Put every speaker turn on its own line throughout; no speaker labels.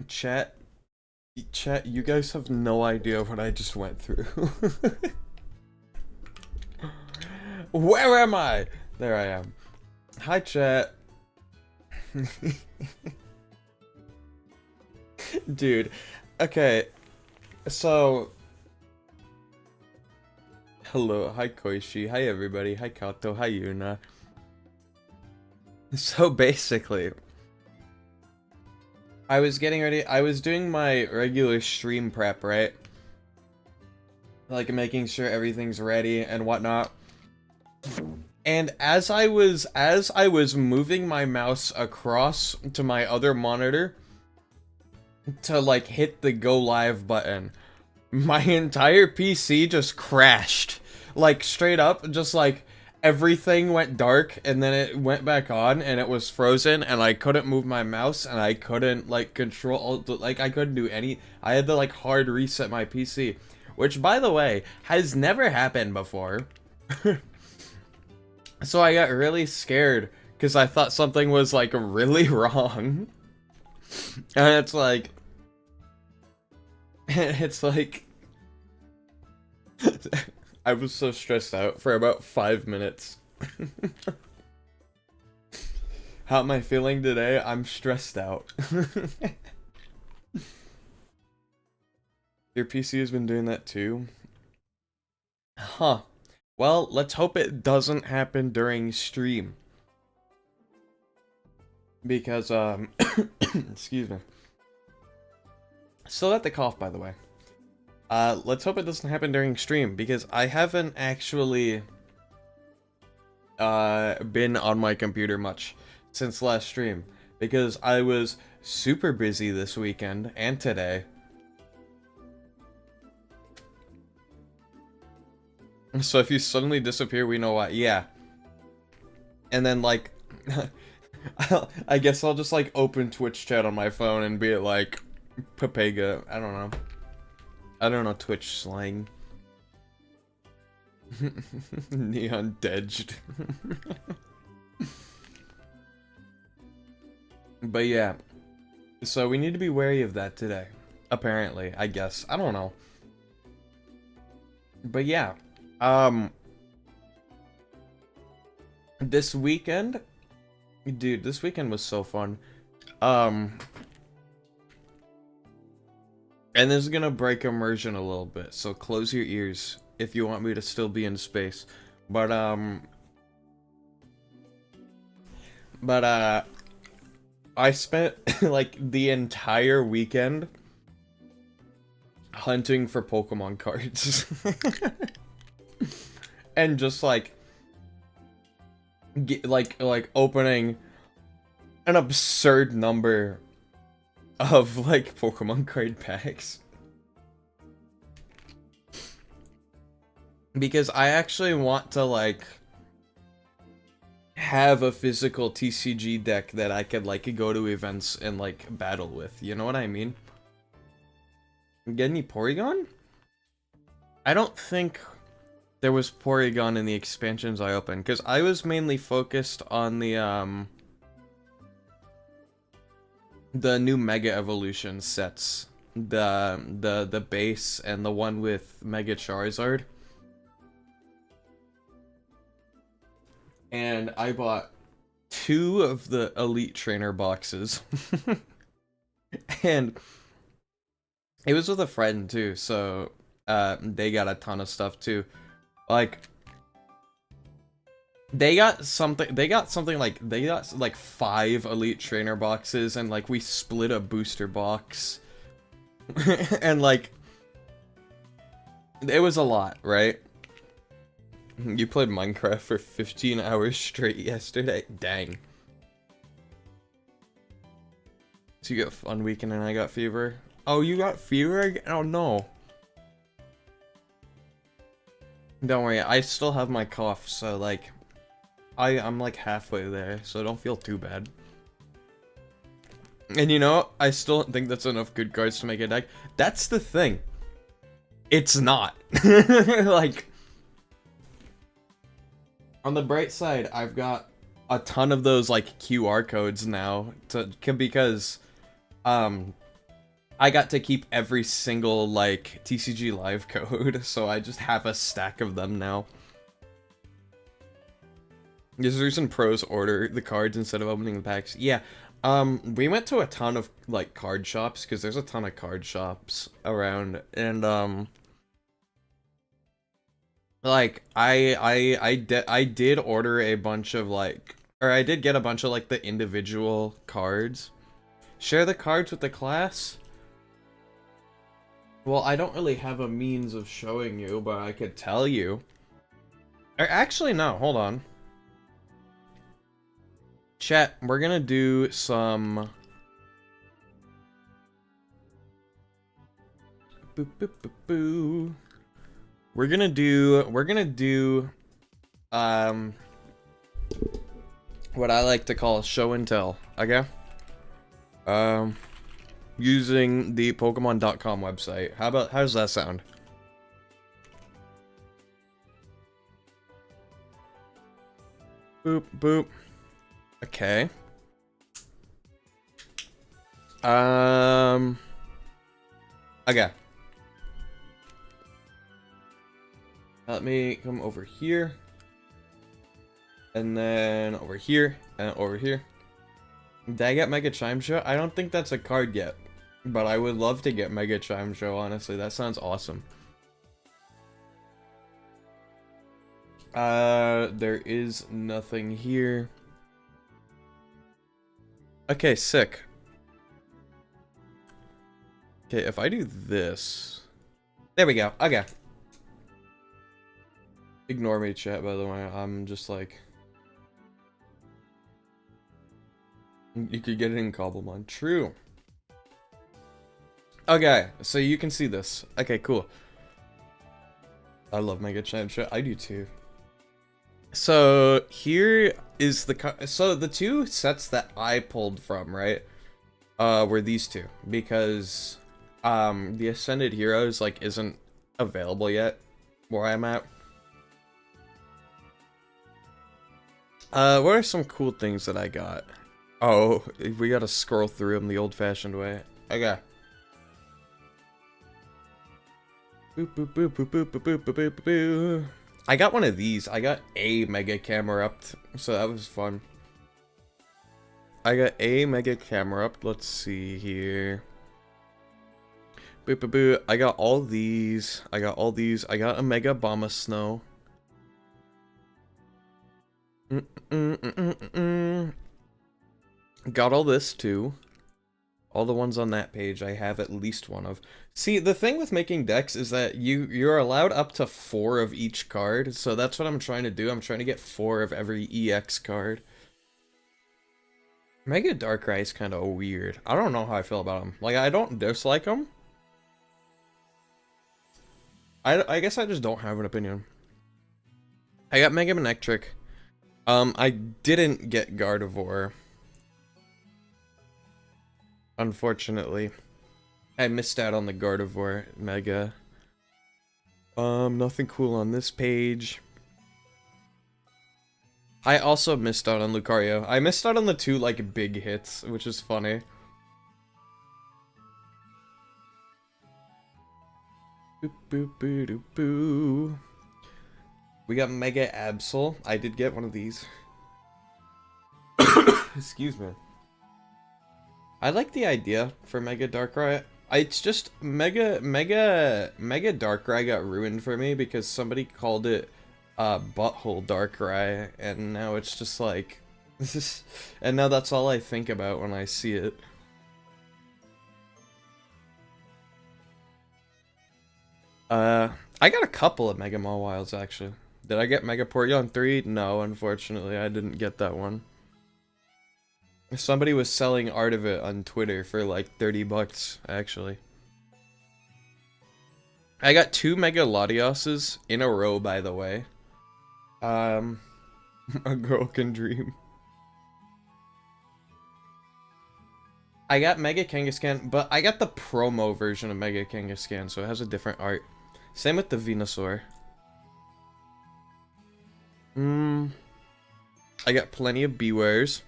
Chat, you guys have no idea what I just went through. Where am I? There I am. Hi, chat. Dude, okay, so... Hello, hi Koishi, hi everybody, hi Kato, hi Yuna. So basically, I was getting ready, I was doing my regular stream prep, right? Like making sure everything's ready and whatnot. And as I was moving my mouse across to my other monitor to like hit the go live button, my entire PC just crashed. Like straight up, just like everything went dark and then it went back on and it was frozen and I couldn't move my mouse and I couldn't like control, like I couldn't do any, I had to like hard reset my PC, which by the way has never happened before. So I got really scared because I thought something was like really wrong. And it's like I was so stressed out for about 5 minutes. How am I feeling today? I'm stressed out. Your PC has been doing that too? Huh. Well, let's hope it doesn't happen during stream. Because, excuse me. Still got the cough, by the way. Let's hope it doesn't happen during stream, because I haven't actually, been on my computer much since last stream. Because I was super busy this weekend, and today. So if you suddenly disappear, we know why. Yeah. And then, like, I guess I'll just, like, open Twitch chat on my phone and be like, Papega. I don't know. I don't know Twitch slang. Neon dedged. But yeah. So we need to be wary of that today. Apparently, I guess. I don't know. But yeah. This weekend, dude, this weekend was so fun. And this is gonna break immersion a little bit, so close your ears if you want me to still be in space. But I spent like the entire weekend hunting for Pokemon cards. And just like opening an absurd number of like Pokemon card packs. Because I actually want to like have a physical TCG deck that I could like go to events and like battle with, you know what I mean? Get any Porygon? I don't think there was Porygon in the expansions I opened, because I was mainly focused on the new Mega Evolution sets. The base and the one with Mega Charizard. And I bought 2 of the Elite Trainer boxes. And it was with a friend too, so they got a ton of stuff too. Like, they got like 5 Elite Trainer boxes, and like we split a booster box. And like, it was a lot, right? You played Minecraft for 15 hours straight yesterday? Dang. So you got fun weekend and I got fever? Oh, you got fever again? Oh no. Don't worry, I still have my cough, so like, I'm like halfway there, so don't feel too bad. And you know, I still don't think that's enough good cards to make a deck. That's the thing. It's not. Like, on the bright side, I've got a ton of those like QR codes now because I got to keep every single, like, TCG Live code, so I just have a stack of them now. There's a reason pros order the cards instead of opening the packs. Yeah, we went to a ton of, like, card shops, because there's a ton of card shops around, and, like, I did order a bunch of, like, or I did get a bunch of, like, the individual cards. Share the cards with the class? Well, I don't really have a means of showing you, but I could tell you. Or actually, no, hold on. Chat, we're gonna do some... Boop, boop, boop, boo. We're gonna do, what I like to call show and tell, okay? Using the Pokemon.com website. How's that sound? Boop, boop. Okay. Okay. Let me come over here. And then over here, and over here. Did I get Mega Chime Show? I don't think that's a card yet. But I would love to get Mega Chime Show, honestly. That sounds awesome. There is nothing here. Okay, sick. Okay, if I do this... There we go, okay. Ignore me, chat, by the way. I'm just like... You could get it in Cobblemon. True. Okay, so you can see this. Okay, cool. I love Mega Chime Show. I do too. So here is the two sets that I pulled from, right? Were these two, because the Ascended Heroes like isn't available yet where I'm at. What are some cool things that I got? Oh, we gotta scroll through them the old-fashioned way. Okay. Boop, boop, boop, boop, boop, boop, boop, boop, boop, boop. I got one of these. I got a Mega Camera-Up, so that was fun. I got a Mega Camera-Up. Let's see here. Boop, boop, boop. I got all these. I got all these. I got a Mega Bomba Snow. Got all this too. All the ones on that page I have at least one of. See, the thing with making decks is that you're allowed up to 4 of each card, so that's what I'm trying to do. I'm trying to get 4 of every EX card. Mega Darkrai is kind of weird. I don't know how I feel about him. Like, I don't dislike him. I guess I just don't have an opinion. I got Mega Manectric. I didn't get Gardevoir. Unfortunately. I missed out on the Gardevoir Mega. Nothing cool on this page. I also missed out on Lucario. I missed out on the 2, like, big hits, which is funny. Boop, boop, boo, doo, boo. We got Mega Absol. I did get one of these. Excuse me. I like the idea for Mega Darkrai. It's just Mega Darkrai got ruined for me because somebody called it Butthole Darkrai, and now it's just like and now that's all I think about when I see it. I got a couple of Mega Mawilds actually. Did I get Mega Porygon 3? No, unfortunately, I didn't get that one. Somebody was selling art of it on Twitter for like 30 bucks, actually. I got 2 Mega Latioses in a row, by the way. A girl can dream. I got Mega Kangaskhan, but I got the promo version of Mega Kangaskhan, so it has a different art. Same with the Venusaur. I got plenty of Bewares.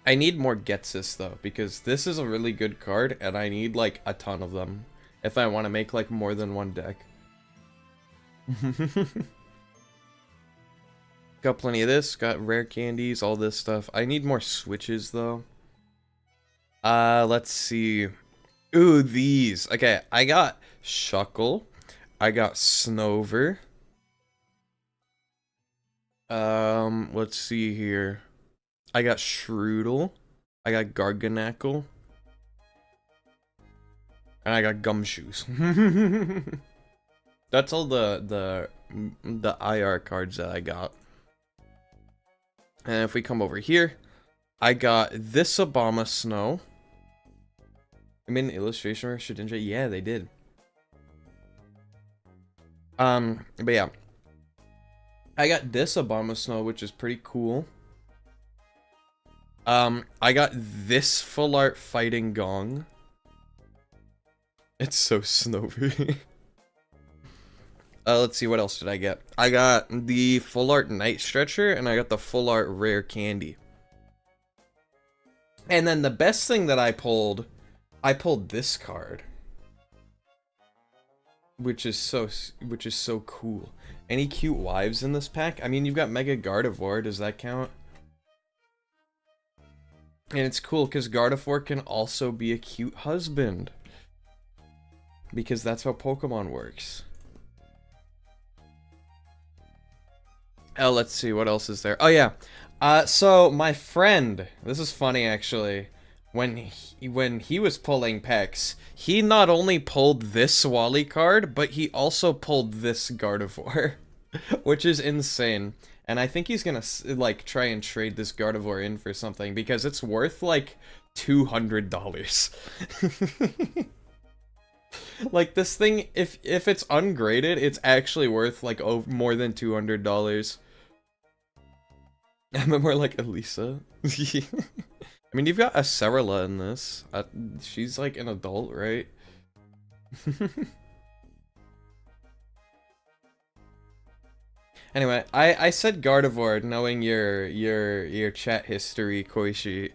I need more Getsis though, because this is a really good card, and I need like a ton of them if I want to make like more than one deck. Got plenty of this, got rare candies, all this stuff. I need more switches though. Let's see. Ooh, these. Okay, I got Shuckle. I got Snover. Let's see here. I got Shroodle. I got Garganackle. And I got Gumshoes. That's all the IR cards that I got. And if we come over here, I got this Obama Snow. I made an illustration for Shedinja. Yeah, they did. But yeah. I got this Obama Snow, which is pretty cool. I got this full art Fighting Gong. It's so snowy. Let's see, what else did I get? I got the full art Night Stretcher, and I got the full art Rare Candy. And then the best thing that I pulled this card. Which is so cool. Any cute wives in this pack? I mean, you've got Mega Gardevoir, does that count? And it's cool because Gardevoir can also be a cute husband. Because that's how Pokemon works. Oh, let's see, what else is there? Oh, yeah. So, my friend, this is funny, actually. When he was pulling packs, he not only pulled this Wally card, but he also pulled this Gardevoir. Which is insane. And I think he's gonna, like, try and trade this Gardevoir in for something, because it's worth, like, $200. Like, this thing, if it's ungraded, it's actually worth, like, more than $200. I'm more like Elisa. I mean, you've got a Cerula in this. She's, like, an adult, right? Anyway, I said Gardevoir knowing your chat history, Koishi.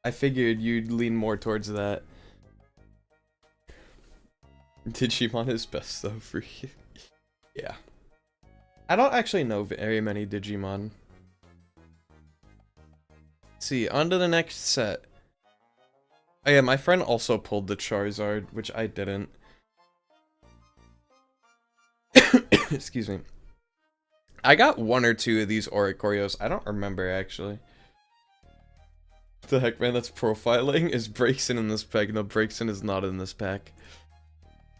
I figured you'd lean more towards that. Digimon is best though for you. Yeah. I don't actually know very many Digimon. Let's see, on to the next set. Oh yeah, my friend also pulled the Charizard, which I didn't. Excuse me. I got one or two of these Oricorios. I don't remember, actually. What the heck, man? That's profiling? Is Braixen in this pack? No, Braixen is not in this pack.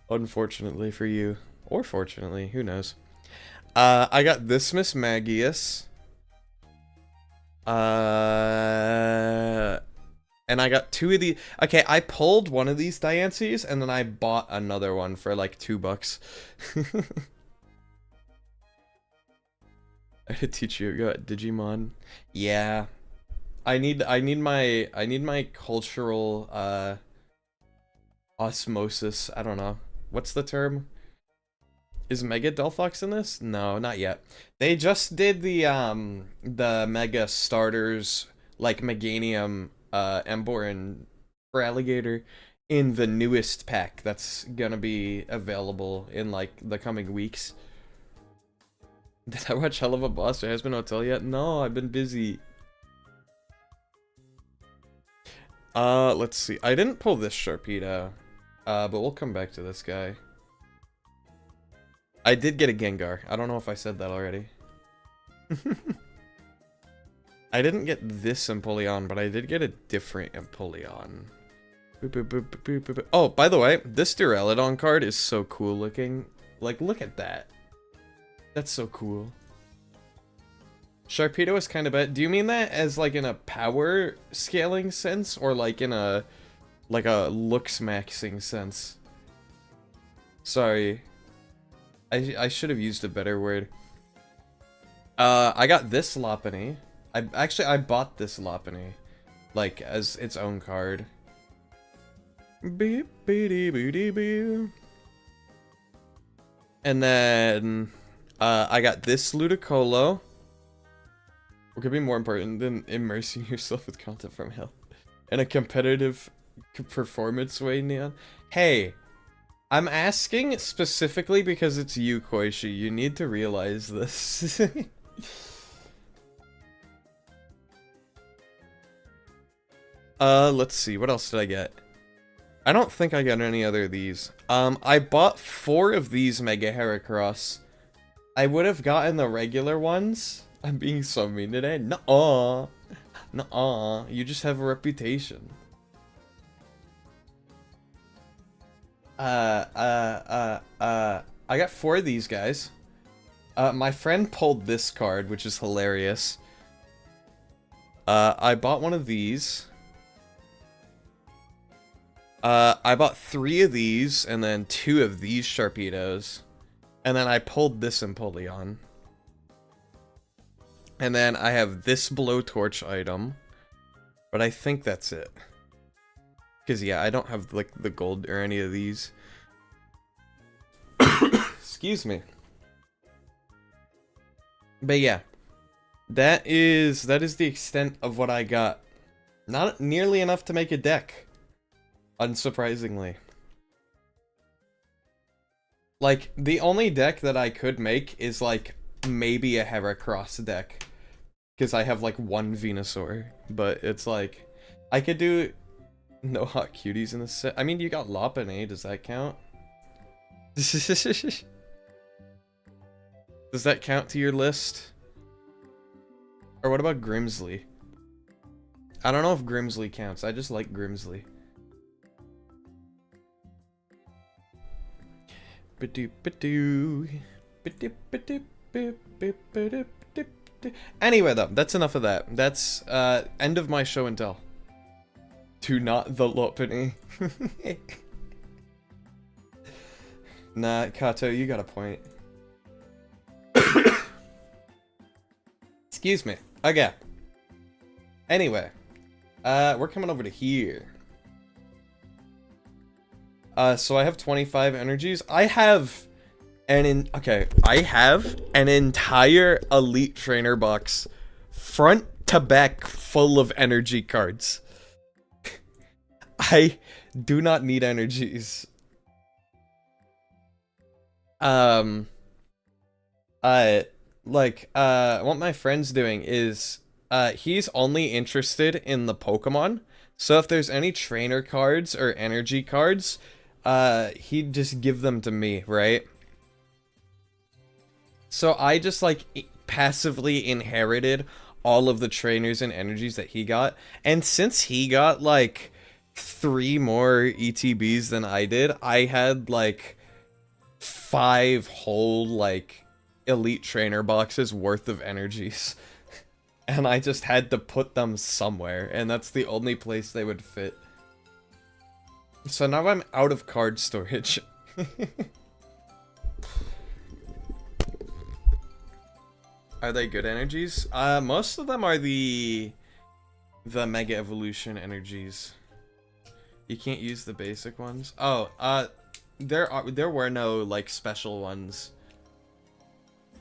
Unfortunately for you. Or fortunately, who knows. I got this Miss Magius. And I got two of the... Okay, I pulled one of these Diancies, and then I bought another one for like $2. I could teach you about Digimon. Yeah. I need my cultural osmosis. I don't know. What's the term? Is Mega Delphox in this? No, not yet. They just did the Mega Starters, like Meganium, Emboar, for Alligator in the newest pack that's gonna be available in like the coming weeks. Did I watch Hell of a Boss or Husband Hotel yet? No, I've been busy. Let's see. I didn't pull this Sharpedo. But we'll come back to this guy. I did get a Gengar. I don't know if I said that already. I didn't get this Empoleon, but I did get a different Empoleon. Oh, by the way, this Duraludon card is so cool looking. Like, look at that. That's so cool. Sharpedo is kind of bad. Do you mean that as like in a power scaling sense, or like in a looks maxing sense? Sorry. I should have used a better word. I got this Lopunny. I bought this Lopunny, like as its own card. Beep beep beep beep. And then I got this Ludicolo. What could be more important than immersing yourself with content from hell? In a competitive performance way, Neon? Hey, I'm asking specifically because it's you, Koishi. You need to realize this. Let's see. What else did I get? I don't think I got any other of these. I bought 4 of these Mega Heracross. I would have gotten the regular ones. I'm being so mean today. Nuh-uh. Nuh-uh. You just have a reputation. I got 4 of these guys. My friend pulled this card, which is hilarious. I bought one of these. I bought 3 of these, and then 2 of these Sharpedos. And then I pulled this Empoleon. And then I have this blowtorch item. But I think that's it. Because, yeah, I don't have, like, the gold or any of these. Excuse me. But, yeah. That is the extent of what I got. Not nearly enough to make a deck. Unsurprisingly. Like, the only deck that I could make is, like, maybe a Heracross deck. Because I have, like, 1 Venusaur. But it's like, I could do no hot cuties in the set. I mean, you got Lopunny, does that count? Does that count to your list? Or what about Grimsley? I don't know if Grimsley counts, I just like Grimsley. Anyway, though, that's enough of that. That's end of my show and tell. To not the Lopunny. Nah, Kato, you got a point. Excuse me. Okay. Anyway, we're coming over to here. So I have 25 energies. I have an entire Elite Trainer box, front to back, full of energy cards. I do not need energies. What my friend's doing is, he's only interested in the Pokemon. So if there's any trainer cards or energy cards, he'd just give them to me, right? So I just, like, passively inherited all of the trainers and energies that he got. And since he got, like, 3 more ETBs than I did, I had, like, 5 whole, like, Elite Trainer boxes worth of energies. And I just had to put them somewhere, and that's the only place they would fit. So now I'm out of card storage. Are they good energies? Most of them are the Mega Evolution energies. You can't use the basic ones. Oh, there were no, like, special ones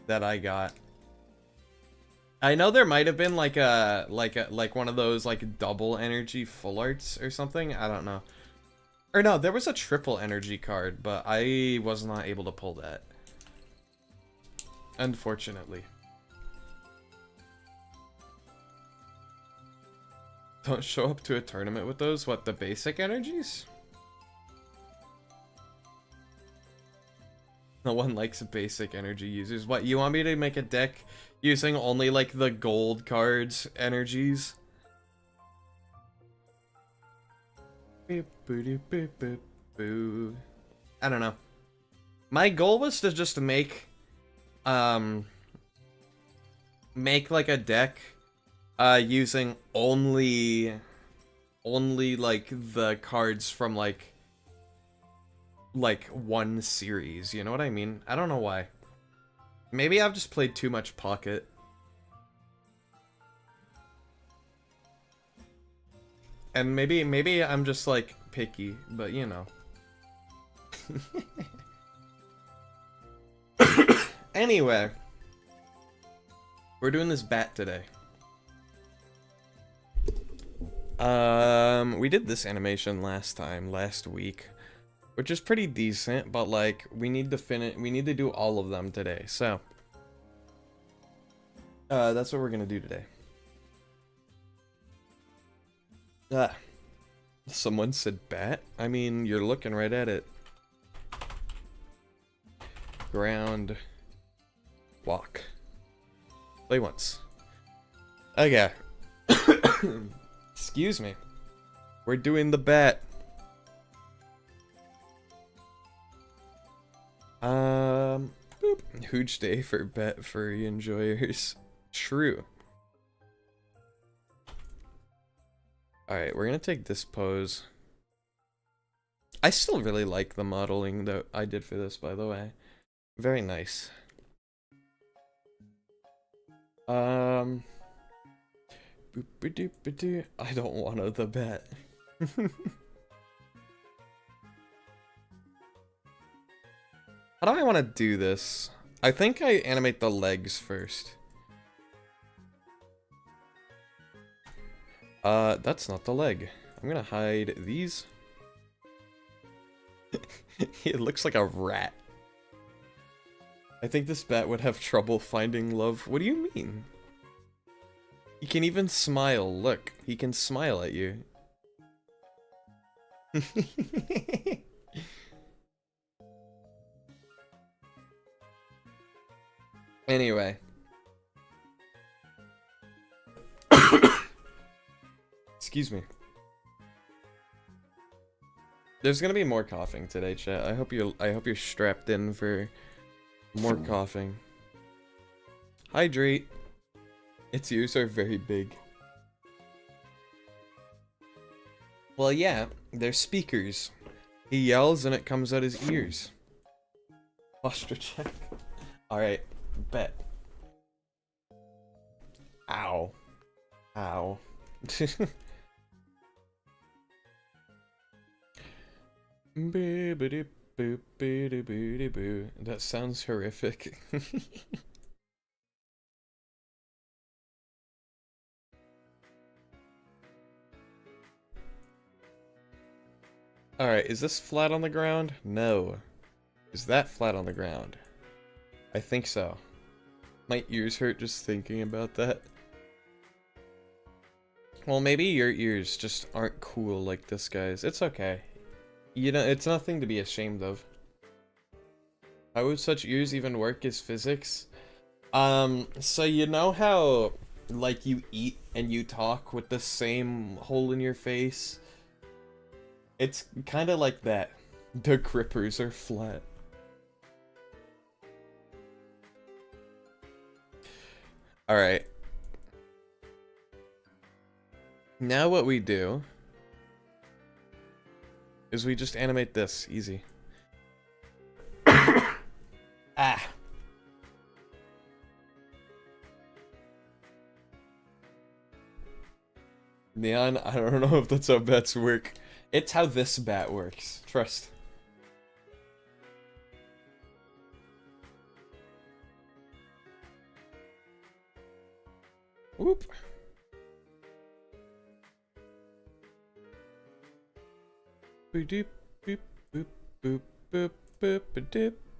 that I got. I know there might have been like one of those, like, double energy full arts or something. I don't know. Or no, there was a triple energy card, but I was not able to pull that. Unfortunately. Don't show up to a tournament with those? What, the basic energies? No one likes basic energy users. What, you want me to make a deck using only, like, the gold cards energies? I don't know. My goal was to just make like a deck using only like the cards from like one series, you know what I mean? I don't know why. Maybe I've just played too much Pocket. And maybe I'm just, like, picky, but you know. Anyway. We're doing this bat today. We did this animation last week, which is pretty decent, but like we need to do all of them today. So, that's what we're gonna do today. Someone said bat? I mean, you're looking right at it. Ground. Walk. Play once. Okay. Excuse me. We're doing the bat. Boop. Huge day for bat furry enjoyers. True. Alright, we're gonna take this pose. I still really like the modeling that I did for this, by the way. Very nice. Boop -ba -doop -ba -doo. I don't want the bat. How do I want to do this? I think I animate the legs first. That's not the leg. I'm gonna hide these. It looks like a rat. I think this bat would have trouble finding love. What do you mean? He can even smile. Look, he can smile at you. Anyway. Excuse me. There's gonna be more coughing today, chat. I hope you're strapped in for more coughing. Hydrate. Its ears are very big. Well, yeah, they're speakers. He yells and it comes out his ears. Posture check. Alright, bet. Ow. Ow. That sounds horrific. Alright, is this flat on the ground? No. Is that flat on the ground? I think so. My ears hurt just thinking about that. Well, maybe your ears just aren't cool like this guy's. It's okay. You know, it's nothing to be ashamed of. How would such ears even work as physics? So you know how, like, you eat and you talk with the same hole in your face? It's kind of like that. The grippers are flat. Alright. Now what we do is we just animate this. Easy. Ah. Neon, I don't know if that's how bats work. It's how this bat works. Trust. Whoop. Boop boop boop boop boop boop boop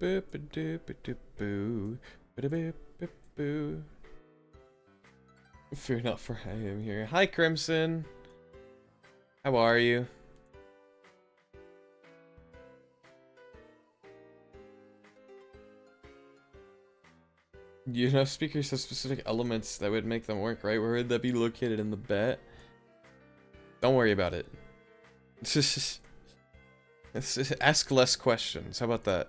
boop boop boop boop boop. Fear not, for I am here. Hi, Crimson. How are you? You know, speakers have specific elements that would make them work, right? Where would that be located in the bat? Don't worry about it. Ask less questions. How about that?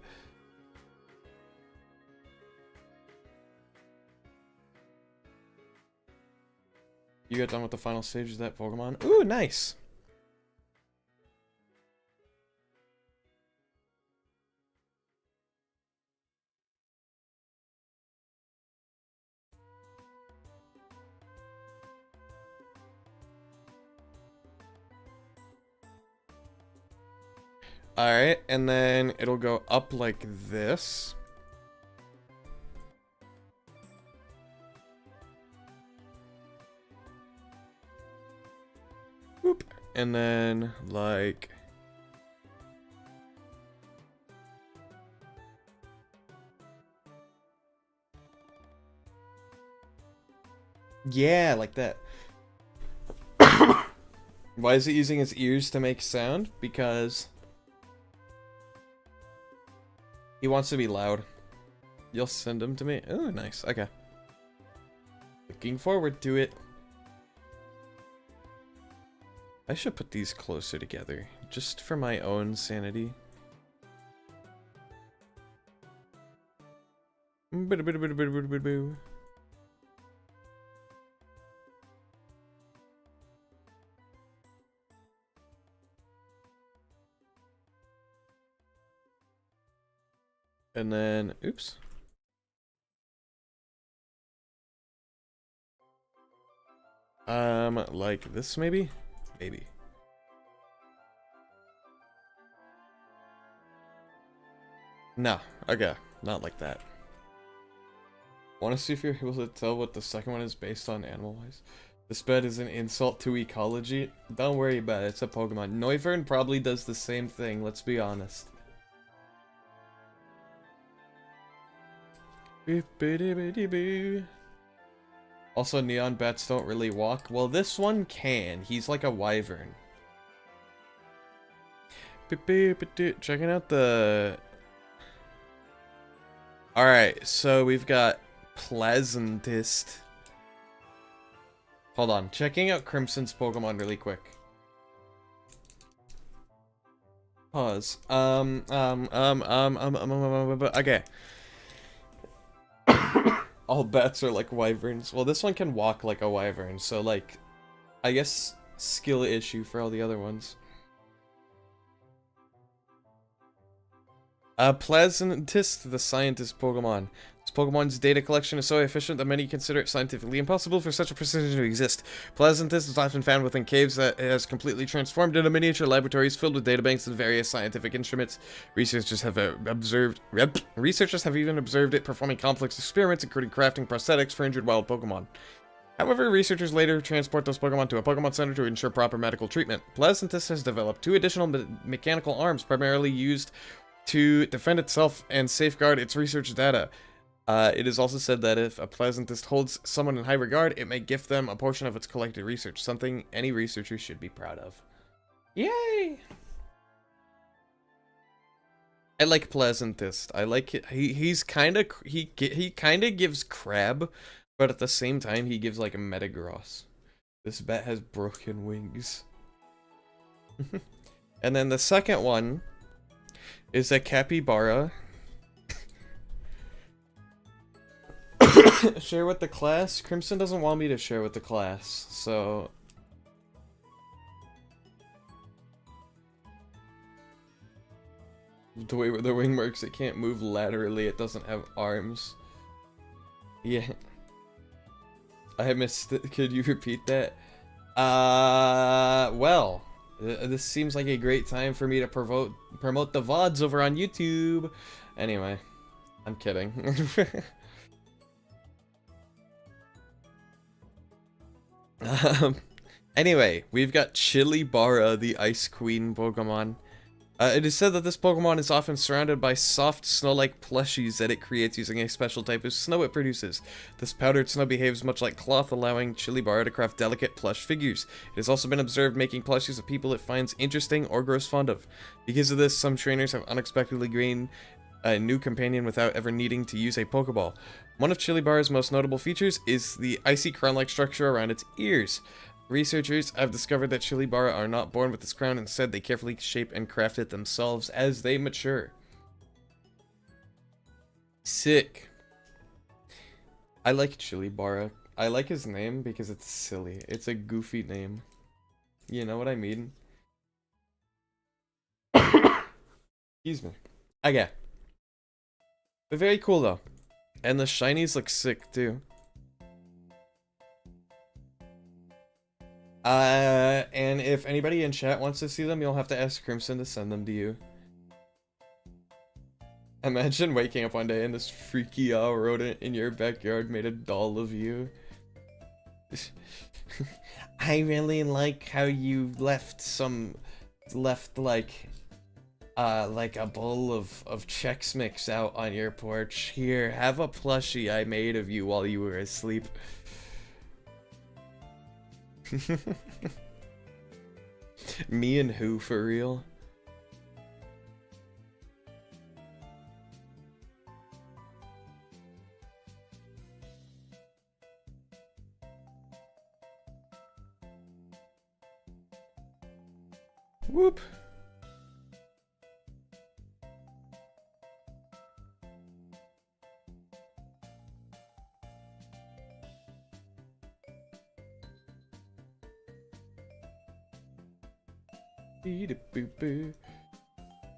You got done with the final stage of that Pokemon? Ooh, nice! Alright, and then it'll go up like this. Boop. And then, like... yeah, like that. Why is it using its ears to make sound? Because... he wants to be loud. You'll send him to me? Oh, nice. Okay. Looking forward to it. I should put these closer together, just for my own sanity. And then, oops. Like this maybe? Maybe. No, okay, not like that. Want to see if you're able to tell what the second one is based on animal-wise? This bed is an insult to ecology. Don't worry about it, it's a Pokemon. Noivern probably does the same thing, let's be honest. Also, neon bats don't really walk. Well, this one can. He's like a wyvern. Checking out the... Alright, so we've got Pleasantest. Hold on. Checking out Crimson's Pokemon really quick. Pause. Okay. All bats are like wyverns. Well, this one can walk like a wyvern, so like, I guess skill issue for all the other ones. Pleasantest, the scientist Pokemon. This Pokemon's data collection is so efficient that many consider it scientifically impossible for such a precision to exist. Pleasantest is often found within caves that it has completely transformed into miniature laboratories filled with databanks and various scientific instruments. Researchers have even observed it performing complex experiments, including crafting prosthetics for injured wild Pokemon. However, researchers later transport those Pokemon to a Pokemon Center to ensure proper medical treatment. Pleasantest has developed 2 additional mechanical arms primarily used to defend itself and safeguard its research data. It is also said that if a Pleasantest holds someone in high regard, it may gift them a portion of its collected research, something any researcher should be proud of. Yay! I like Pleasantest. I like it. He kind of gives crab, but at the same time he gives like a Metagross. This bat has broken wings. And then the second one is a capybara. Share with the class? Crimson doesn't want me to share with the class, so... The way the wing works, it can't move laterally, it doesn't have arms. Yeah. I missed it. Could you repeat that? Well... This seems like a great time for me to promote the VODs over on YouTube. Anyway, I'm kidding. Anyway, we've got Chilibara, the Ice Queen Pokemon. It is said that this Pokemon is often surrounded by soft, snow-like plushies that it creates using a special type of snow it produces. This powdered snow behaves much like cloth, allowing Chilibara to craft delicate plush figures. It has also been observed making plushies of people it finds interesting or grows fond of. Because of this, some trainers have unexpectedly gained a new companion without ever needing to use a Pokeball. One of Chilibara's most notable features is the icy crown-like structure around its ears. Researchers have discovered that Chilibara are not born with this crown, instead they carefully shape and craft it themselves as they mature. Sick. I like Chilibara. I like his name because it's silly. It's a goofy name. You know what I mean? Excuse me. Okay. But very cool though. And the shinies look sick too. And if anybody in chat wants to see them, you'll have to ask Crimson to send them to you. Imagine waking up one day and this freaky rodent in your backyard made a doll of you. I really like how you left like a bowl of Chex Mix out on your porch. Here, have a plushie I made of you while you were asleep. Me and who, for real? Whoop.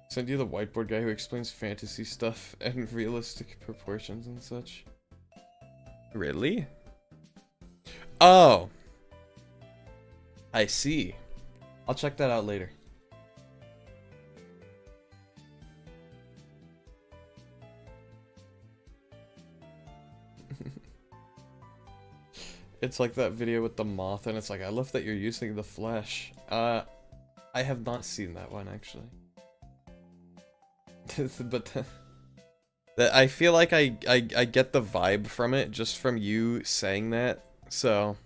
Send you the whiteboard guy who explains fantasy stuff and realistic proportions and such. Really? Oh! I see. I'll check that out later. It's like that video with the moth, and it's like, I love that you're using the flesh. I have not seen that one, actually. But I feel like I get the vibe from it just from you saying that, so...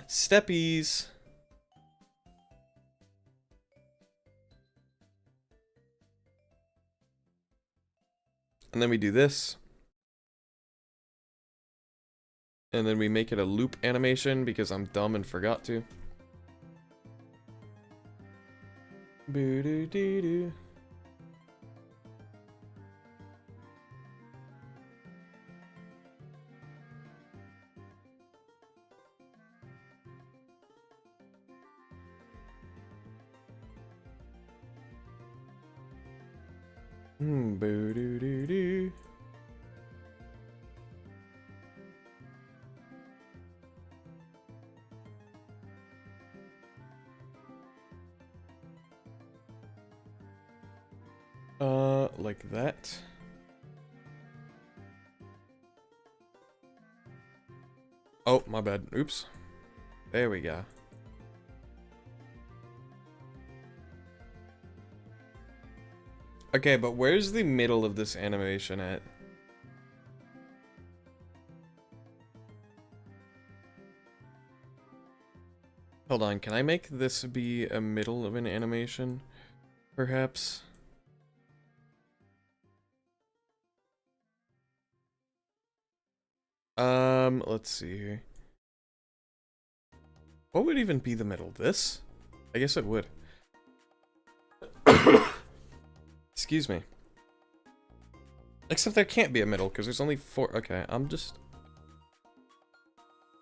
Steppies! And then we do this. And then we make it a loop animation because I'm dumb and forgot to. Boo-doo-doo-doo. Boo-doo-doo-doo. Like that. Oh, my bad. Oops. There we go. Okay, but where's the middle of this animation at? Hold on, can I make this be a middle of an animation? Perhaps? Let's see here. What would even be the middle? This? I guess it would. Excuse me. Except there can't be a middle, because there's only 4. Okay, I'm just...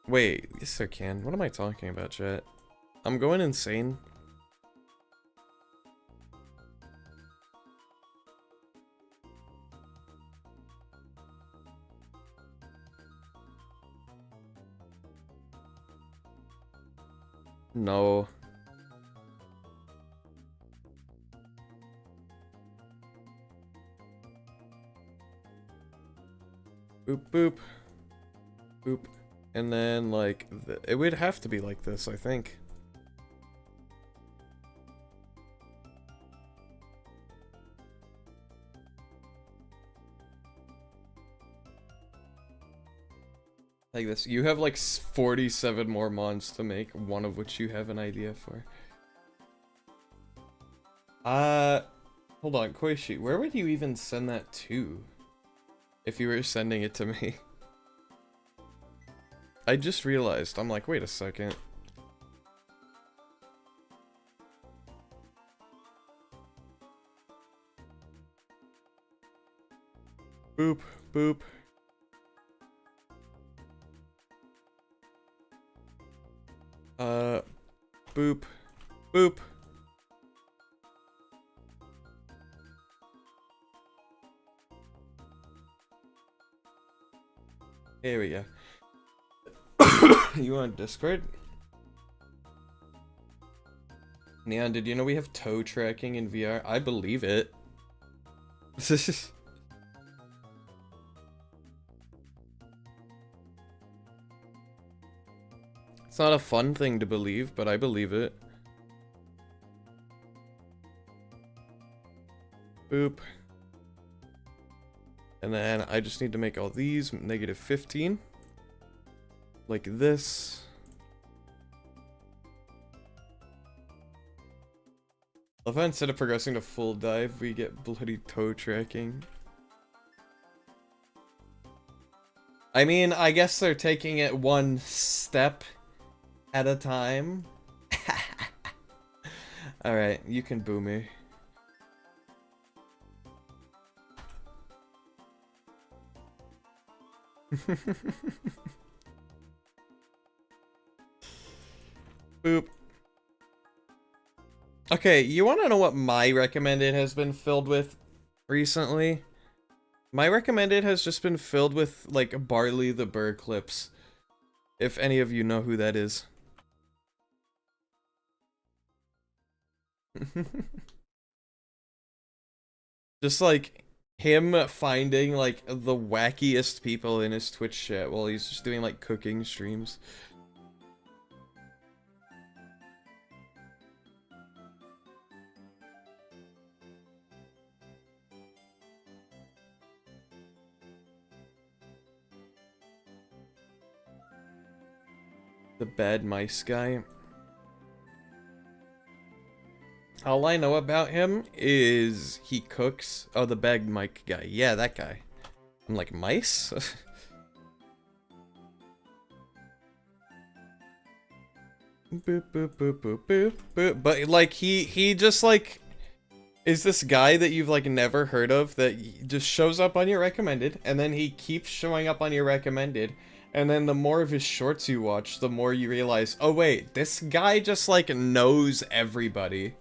Wait, yes there can. What am I talking about, chat? I'm going insane. No. Boop, boop. Boop. And then, like, it would have to be like this, I think. Like this. You have like 47 more mons to make, one of which you have an idea for. Hold on, Koishi, where would you even send that to? If you were sending it to me. I just realized, I'm like, wait a second. Boop, boop. Boop, boop. There we go. You on Discord? Neon, did you know we have toe tracking in VR? I believe it. It's not a fun thing to believe, but I believe it. Boop. And then I just need to make all these -15. Like this. Love how instead of progressing to full dive, we get bloody toe tracking. I mean, I guess they're taking it one step at a time. Alright, you can boo me. Boop. Okay, you want to know what my recommended has been filled with recently? My recommended has just been filled with, like, Barley the Burr clips. If any of you know who that is. Just, like, him finding, like, the wackiest people in his Twitch chat while he's just doing, like, cooking streams. The bad mice guy. All I know about him is he cooks. Oh, the bad mic guy. Yeah, that guy. I'm like, mice? Boop, boop, boop, boop, boop, boop. But, like, he just, like, is this guy that you've, like, never heard of that just shows up on your recommended, and then he keeps showing up on your recommended. And then the more of his shorts you watch, the more you realize, oh wait, this guy just, like, knows everybody.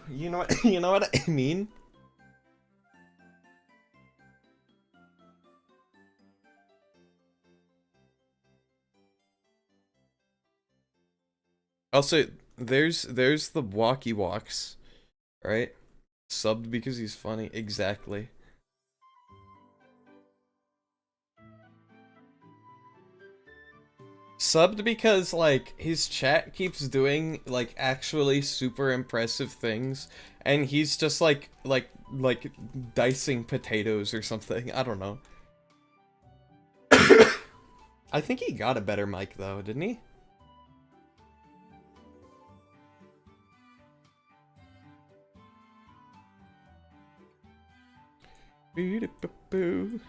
You know what I mean? Also, there's the walkie walks, right? Subbed because he's funny. Exactly. Subbed because, like, his chat keeps doing, like, actually super impressive things, and he's just, like dicing potatoes or something. I don't know. I think he got a better mic, though, didn't he? I'm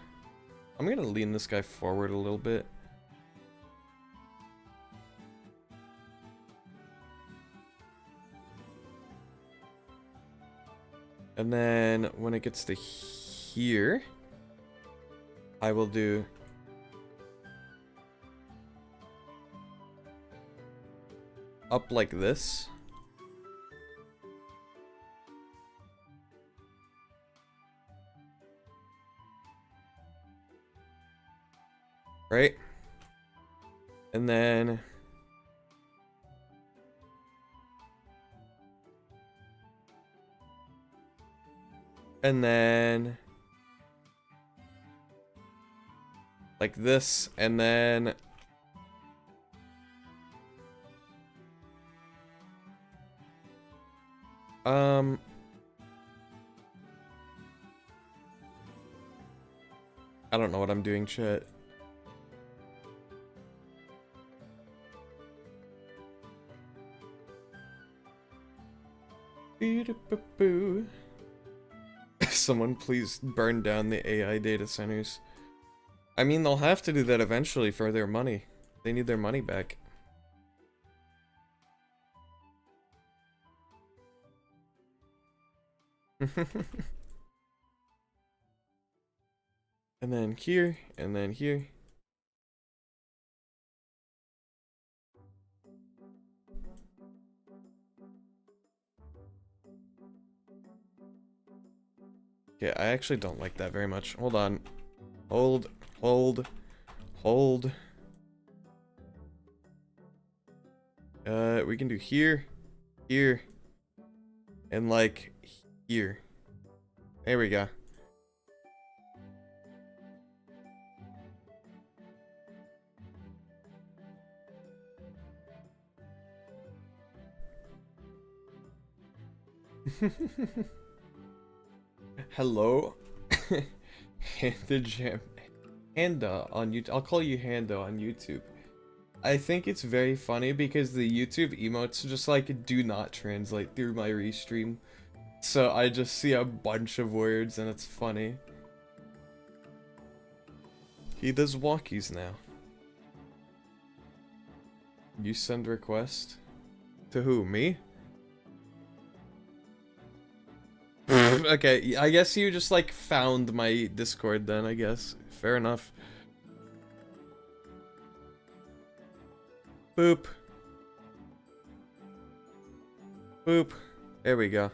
gonna lean this guy forward a little bit. And then when it gets to here, I will do up like this. Right? And then like this, and then I don't know what I'm doing, chat. Someone please burn down the AI data centers. I mean, they'll have to do that eventually for their money. They need their money back. And then here, and then here. Okay, I actually don't like that very much. Hold on. Hold. We can do here, here, and like here. There we go. Hello? The Jam. Handa on YouTube. I'll call you Handa on YouTube. I think it's very funny because the YouTube emotes just like do not translate through my restream. So I just see a bunch of words and it's funny. He does walkies now. You send request? To who, me? Okay, I guess you just like found my Discord then, I guess. Fair enough. Boop. Boop. There we go.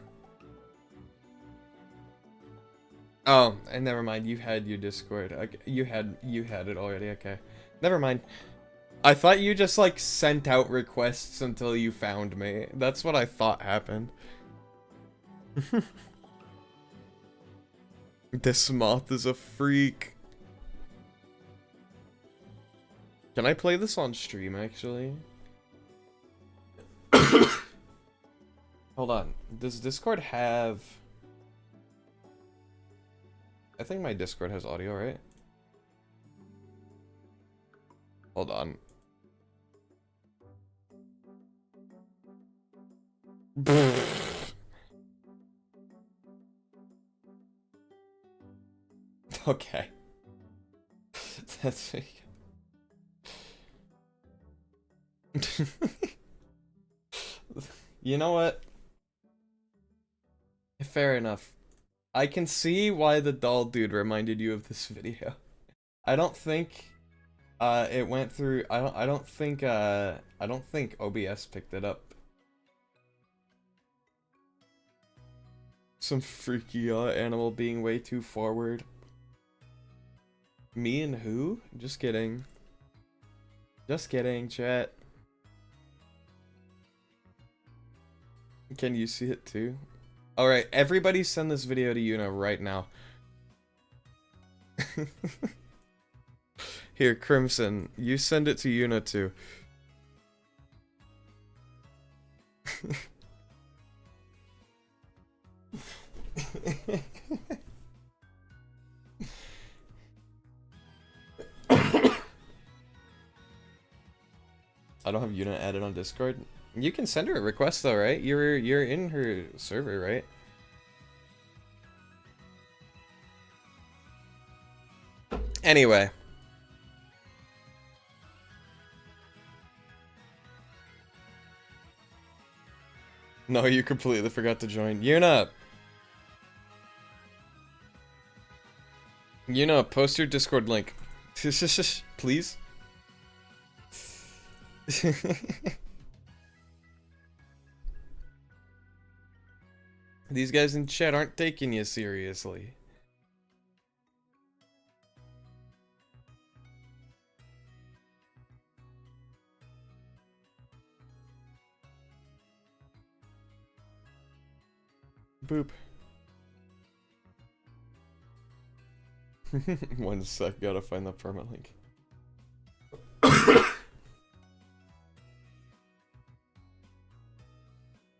Oh, and never mind. You had your Discord. Okay, you had it already. Okay, never mind. I thought you just like sent out requests until you found me. That's what I thought happened. This moth is a freak. Can I play this on stream, actually? Hold on. Does Discord have... I think my Discord has audio, right? Hold on. Okay. That's... You know what? Fair enough. I can see why the doll dude reminded you of this video. I don't think it went through. I don't think OBS picked it up. Some freaky animal being way too forward. Me and who? Just kidding. Just kidding, chat. Can you see it too? Alright, everybody send this video to Yuna right now. Here, Crimson, you send it to Yuna too. I don't have Yuna added on Discord. You can send her a request though, right? You're in her server, right? Anyway. No, you completely forgot to join. Yuna! Yuna, post your Discord link. Please? These guys in chat aren't taking you seriously. Boop. 1 sec, gotta find the perma link.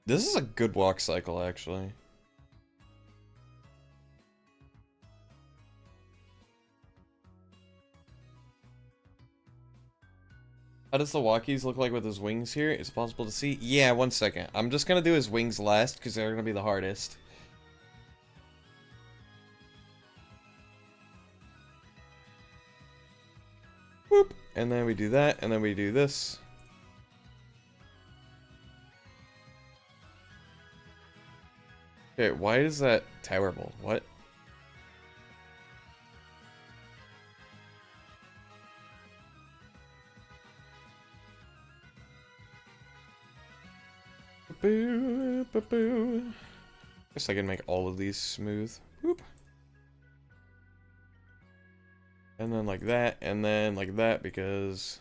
This is a good walk cycle, actually. How does the walkies look like with his wings here? Is it possible to see? Yeah, 1 second. I'm just gonna do his wings last, because they're gonna be the hardest. Whoop! And then we do that, and then we do this. Okay, why is that terrible? What? Boo, boo, boo. Guess I can make all of these smooth. Whoop. And then like that, and then like that, because...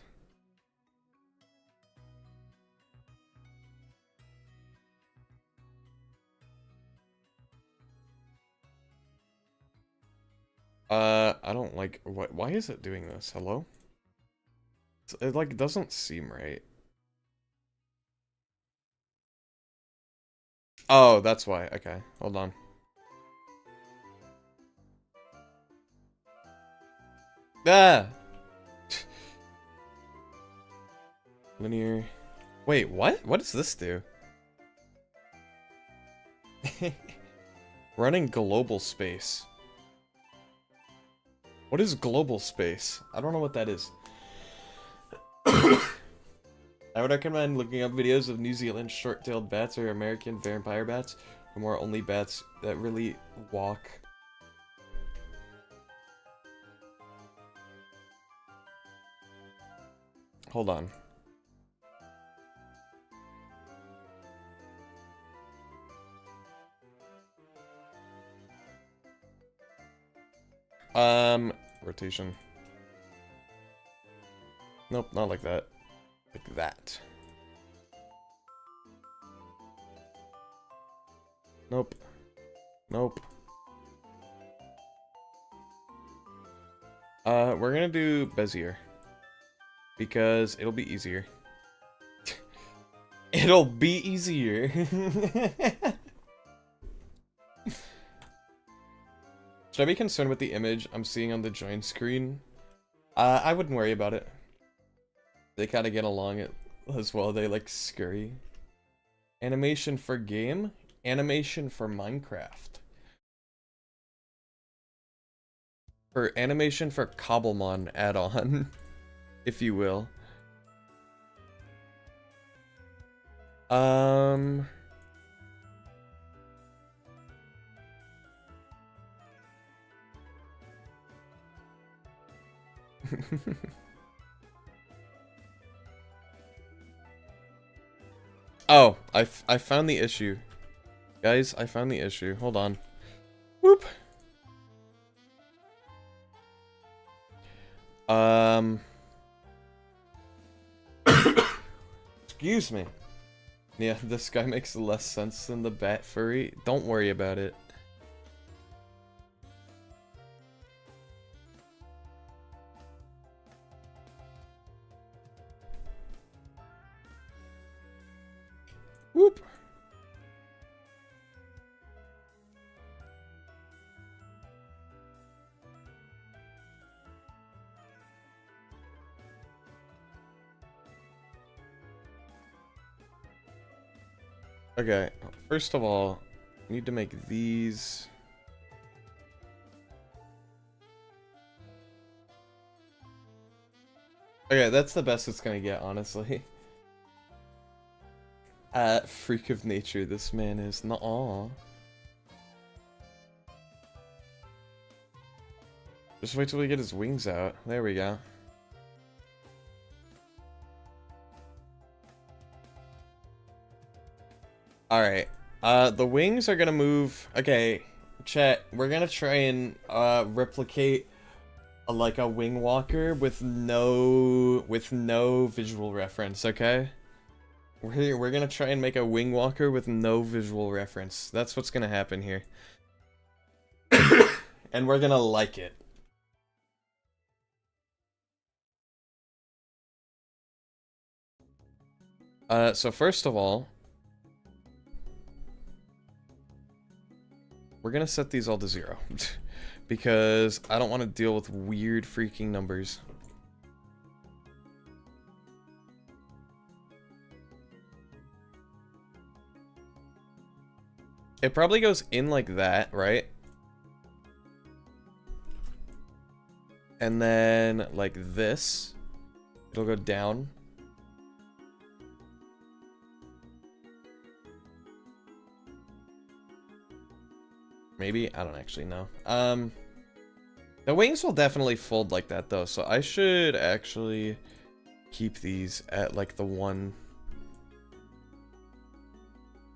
I don't like... Why is it doing this? Hello? It like doesn't seem right. Oh, that's why. Okay, hold on. Ah! Linear. Wait, what? What does this do? Running global space. What is global space? I don't know what that is. I would recommend looking up videos of New Zealand short-tailed bats or American vampire bats, whom are only bats that really walk. Hold on. Rotation. Nope, not like that. Like that. Nope. Nope. We're gonna do Bezier. Because it'll be easier. It'll be easier. Should I be concerned with the image I'm seeing on the join screen? I wouldn't worry about it. They kind of get along as well. They like scurry. Animation for game? Animation for Minecraft. For animation for Cobblemon add-on, if you will. Oh, I found the issue. Guys, I found the issue. Hold on. Whoop. Excuse me. Yeah, this guy makes less sense than the bat furry. Don't worry about it. Whoop. Okay, first of all, I need to make these. Okay, that's the best it's gonna get, honestly. Freak of nature, this man is. Nuh-uh. Just wait till we get his wings out. There we go. Alright. The wings are gonna move. Okay, chat, we're gonna try and replicate like a wing walker with no visual reference, okay? We're gonna try and make a wing walker with no visual reference. That's what's gonna happen here. And we're gonna like it. So first of all, we're gonna set these all to 0. Because I don't want to deal with weird freaking numbers. It probably goes in like that, right? And then like this. It'll go down. Maybe? I don't actually know. The wings will definitely fold like that though, so I should actually keep these at like the 1.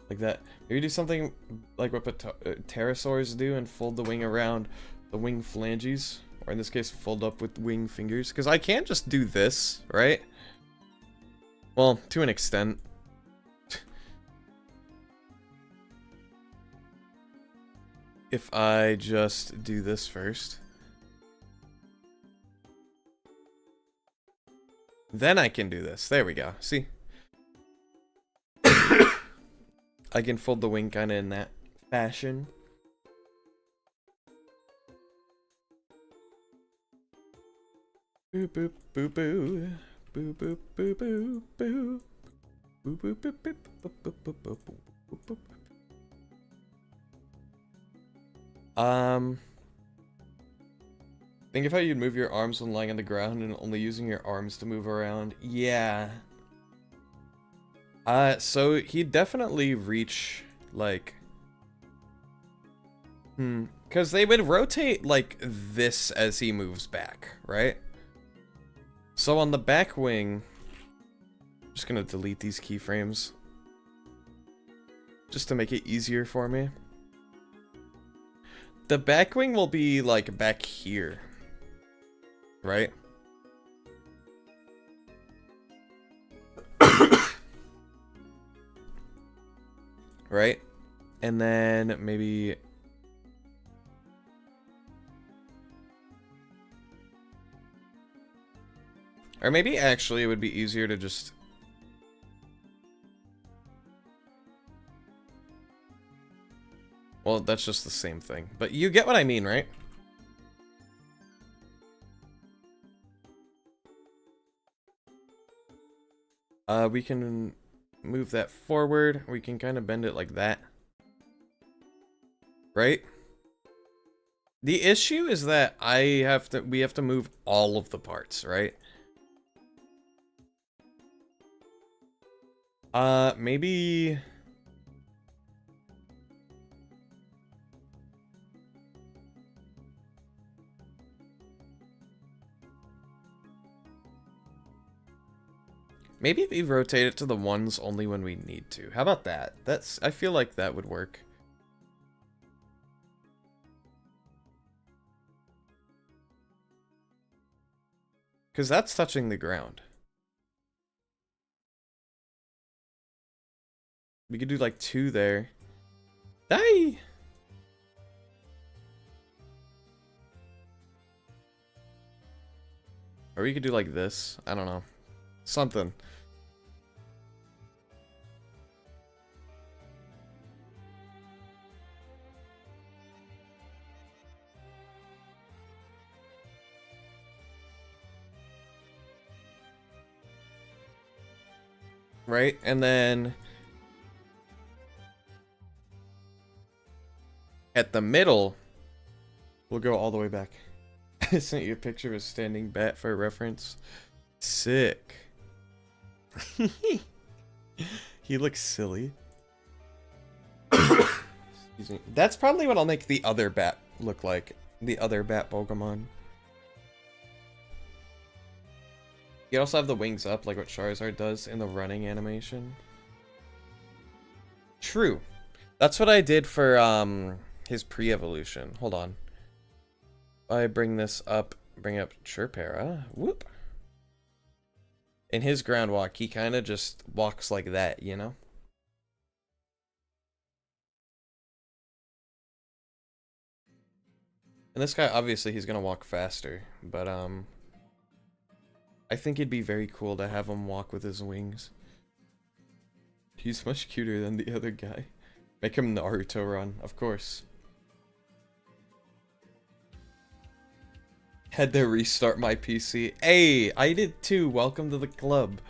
Like that. Maybe do something like what pterosaurs do and fold the wing around the wing phalanges. Or in this case, fold up with wing fingers. Because I can't just do this, right? Well, to an extent. If I just do this first. Then I can do this. There we go. See? I can fold the wing kind of in that fashion. Boop boop boo boo. Boo boop boo boo boo. Boop boop boop boop boop boop boop boop boop boop. Think of how you'd move your arms when lying on the ground and only using your arms to move around. Yeah. So he'd definitely reach, like... Because they would rotate like this as he moves back, right? So on the back wing... I'm just gonna delete these keyframes. Just to make it easier for me. The back wing will be, like, back here. Right? Right? And then maybe... Or maybe actually it would be easier to just... Well, that's just the same thing. But you get what I mean, right? We can move that forward. We can kind of bend it like that. Right? The issue is that we have to move all of the parts, right? Maybe... Maybe we rotate it to the ones only when we need to. How about that? I feel like that would work. Because that's touching the ground. We could do like 2 there. Die! Or we could do like this. I don't know. Something. Right? And then at the middle, we'll go all the way back. I sent you a picture of a standing bat for reference. Sick. He looks silly. Excuse me. That's probably what I'll make the other bat look like. The other bat Pokemon. You also have the wings up, like what Charizard does in the running animation. True. That's what I did for his pre-evolution. Hold on. I bring this up, bring up Chirpera. Whoop. In his ground walk, he kind of just walks like that, you know? And this guy, obviously, he's gonna walk faster, but, I think it'd be very cool to have him walk with his wings. He's much cuter than the other guy. Make him Naruto run, of course. Had to restart my PC. Hey, I did too. Welcome to the club.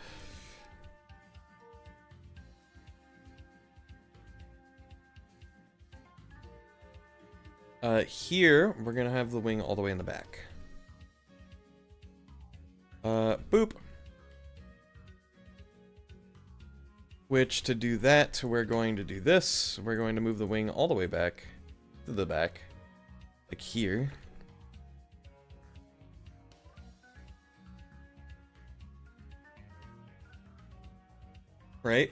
Here, we're gonna have the wing all the way in the back. Boop. Which, to do that, we're going to do this. We're going to move the wing all the way back to the back. Like here. Right?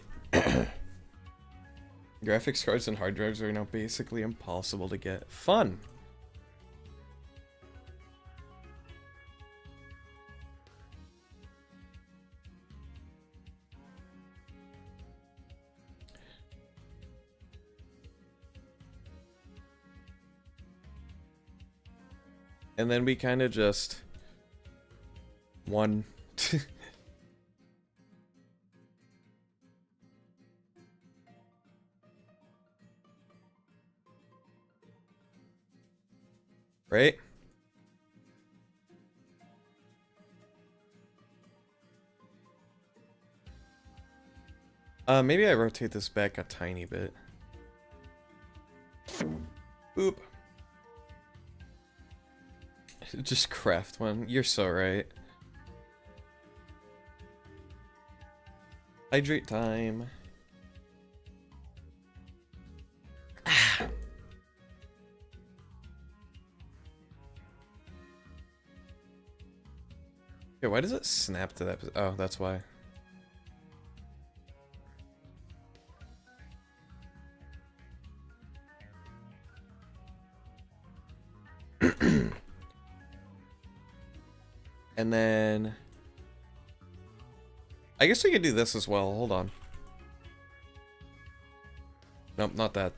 Graphics cards and hard drives are now basically impossible to get. Fun! And then we kind of just... One... right? Maybe I rotate this back a tiny bit. Oop. Just craft one. You're so right. Hydrate time. Ah. Okay, why does it snap to that? Oh, that's why. And then I guess we could do this as well. Hold on. Nope, not that.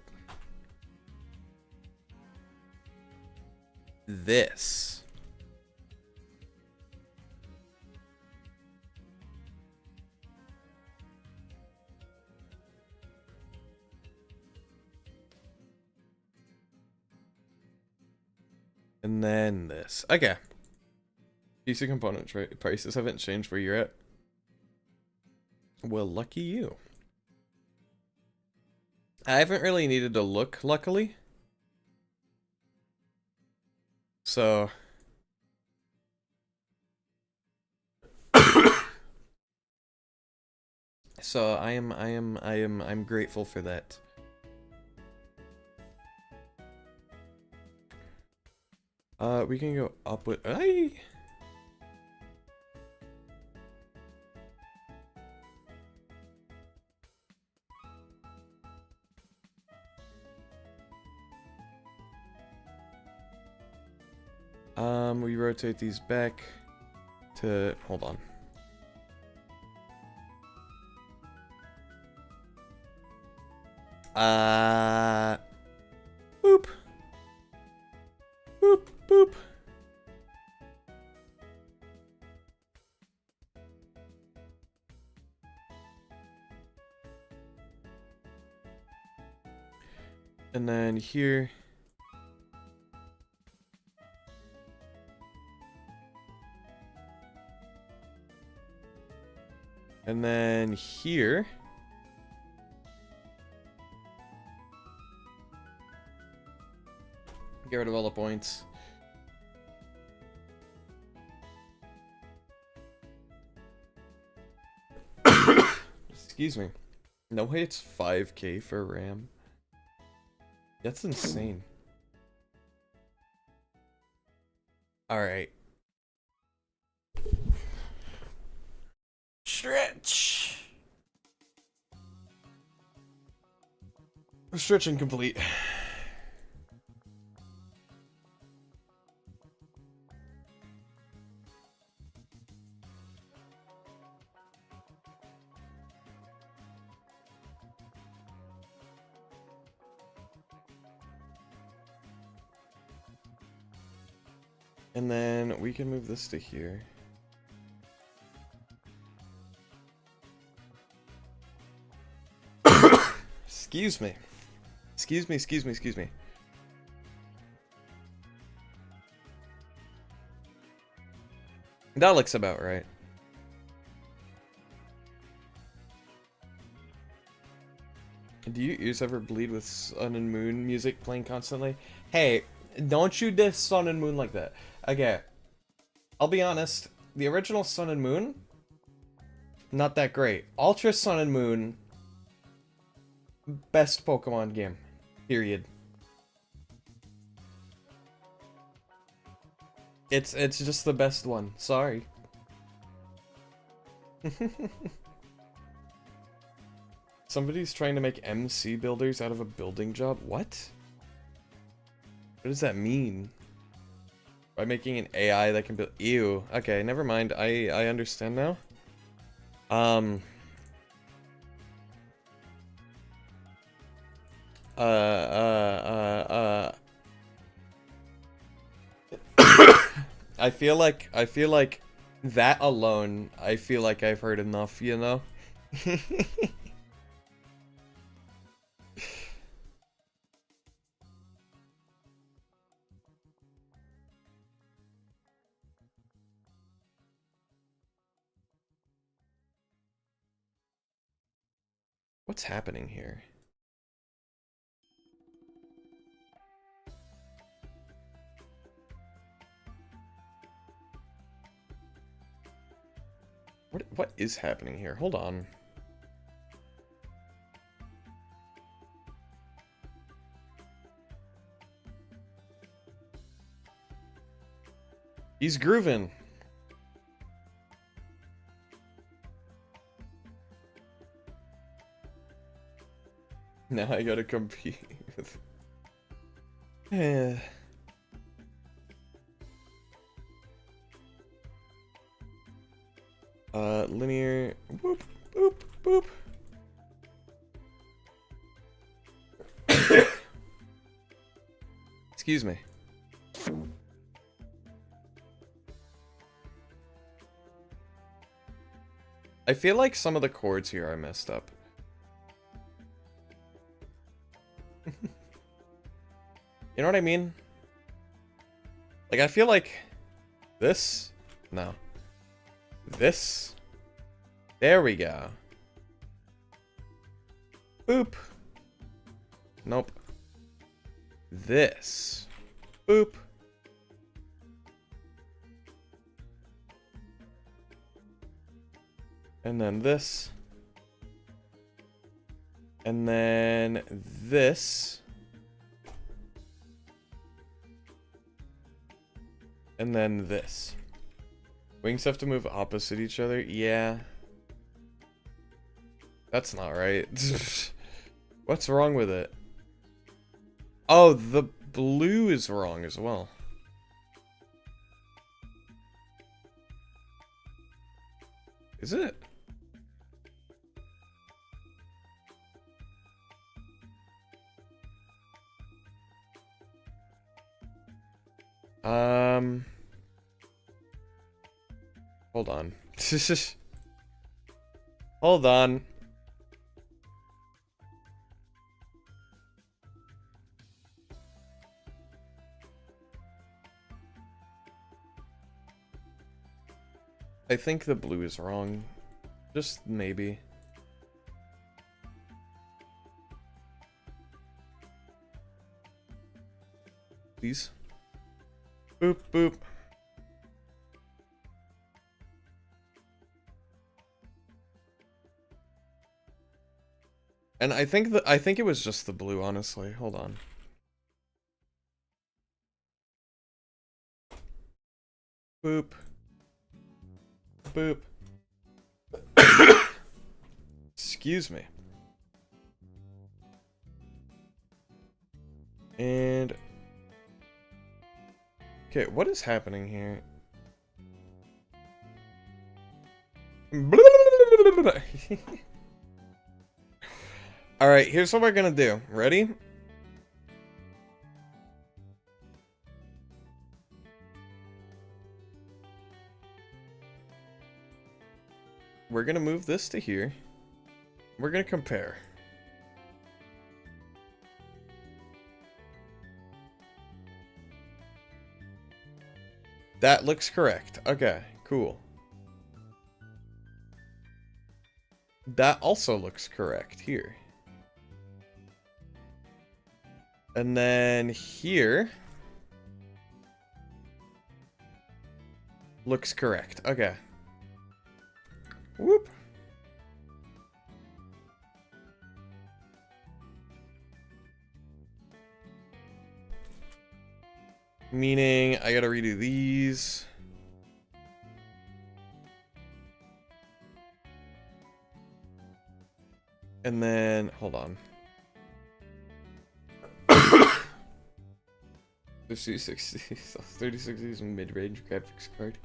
This. And then this. Okay. PC component prices haven't changed where you're at. Well, lucky you. I haven't really needed to look, luckily. So I'm grateful for that. We can go up with we rotate these back to, hold on. Boop. Boop, boop. And then here. And then here. Get rid of all the points. Excuse me. No way it's 5K for RAM. That's insane. Alright. Stretch. Stretching complete. And then we can move this to here. Excuse me. Excuse me, excuse me, excuse me. That looks about right. Do you ears ever bleed with Sun and Moon music playing constantly? Hey, don't you diss Sun and Moon like that. Okay, I'll be honest. The original Sun and Moon, not that great. Ultra Sun and Moon, best Pokemon game. Period. It's just the best one. Sorry. Somebody's trying to make MC builders out of a building job. What? What does that mean? By making an AI that can build. Ew. Okay, never mind. I understand now. I feel like that alone, I feel like I've heard enough, you know? What's happening here? What is happening here? Hold on. He's grooving. Now I gotta compete with... Linear... Boop, boop, boop. Excuse me. I feel like some of the chords here are messed up. You know what I mean? Like, I feel like this? No. This? There we go. Boop. Nope. This. Boop. And then this. And then this. And then this. Wings have to move opposite each other? Yeah. That's not right. What's wrong with it? Oh, the blue is wrong as well. Is it? Hold on. Hold on. I think the blue is wrong. Just maybe. Please. Boop, boop. And I think it was just the blue, honestly. Hold on. Boop. Boop. Excuse me. And okay, what is happening here? All right, here's what we're gonna do. Ready? We're gonna move this to here. We're gonna compare. That looks correct. Okay, cool. That also looks correct here. And then here looks correct. Okay. Whoop. Meaning I gotta redo these. And then, hold on. The C60, 3060 is a mid-range graphics card.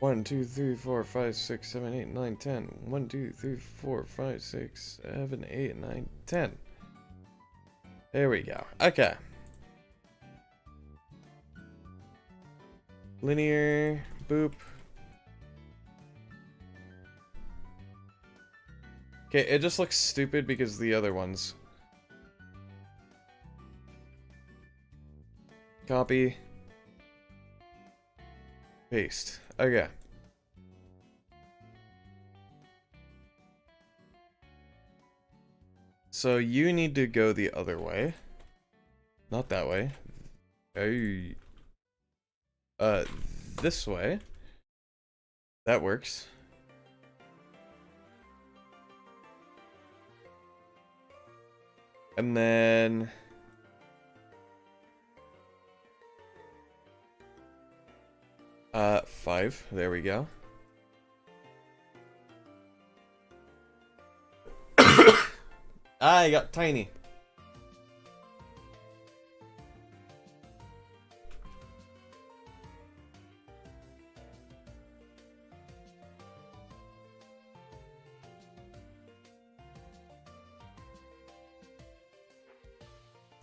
One, two, three, 4, 5, 6, 7, 8, 9, 10. 1, 2, 3, 4, 5, 6, 7, 8, 9, 10. There we go. Okay. Linear, boop. Okay, it just looks stupid because the other ones. Copy. Paste. Okay. So you need to go the other way. Not that way. Hey. This way. That works. And then... five. There we go. I got tiny.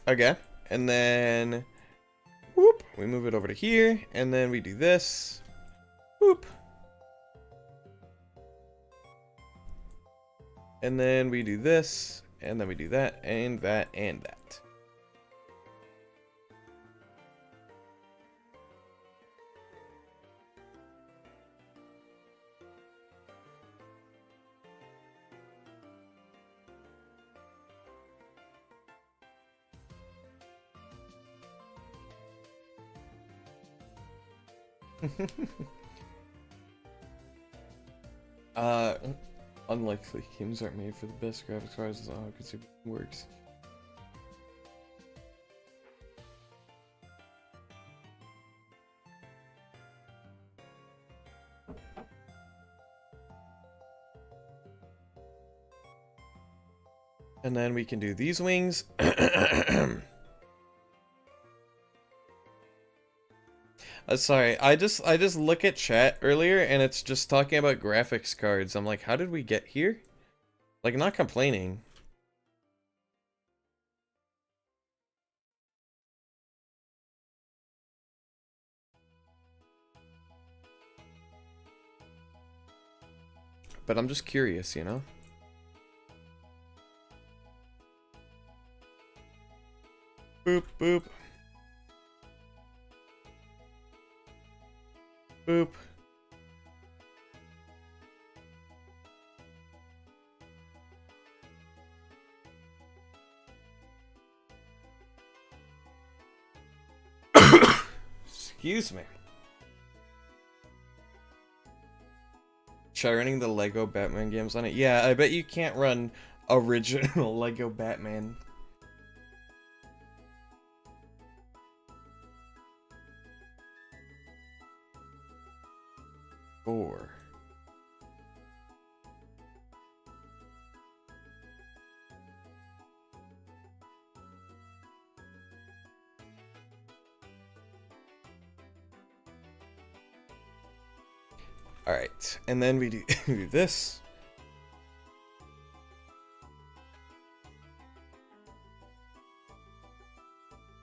Okay, and then whoop, we move it over to here, and then we do this. Whoop. And then we do this, and then we do that, and that, and that. Unlikely. Games aren't made for the best graphics cards, as how consumer works. And then we can do these wings. Sorry, I just look at chat earlier and it's just talking about graphics cards. I'm like, how did we get here? Like, not complaining. But I'm just curious, you know? Boop, boop. Boop. Excuse me. Try running the Lego Batman games on it. Yeah, I bet you can't run original Lego Batman. Four. All right, and then we do, do this.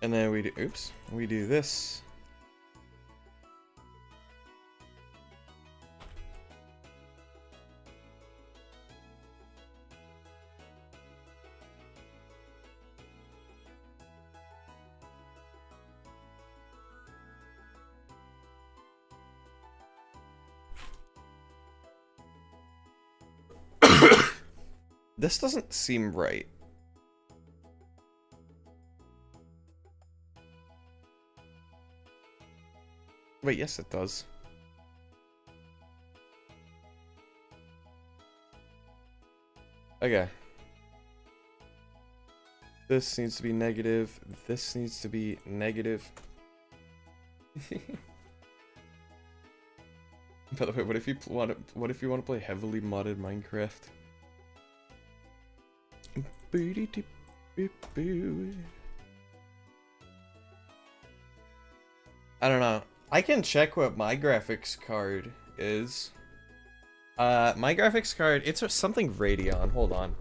And then we do, oops, we do this. This doesn't seem right. Wait, yes it does. Okay. This needs to be negative. This needs to be negative. By the way, what if you want to play heavily modded Minecraft? I don't know. I can check what my graphics card is. My graphics card, it's something Radeon. Hold on.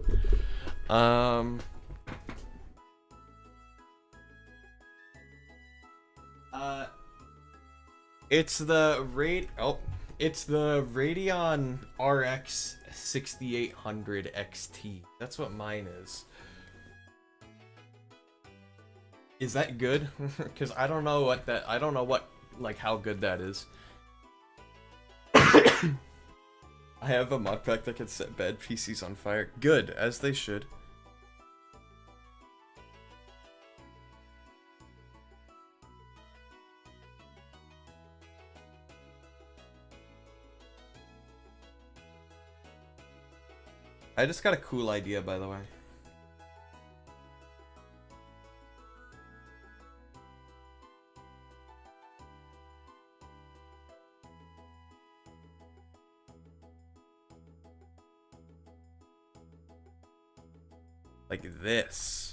It's the it's the Radeon RX 6800 XT. That's what mine is. Is that good? Because I don't know what that, I don't know what, like, how good that is. I have a mod pack that can set bad PCs on fire. Good, as they should. I just got a cool idea, by the way. Like this.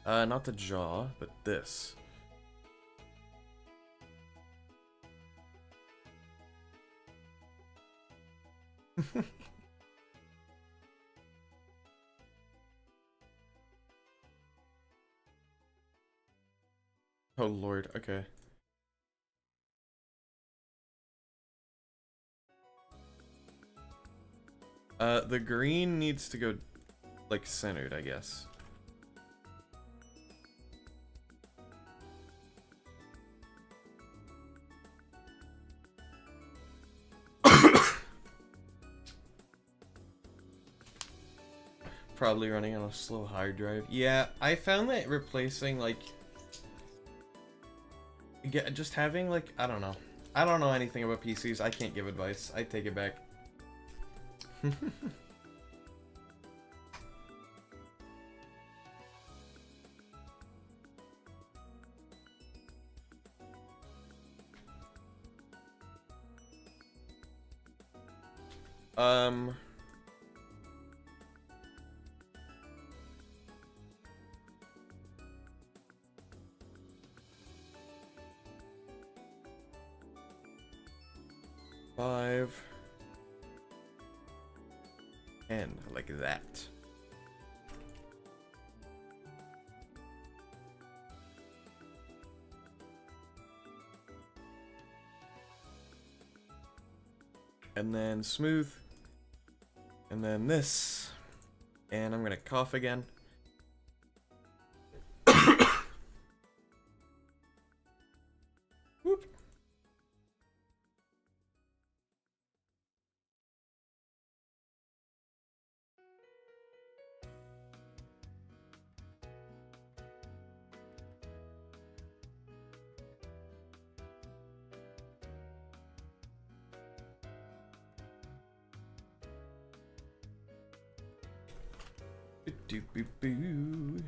Not the jaw, but this. Oh lord, okay. The green needs to go, like, centered, I guess. Probably running on a slow hard drive. Yeah, I found that replacing, like, just having, like, I don't know. I don't know anything about PCs. I can't give advice. I take it back. Um... 5 and like that. And then smooth. And then this. And I'm gonna cough again. Whoop. Boo.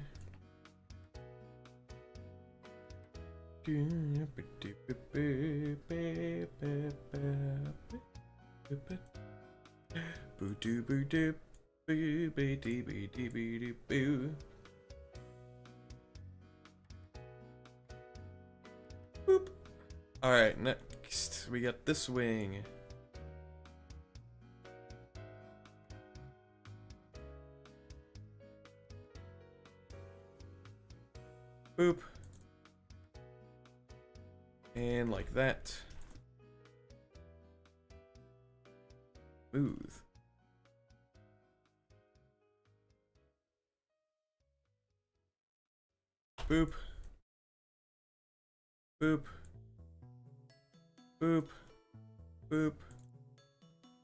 Boop. Alright, next we got this wing. Boop. And like that. Smooth. Boop. Boop. Boop. Boop.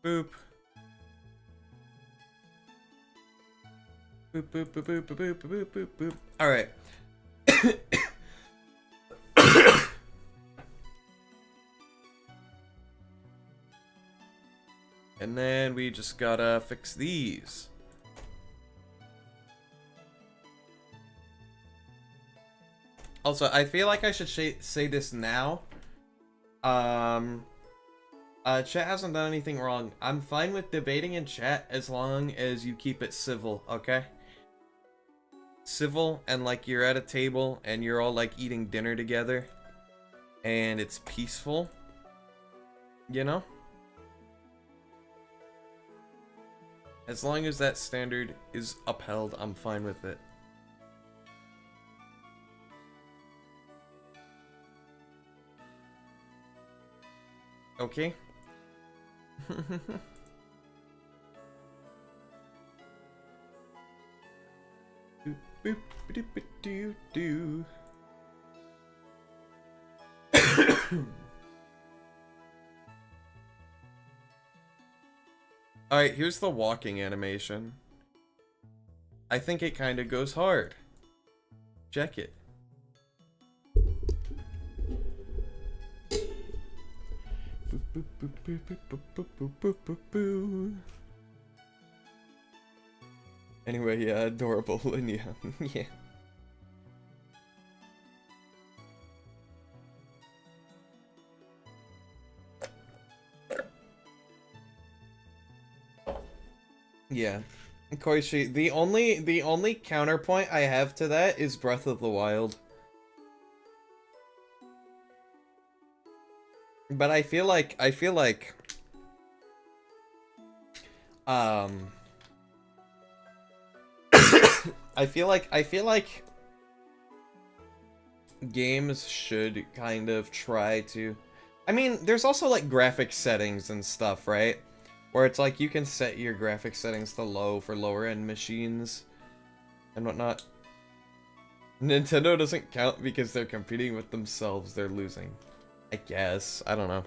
Boop. Boop, boop, boop, boop, boop, boop, boop, boop. Alright. And then we just gotta fix these. Also, I feel like I should say this now. Chat hasn't done anything wrong. I'm fine with debating in chat as long as you keep it civil, okay? Civil, and like you're at a table and you're all like eating dinner together and it's peaceful, you know? As long as that standard is upheld, I'm fine with it. Okay. Boop, boop, ba-doop, ba-doo, doo. Alright, here's the walking animation. I think it kind of goes hard. Check it. Boop, boop, boop, boop, boop, boop, boop, boop, boop, boop. Anyway, yeah, adorable, and yeah, yeah. Yeah. Koishi, the only counterpoint I have to that is Breath of the Wild. But I feel like I feel like games should kind of try to, I mean, there's also like graphic settings and stuff, right? Where it's like you can set your graphic settings to low for lower end machines and whatnot. Nintendo doesn't count because they're competing with themselves, they're losing. I guess. I don't know.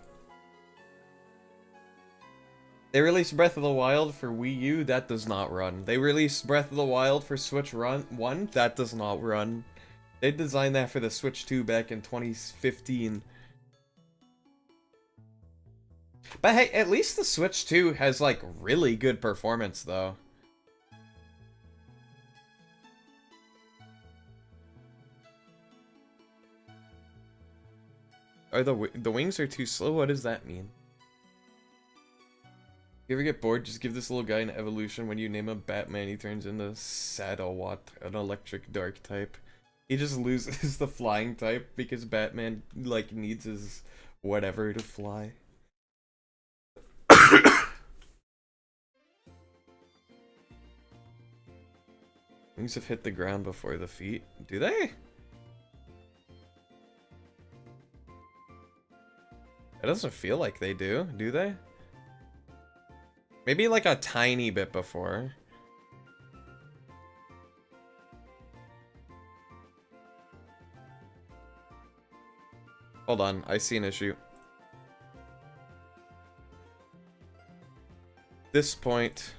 They released Breath of the Wild for Wii U, that does not run. They released Breath of the Wild for Switch 1, that does not run. They designed that for the Switch 2 back in 2015. But hey, at least the Switch 2 has like really good performance though. Or the wings are too slow? What does that mean? If you ever get bored, just give this little guy an evolution. When you name him Batman, he turns into Sadowat, an electric dark type. He just loses the flying type because Batman, like, needs his whatever to fly. Wings have hit the ground before the feet. Do they? It doesn't feel like they do they? Maybe like a tiny bit before. Hold on, I see an issue. This point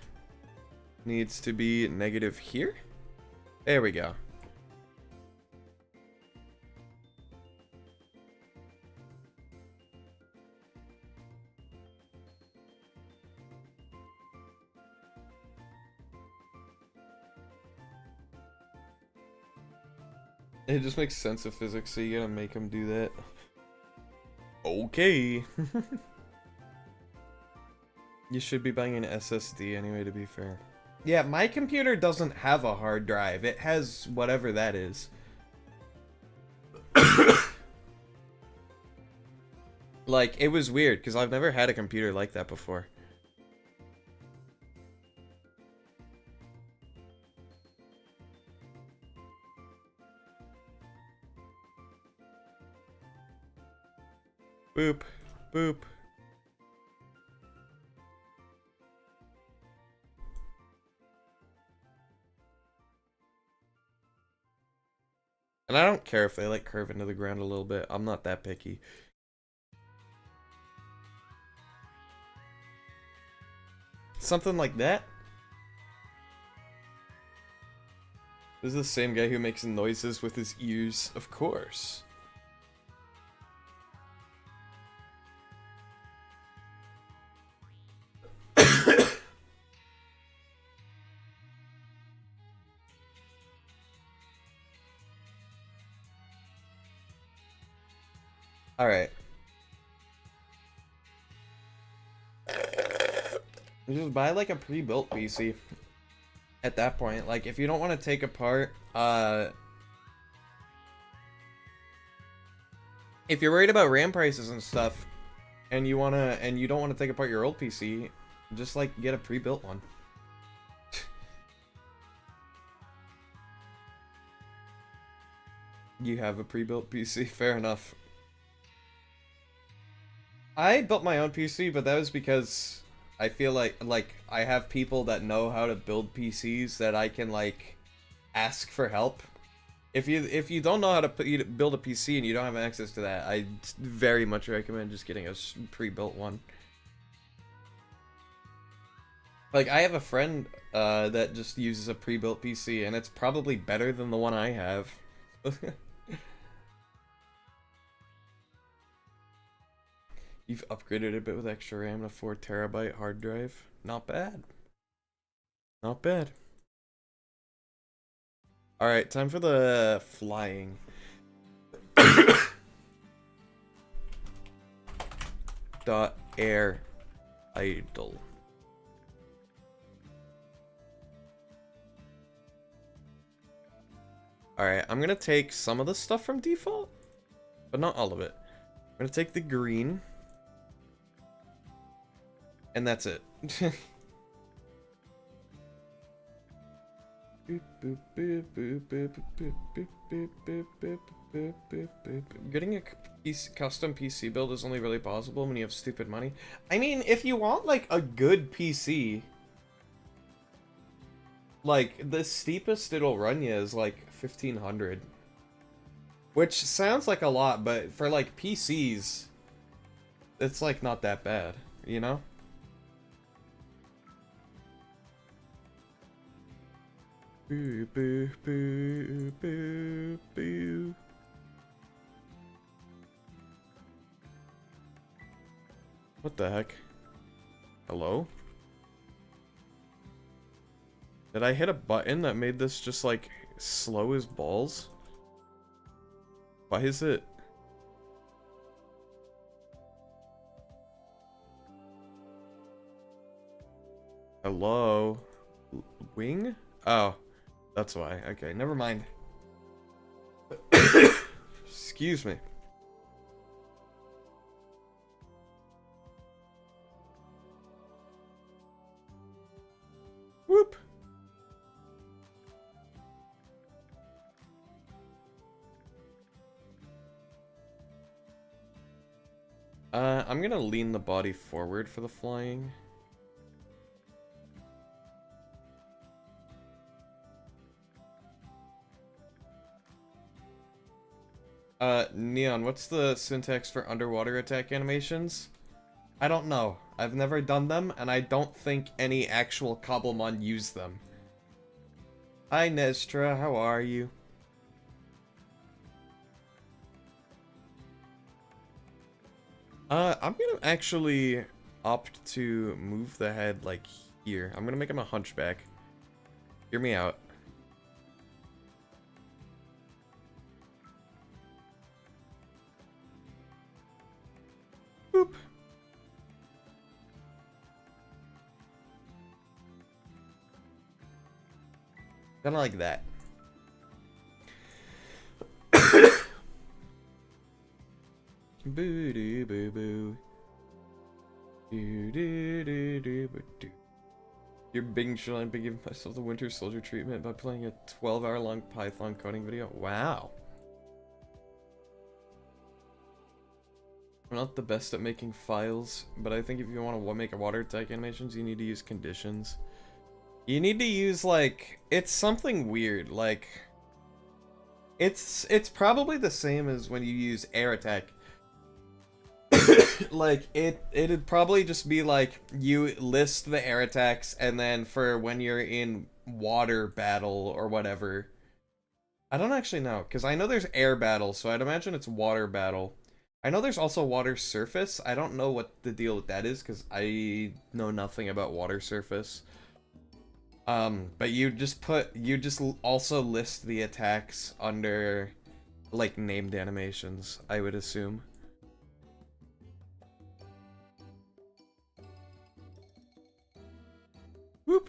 needs to be negative here. There we go. It just makes sense of physics, so you gotta make him do that. Okay. You should be buying an SSD anyway, to be fair. Yeah, my computer doesn't have a hard drive. It has whatever that is. Like, it was weird, because I've never had a computer like that before. Boop. Boop. And I don't care if they like curve into the ground a little bit. I'm not that picky. Something like that. This is the same guy who makes noises with his ears, of course. Alright. You just buy like a pre-built PC. At that point, like if you don't want to take apart, if you're worried about RAM prices and stuff, and you don't want to take apart your old PC, just like get a pre-built one. You have a pre-built PC, fair enough. I built my own PC, but that was because I feel like I have people that know how to build PCs that I can like ask for help. If you don't know how to build a PC and you don't have access to that, I very much recommend just getting a pre-built one. Like, I have a friend that just uses a pre-built PC, and it's probably better than the one I have. You've upgraded a bit with extra RAM to 4TB hard drive. Not bad. Not bad. Alright, time for the flying. .air idle. Alright, I'm gonna take some of the stuff from default, but not all of it. I'm gonna take the green. And that's it. Getting a custom PC build is only really possible when you have stupid money. I mean, if you want, like, a good PC, like, the steepest it'll run you is, like, 1,500. Which sounds like a lot, but for, like, PCs, it's, like, not that bad, you know? Boo, boo, boo, boo, boo. What the heck? Hello? Did I hit a button that made this just, like, slow as balls? Why is it? Hello? Wing? Oh. That's why. Okay, never mind. Excuse me. Whoop. I'm gonna lean the body forward for the flying. Neon, what's the syntax for underwater attack animations? I don't know. I've never done them, and I don't think any actual Cobblemon use them. Hi, Nestra, how are you? I'm gonna actually opt to move the head, like, here. I'm gonna make him a hunchback. Hear me out. Boop. Kinda like that. Boo doo boo boo. Doo doo doo doo boo doo. You're big shine by giving myself the Winter Soldier treatment by playing a 12-hour long Python coding video. Wow. I'm not the best at making files, but I think if you want to make a water attack animations, you need to use conditions. You need to use, like, it's something weird, like, it's probably the same as when you use air attack. Like, it'd probably just be like, you list the air attacks, and then for when you're in water battle or whatever. I don't actually know, because I know there's air battle, so I'd imagine it's water battle. I know there's also water surface. I don't know what the deal with that is, because I know nothing about water surface. But you just also list the attacks under, like, named animations, I would assume. Whoop.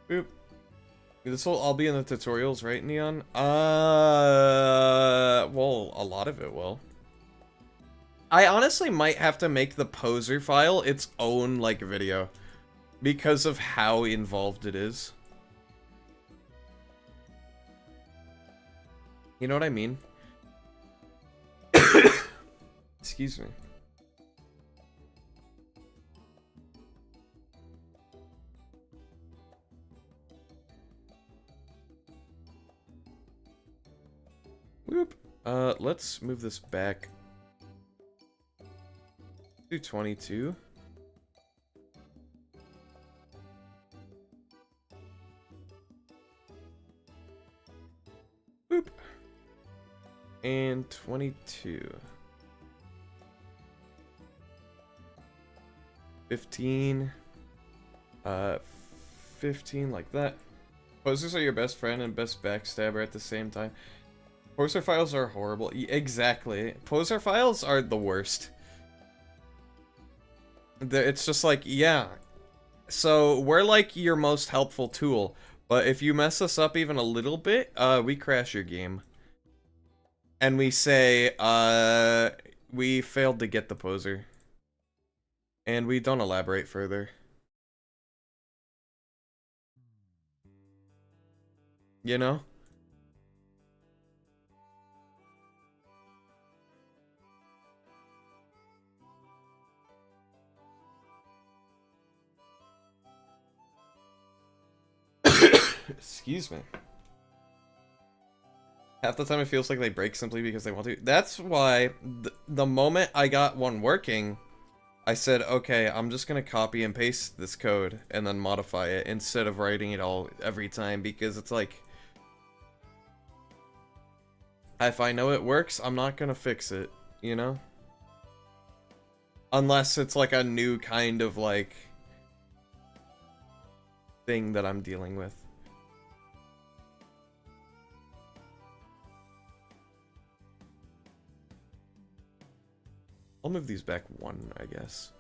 Boop. This will all be in the tutorials, right, Neon? Well, a lot of it will. I honestly might have to make the poser file its own, like, video. Because of how involved it is. You know what I mean? Excuse me. Whoop. Let's move this back to 22. Boop. And 22. 15. 15 like that. Posers are your best friend and best backstabber at the same time. Poser files are horrible. Exactly. Poser files are the worst. It's just like, yeah. So, we're like your most helpful tool. But if you mess us up even a little bit, we crash your game. And we say, we failed to get the poser. And we don't elaborate further. You know? Excuse me. Half the time it feels like they break simply because they want to. That's why the moment I got one working, I said, okay, I'm just gonna copy and paste this code and then modify it instead of writing it all every time, because it's like, if I know it works, I'm not gonna fix it, you know? Unless it's like a new kind of like thing that I'm dealing with. I'll move these back one, I guess.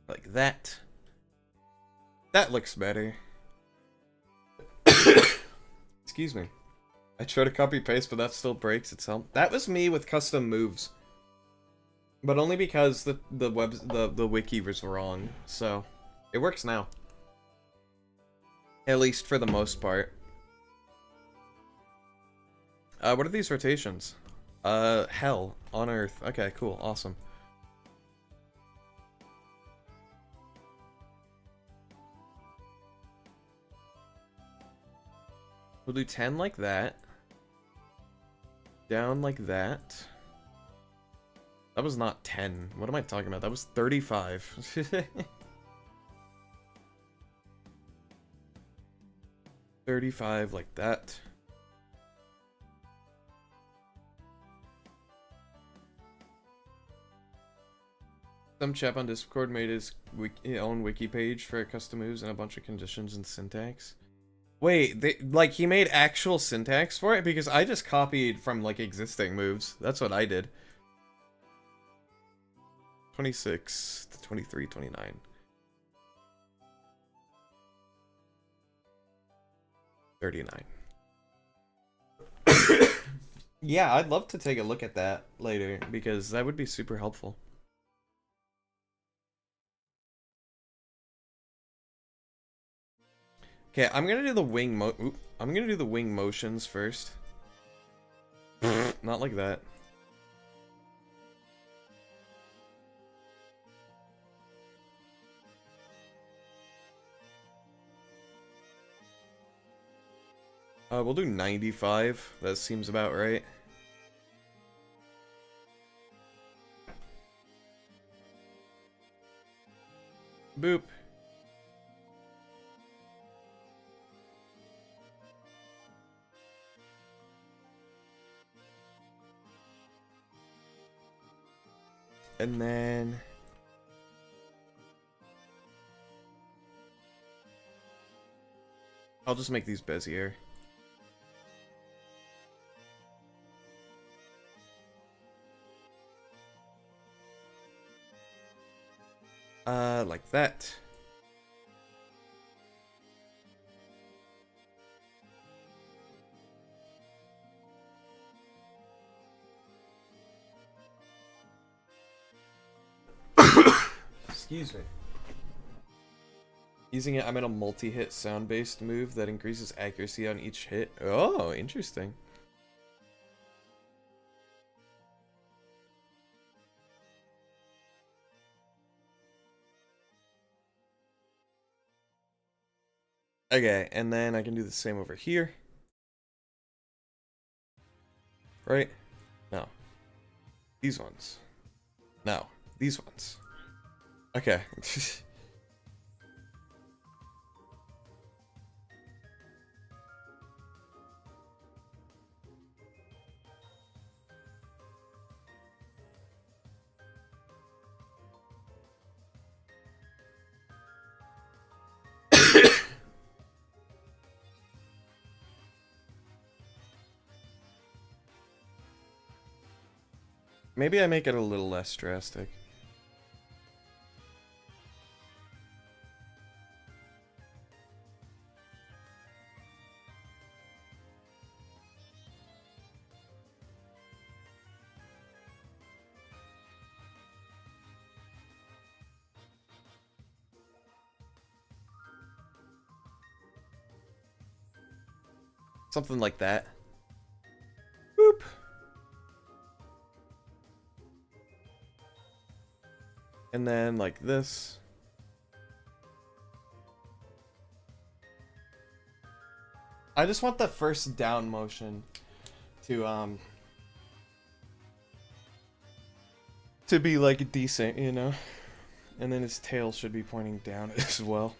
Like that. That looks better. Excuse me. I try to copy paste, but that still breaks itself. That was me with custom moves. But only because the wiki was wrong, so it works now. At least for the most part. What are these rotations? Hell on Earth. Okay, cool, awesome. We'll do 10 like that. Down like that. That was not 10. What am I talking about? That was 35. 35 like that. Some chap on Discord made his own wiki page for custom moves and a bunch of conditions and syntax. Wait, like he made actual syntax for it? Because I just copied from like existing moves. That's what I did. 26 to 23, 29. 39. Yeah, I'd love to take a look at that later, because that would be super helpful. Okay, I'm gonna do the wing I'm gonna do the wing motions first. Not like that. We'll do 95. That seems about right. Boop. And then I'll just make these Bezier. Like that. Excuse me. Using it, I'm in a multi-hit sound-based move that increases accuracy on each hit. Oh, interesting. Okay, and then I can do the same over here. Right? No. These ones. No. These ones. Okay. Maybe I make it a little less drastic. Something like that. Boop. And then like this. I just want the first down motion to be like decent, you know? And then his tail should be pointing down as well.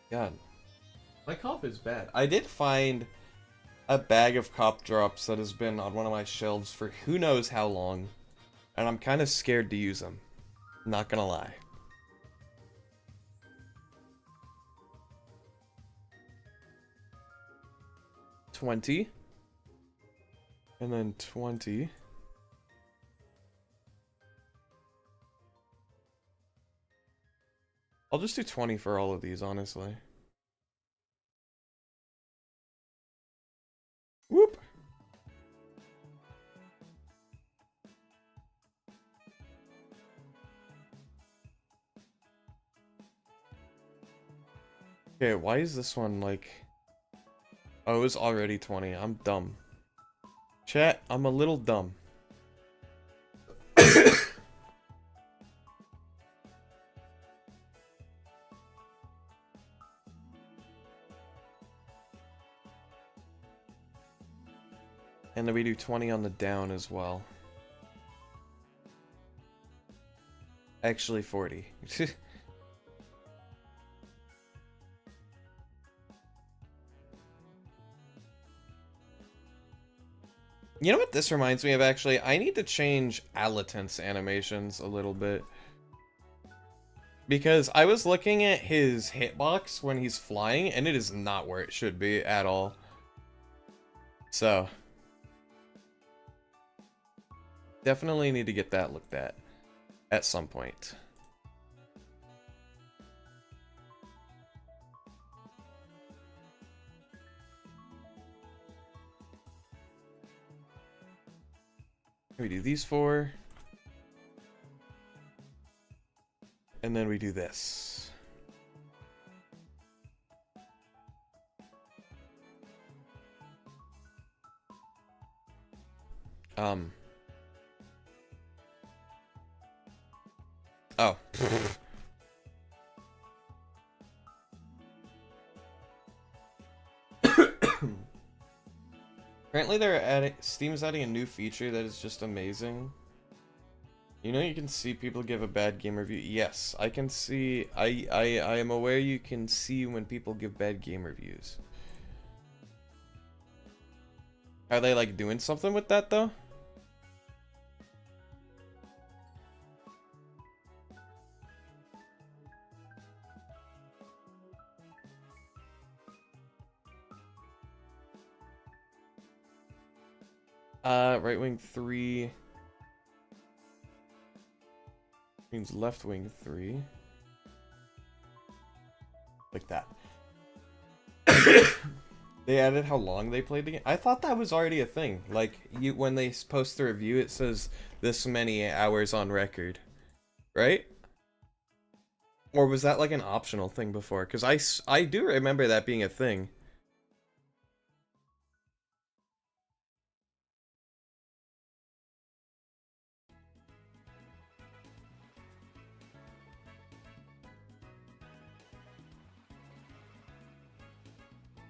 God. My cough is bad. I did find a bag of cop drops that has been on one of my shelves for who knows how long. And I'm kind of scared to use them. Not gonna lie. $20. And then 20. I'll just do 20 for all of these, honestly. Whoop! Okay, why is this one like... Oh, it was already 20. I'm dumb. Chat, I'm a little dumb. And then we do 20 on the down as well. Actually, 40. You know what this reminds me of, actually? I need to change Alatent's animations a little bit. Because I was looking at his hitbox when he's flying, and it is not where it should be at all. So... definitely need to get that looked at some point. We do these four. And then we do this. Oh. Apparently Steam's adding a new feature that is just amazing. You know you can see people give a bad game review? Yes, I can see, I am aware you can see when people give bad game reviews. Are they like doing something with that though? Right wing 3 means left wing 3. Like that. They added how long they played the game. I thought that was already a thing. Like, when they post the review, it says this many hours on record, right? Or was that like an optional thing before? Because I do remember that being a thing.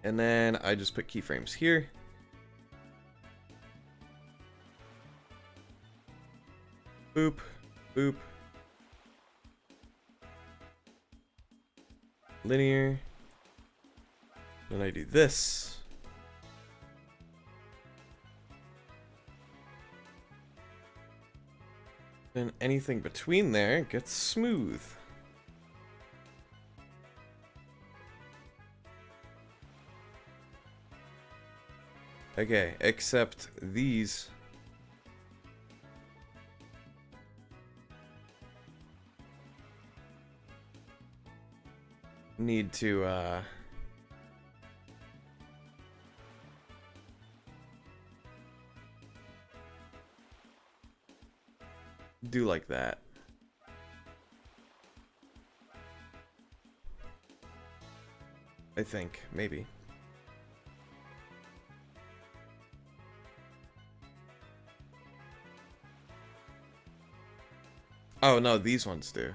And then I just put keyframes here. Boop, boop. Linear. Then I do this. Then anything between there gets smooth. Okay, except these. Need to, do like that. I think, maybe. Oh no, these ones do.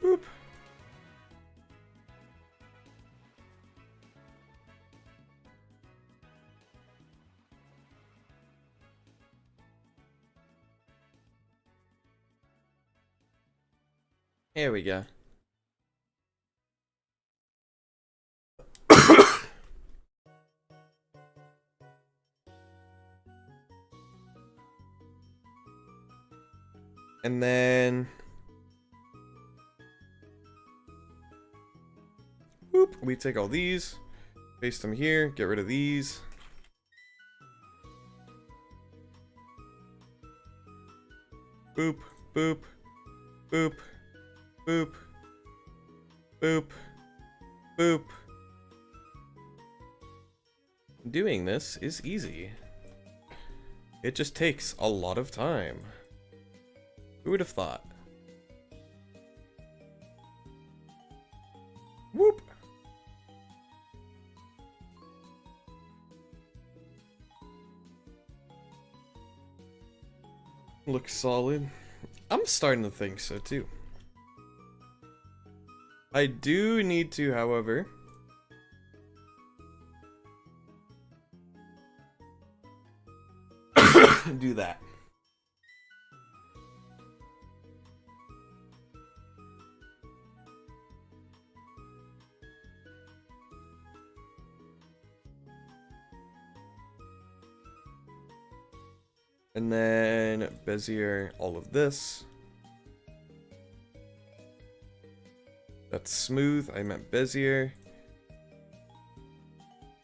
Boop. Here we go. And then whoop, we take all these, paste them here, get rid of these. Boop, boop, boop, boop, boop, boop. Doing this is easy. It just takes a lot of time. Who would have thought? Whoop! Looks solid. I'm starting to think so too. I do need to, however, do that. And then Bezier all of this. That's smooth. I meant Bezier.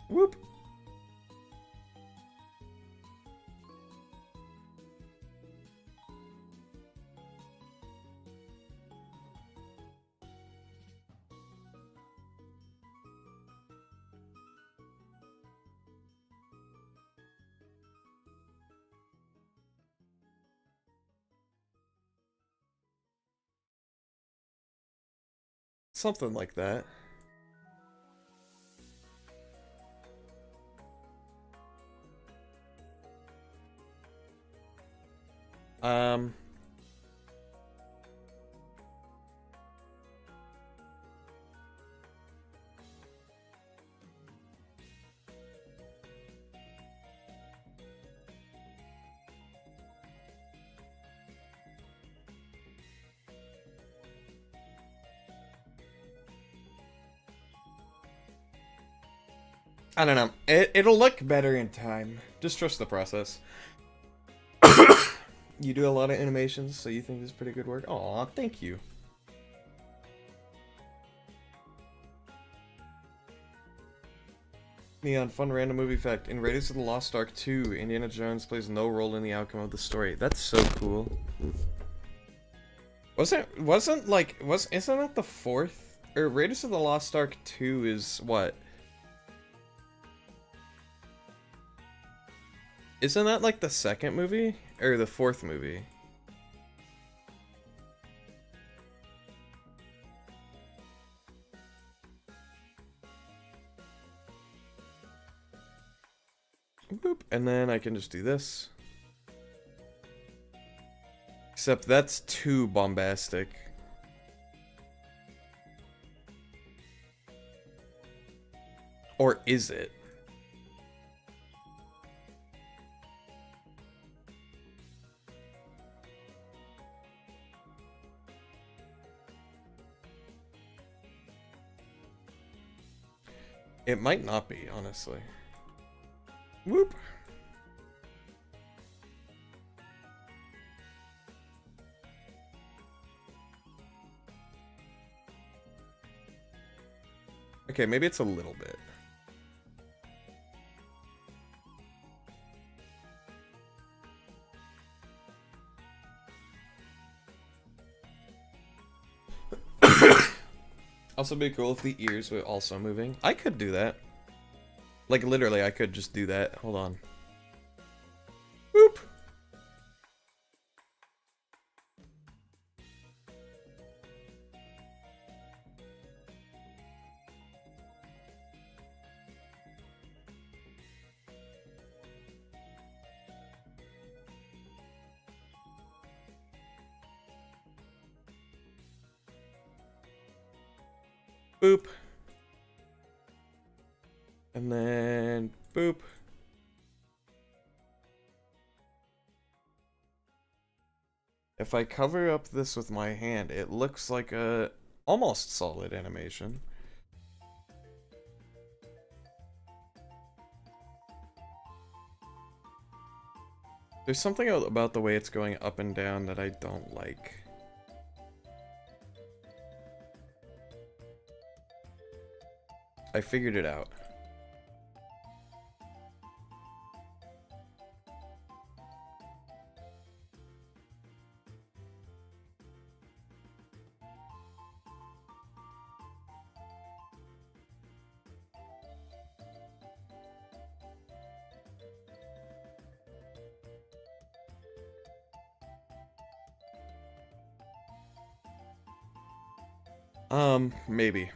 Whoop. Something like that. I don't know. It'll look better in time. Just trust the process. You do a lot of animations, so you think this is pretty good work? Aw, thank you. Neon, fun random movie fact. In Raiders of the Lost Ark 2, Indiana Jones plays no role in the outcome of the story. That's so cool. Isn't that the fourth or Raiders of the Lost Ark 2 is what? Isn't that like the second movie? Or the fourth movie? Boop, and then I can just do this. Except that's too bombastic. Or is it? It might not be, honestly. Whoop. Okay, maybe it's a little bit. Also be cool if the ears were also moving. I could do that. Like, literally, I could just do that. Hold on. Boop! Boop. And then boop. If I cover up this with my hand, it looks like a almost solid animation. There's something about the way it's going up and down that I don't like. I figured it out. Maybe.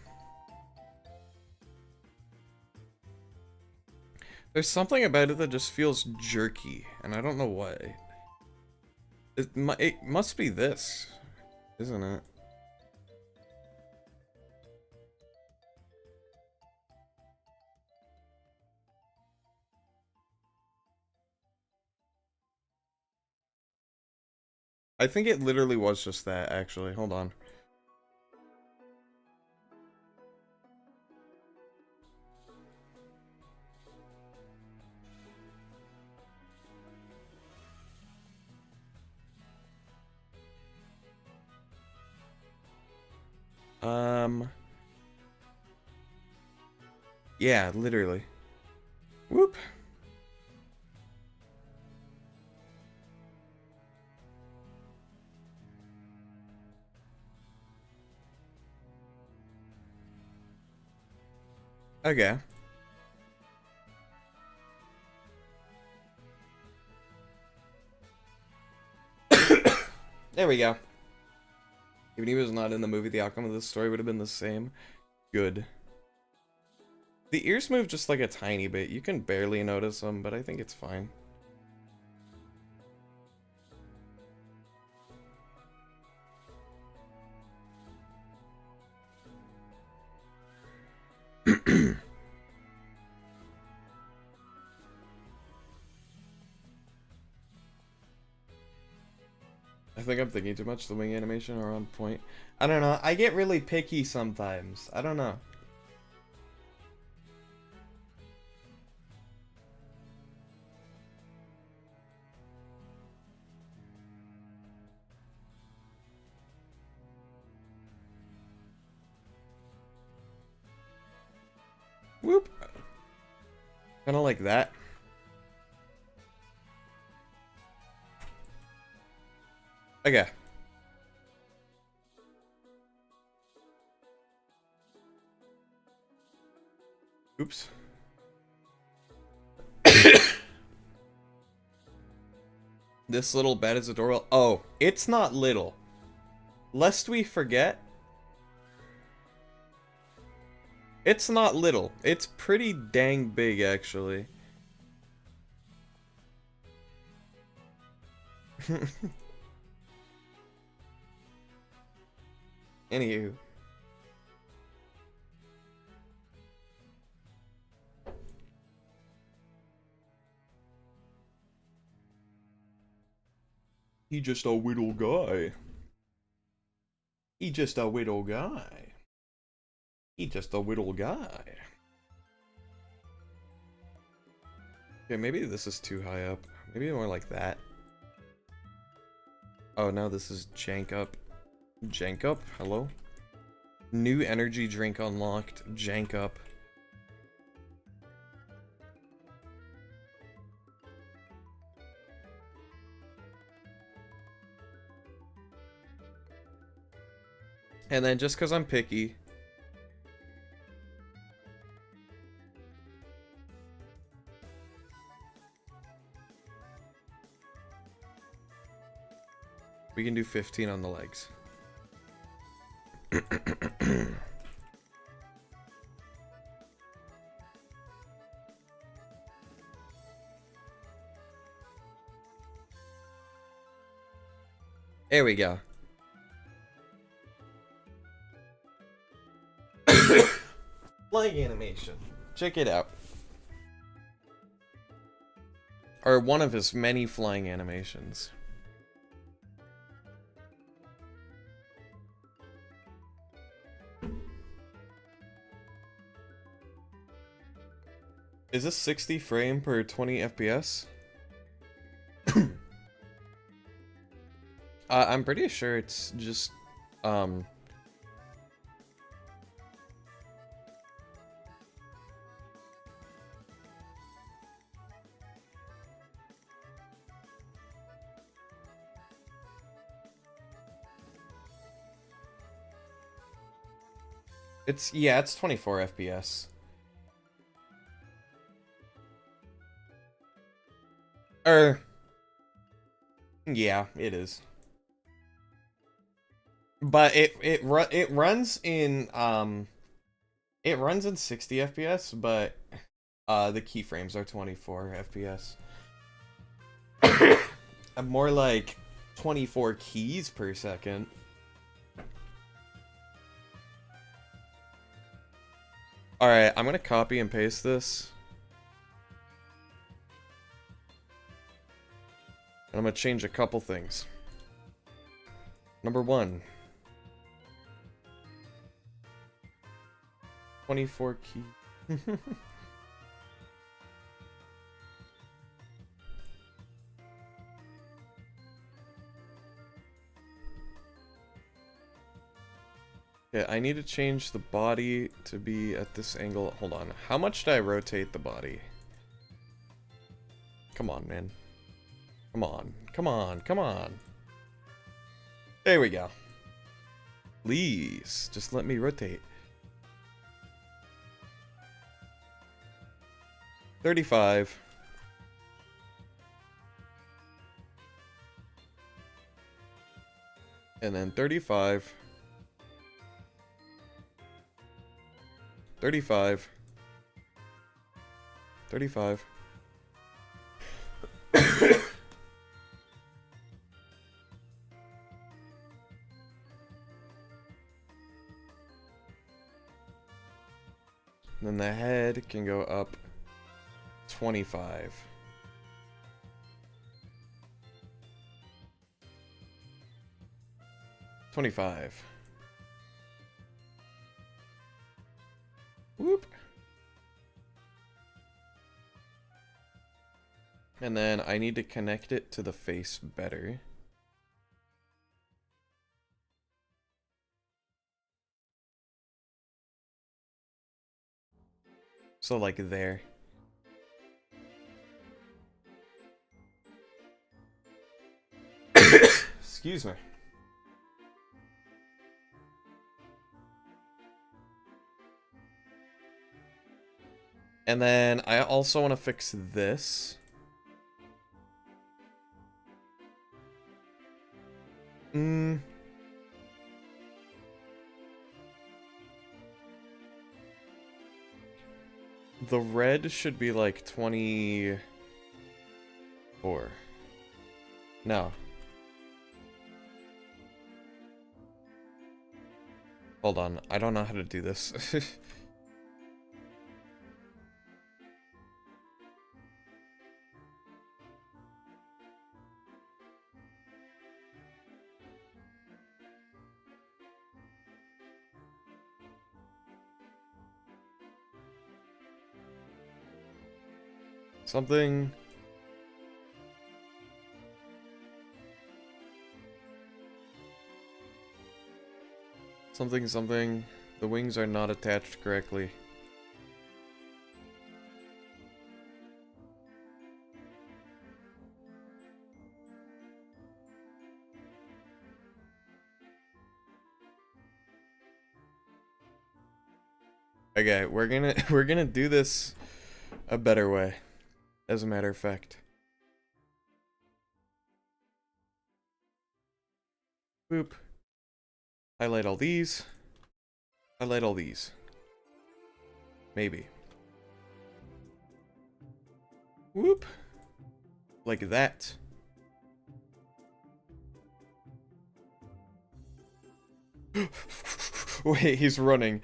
There's something about it that just feels jerky, and I don't know why. It must be this, isn't it? I think it literally was just that, actually. Hold on. Yeah, literally. Whoop. Okay. There we go. Even if he was not in the movie, the outcome of the story would have been the same. Good. The ears move just like a tiny bit. You can barely notice them, but I think it's fine. I think I'm thinking too much. The wing animation are on point. I don't know. I get really picky sometimes. I don't know. Whoop. Kind of like that. Okay. Oops. This little bed is adorable. Oh, it's not little. Lest we forget, it's not little. It's pretty dang big, actually. Anywho. He just a little guy. He just a little guy. He just a little guy. Okay, maybe this is too high up. Maybe more like that. Oh, no, this is jank up. Jank up? Hello? New energy drink unlocked. Jank up. And then just because I'm picky, we can do 15 on the legs. There we go. Flying animation. Check it out. Or one of his many flying animations. Is this 60 frame per 20 FPS? I'm pretty sure it's just, it's 24 FPS. Yeah, it is. But it runs in 60 FPS, but the keyframes are 24 FPS. More like 24 keys per second. Alright, I'm gonna copy and paste this. And I'm gonna change a couple things. Number 1. 24 key. Okay, I need to change the body to be at this angle. Hold on. How much did I rotate the body? Come on, man. Come on. Come on. Come on. There we go. Please, just let me rotate. 35. And then 35. 35. 35. Then the head can go up 25. 25. Whoop. And then I need to connect it to the face better. So like there. Excuse me. And then I also want to fix this. The red should be like 24. No. Hold on, I don't know how to do this. Something... Something. The wings are not attached correctly. Okay, we're gonna do this a better way, as a matter of fact. Boop. Highlight all these. Highlight all these. Maybe. Whoop. Like that. Wait, he's running.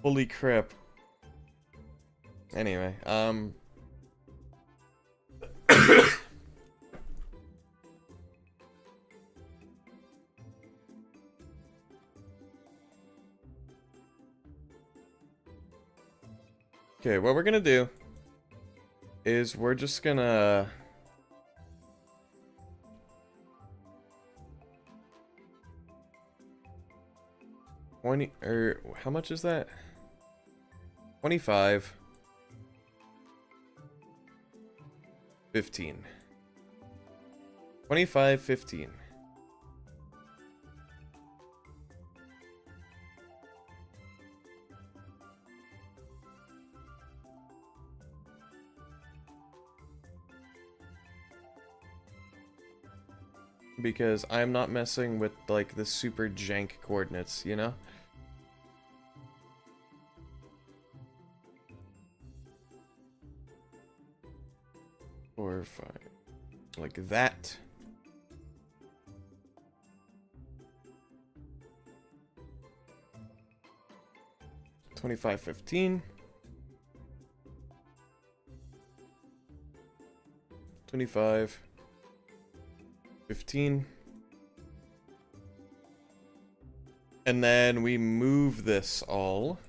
Holy crap. Anyway, okay, what we're gonna do is we're just gonna... how much is that? 25. 15. 25, 15. Because I'm not messing with, like, the super jank coordinates, you know? Four, 5. Like that. $25, 15. 25. 15. And then we move this all.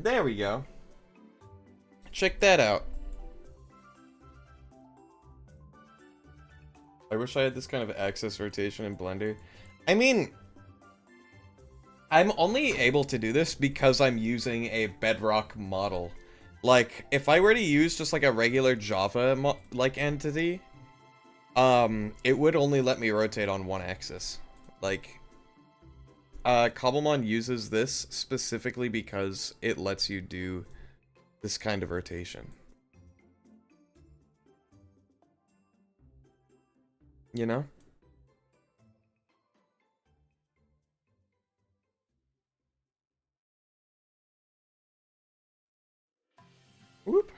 There we go. Check that out. I wish I had this kind of axis rotation in Blender. I mean, I'm only able to do this because I'm using a Bedrock model. Like, if I were to use just like a regular Java like entity, it would only let me rotate on one axis. Like, Cobblemon uses this specifically because it lets you do this kind of rotation. You know? Whoop.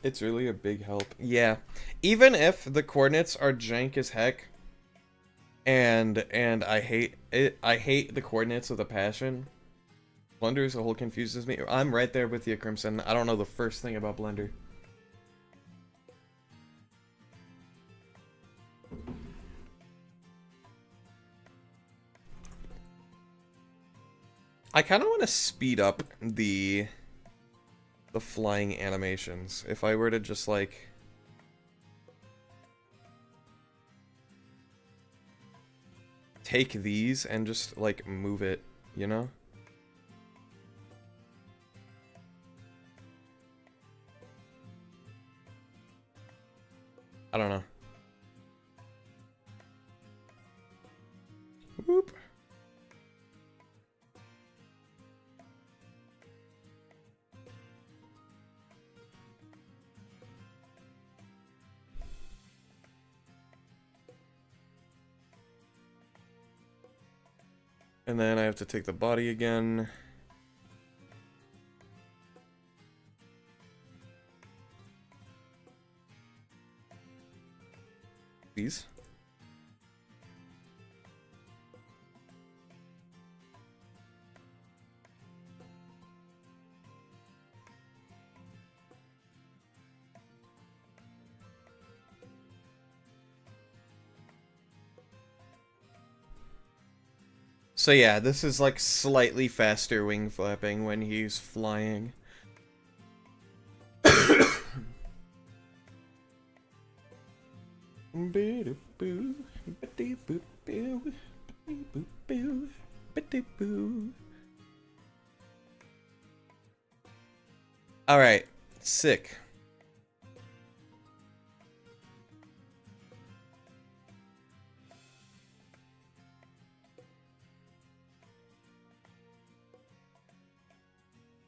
It's really a big help. Yeah. Even if the coordinates are jank as heck, and I hate it, I hate the coordinates with a passion. Blender as a whole confuses me. I'm right there with you, Crimson. I don't know the first thing about Blender. I kind of want to speed up the the flying animations. If I were to just, like... take these and just, like, move it, you know? I don't know. Whoop. And then I have to take the body again. These. So yeah, this is like slightly faster wing flapping when he's flying. Alright, sick.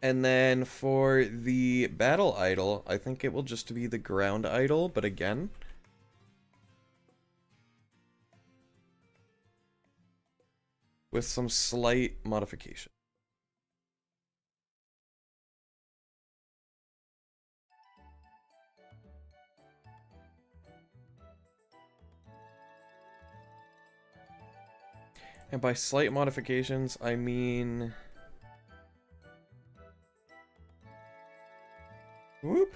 And then for the battle idol, I think it will just be the ground idol, but again... with some slight modification. And by slight modifications, I mean... whoop.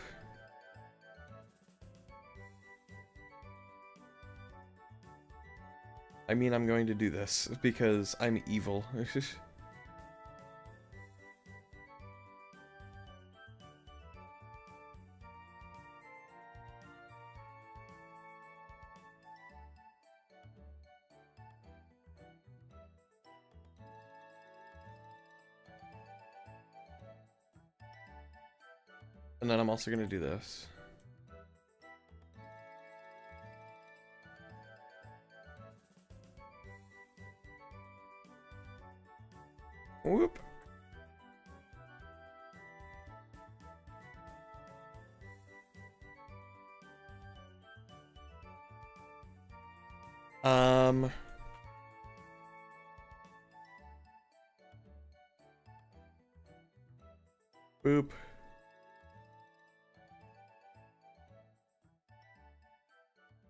I mean, I'm going to do this because I'm evil. And then I'm also going to do this. Whoop. Boop.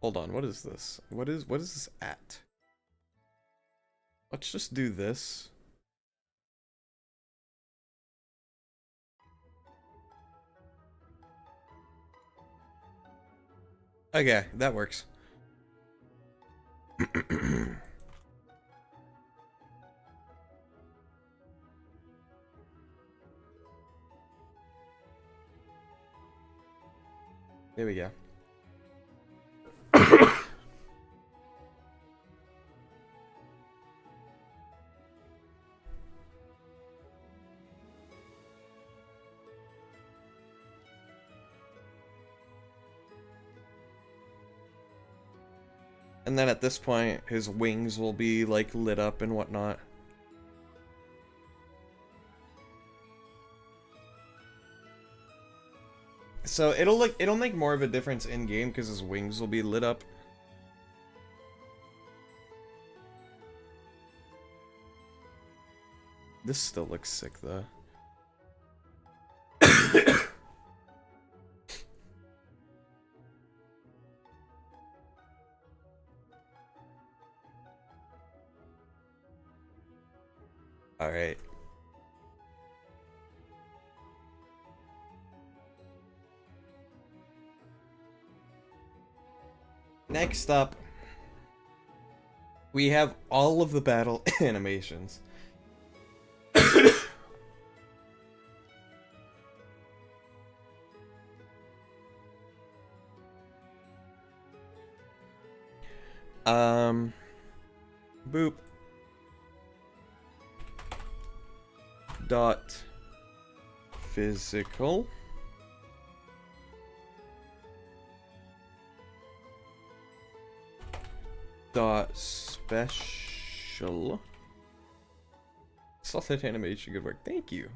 Hold on, what is this? What is this at? Let's just do this. Okay, that works. There we go. And then at this point, his wings will be, like, lit up and whatnot. So it'll make more of a difference in-game because his wings will be lit up. This still looks sick, though. Alright. Next up, we have all of the battle animations. Boop. Dot physical. Dot special. Sausage animation, good work. Thank you.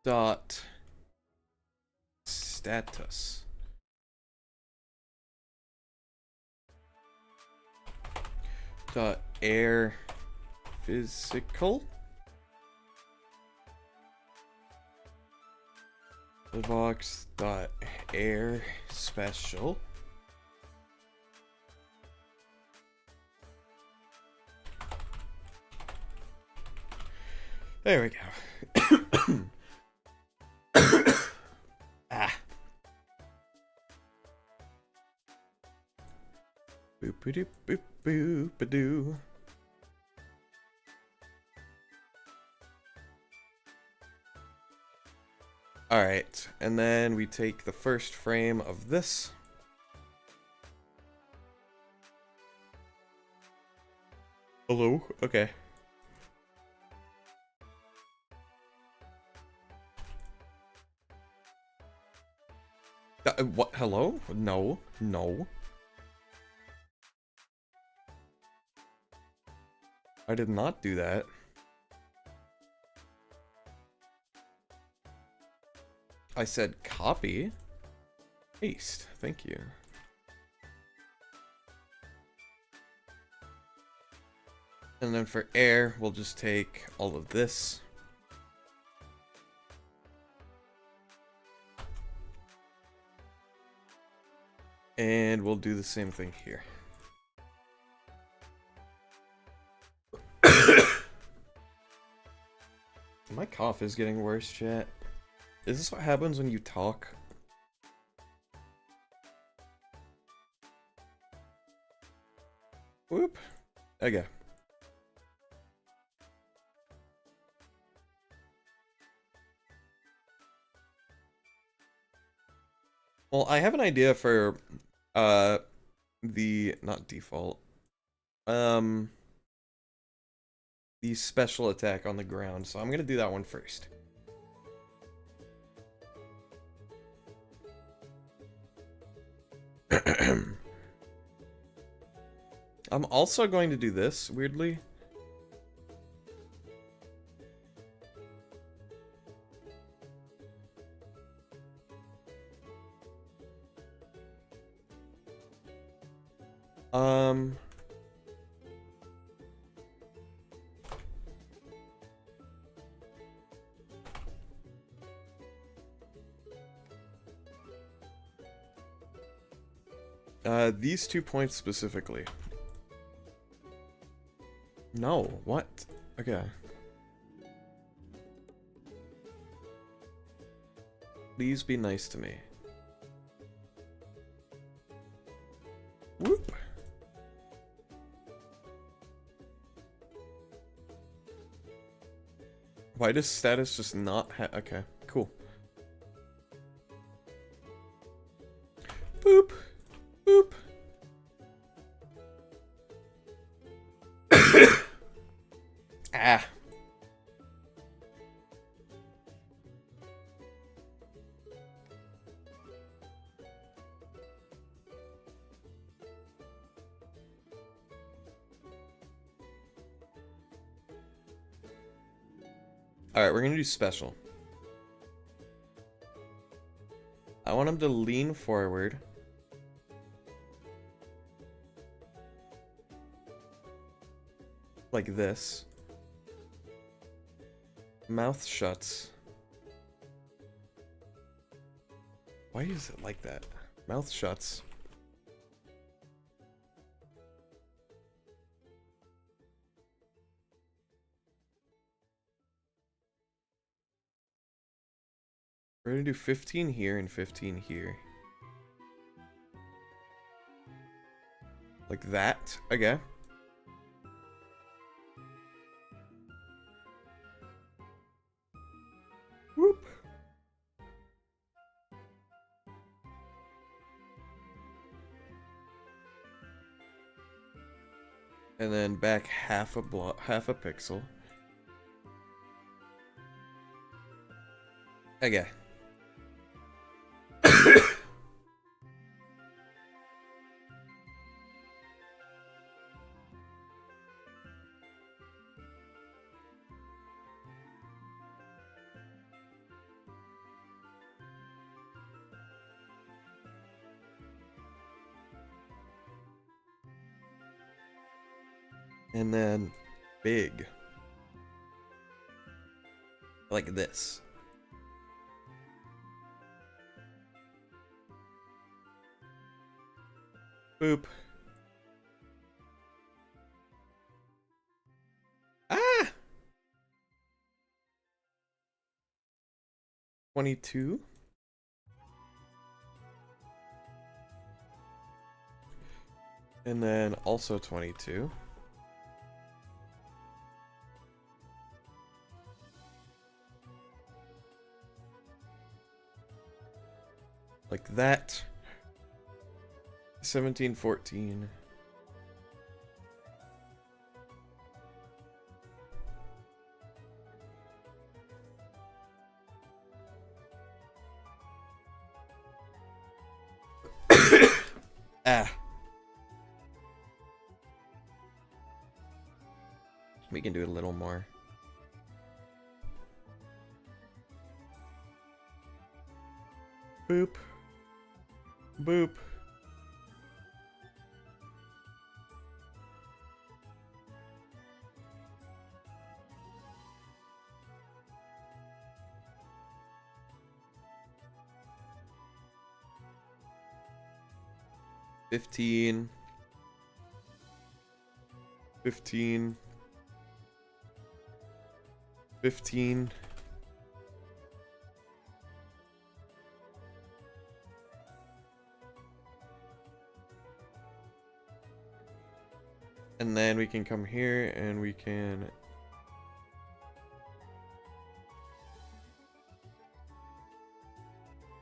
Dot status. Dot air physical. The box dot air special. There we go. Ah. Boop-a-doop, boop-boop-a-doo. Alright, and then we take the first frame of this. Hello? Okay. What? Hello? No. No. I did not do that. I said copy. Paste. Thank you. And then for air, we'll just take all of this. And we'll do the same thing here. My cough is getting worse, chat. Is this what happens when you talk? Whoop. Okay. Well, I have an idea for the not default. The special attack on the ground, so I'm gonna do that one first. I'm also going to do this, weirdly. These 2 points specifically. No, what? Okay. Please be nice to me. Whoop. Why does status just not okay, cool. Boop. Boop. Ah. Alright, we're gonna do special. I want him to lean forward. Like this. Mouth shuts. Why is it like that? Mouth shuts. We're gonna do 15 here and 15 here. Like that. Okay. Whoop. And then back half a pixel. Okay. And then big. Like this. Boop. Ah! 22. And then also 22. Like that. 17, 14. Ah. We can do a little more. Boop. Boop. Fifteen. 15. 15. And then we can come here and we can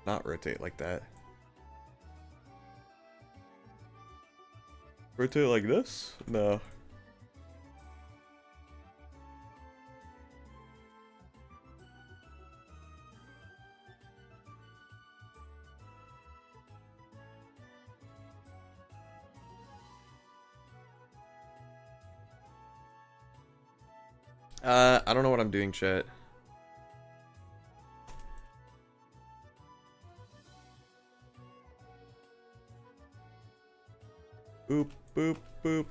not rotate like that. Rotate like this? No. I don't know what I'm doing, chat. Boop, boop, boop.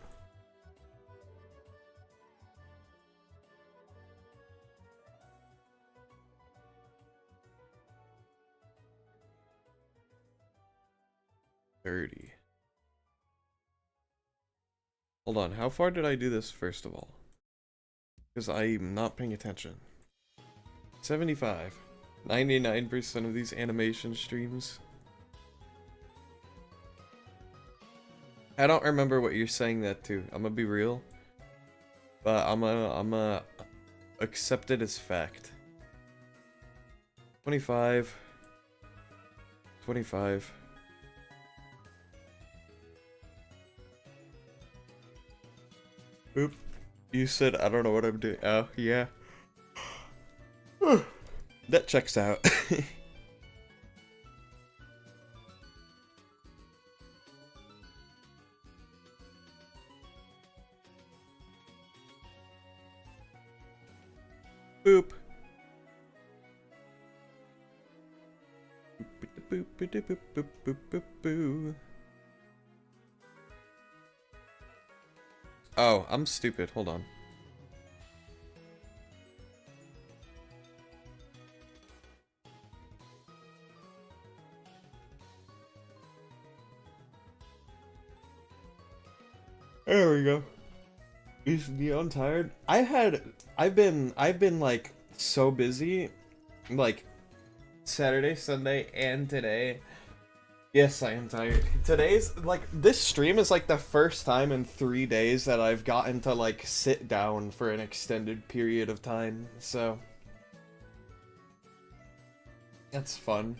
$30. Hold on, how far did I do this first of all? Because I'm not paying attention. 75. 99% of these animation streams. I don't remember what you're saying that to. I'm gonna be real. But I'm gonna accept it as fact. 25. 25. Oop. You said I don't know what I'm doing. Oh, yeah. That checks out. Boop. Boop, boop, boop, boop, boop, boop, boop, boop. Oh, I'm stupid. Hold on. There we go. Is Neon tired? I've been like so busy, like Saturday, Sunday, and today. Yes, I am tired. Today's like this stream is like the first time in 3 days that I've gotten to like sit down for an extended period of time. So that's fun.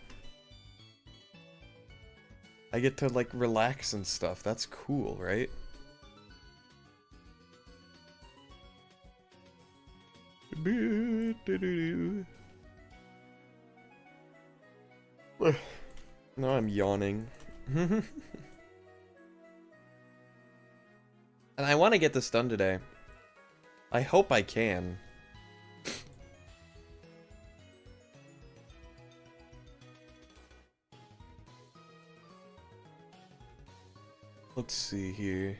I get to like relax and stuff. That's cool, right? Now I'm yawning. And I want to get this done today. I hope I can. Let's see here.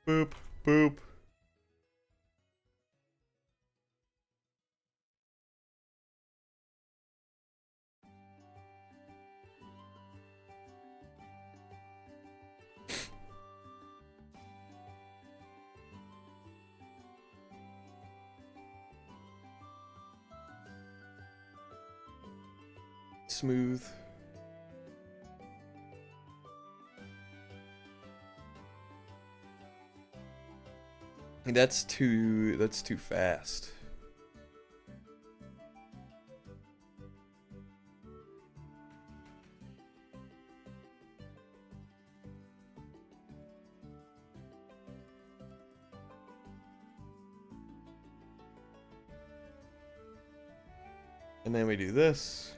Boop, boop. Smooth. That's too fast. And then we do this.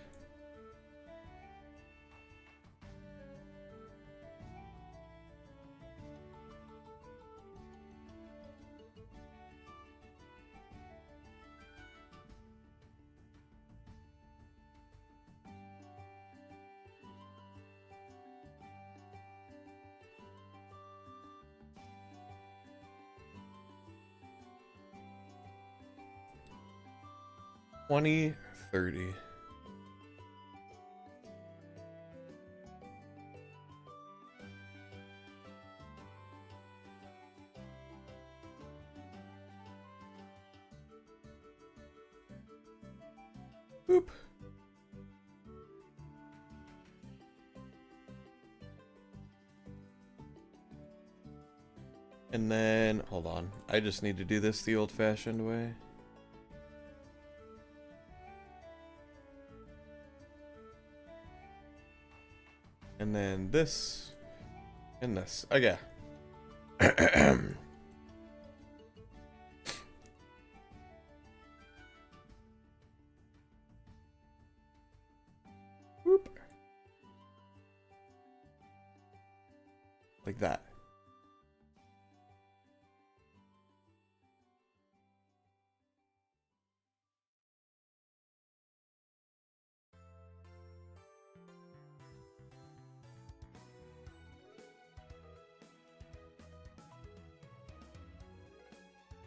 $20, $30. Boop. And then, hold on. I just need to do this the old-fashioned way. And then this. And this. Okay. Whoop. Like that.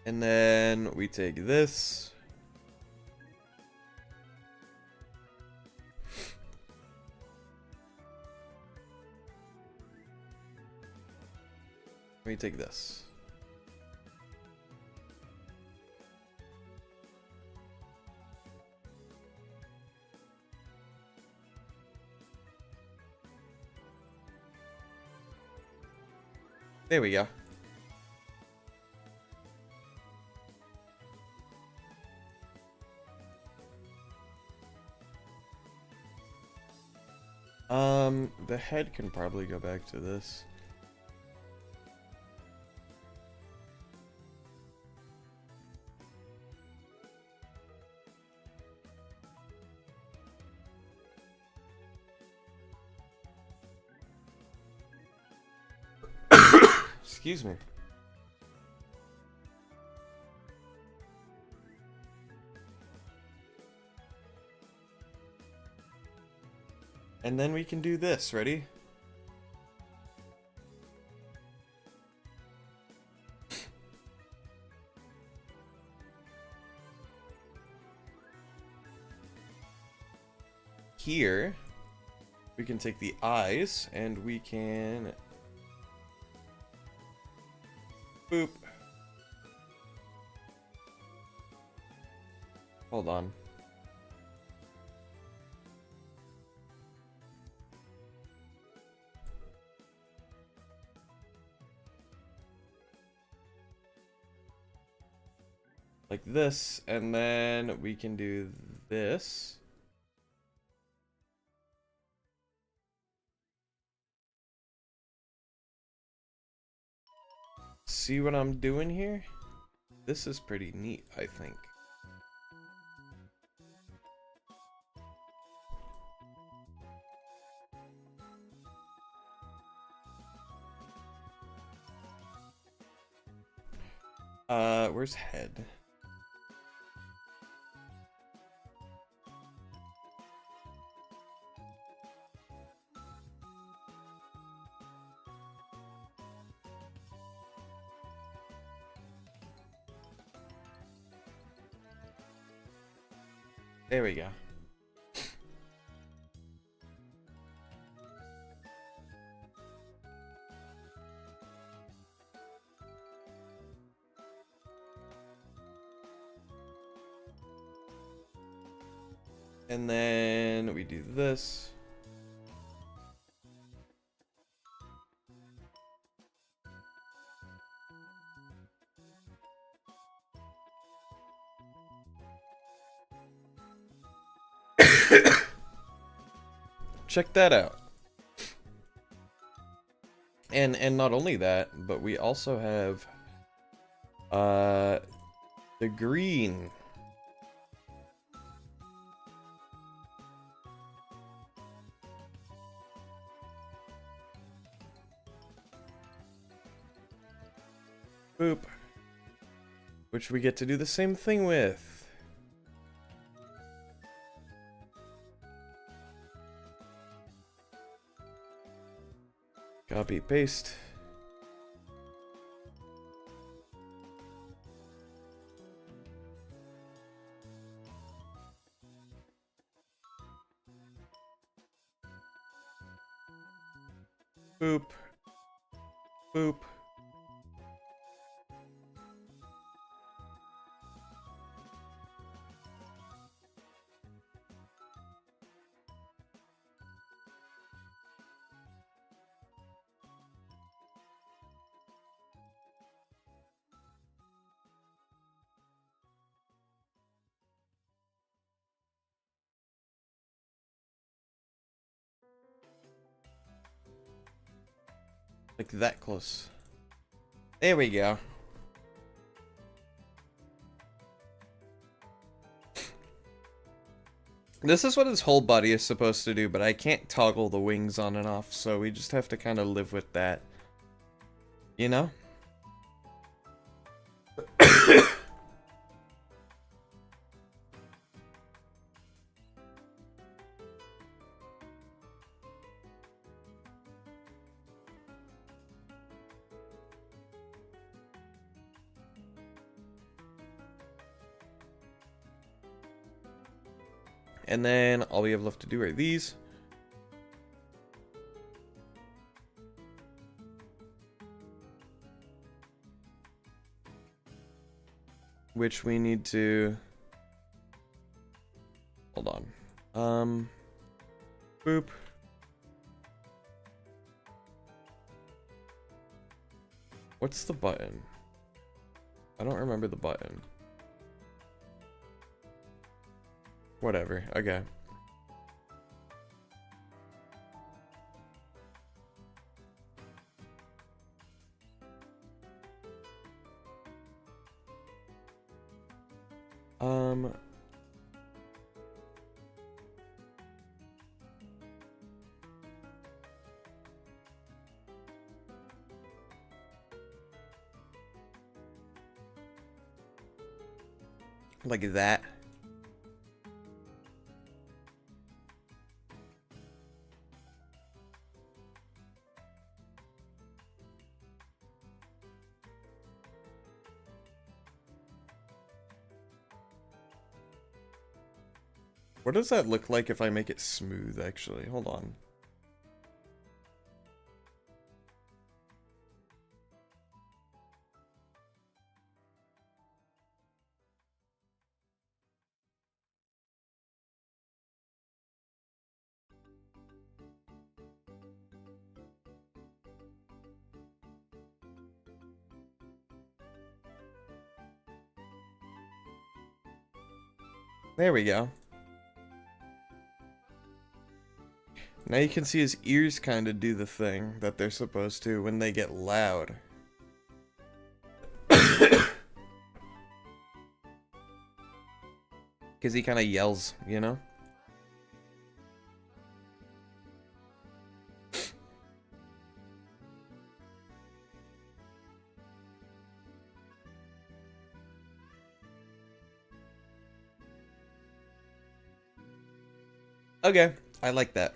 And then we take this. We take this. There we go. The head can probably go back to this. Excuse me. And then we can do this. Ready? Here, we can take the eyes and we can boop. Hold on. like this, and then we can do this. See what I'm doing here? This is pretty neat, I think. Where's head? There we go. And then we do this. Check that out. And not only that, but we also have the green. Boop. Which we get to do the same thing with. Copy, paste. Boop. Boop. Like that close. There we go. This is what his whole body is supposed to do, but I can't toggle the wings on and off, so we just have to kind of live with that. You know? And then all we have left to do are these. Which we need to... Hold on. Boop. What's the button? I don't remember the button. Whatever, okay. Like that. What does that look like if I make it smooth, actually? Hold on. There we go. Now you can see his ears kind of do the thing that they're supposed to when they get loud. Because he kind of yells, you know? Okay, I like that.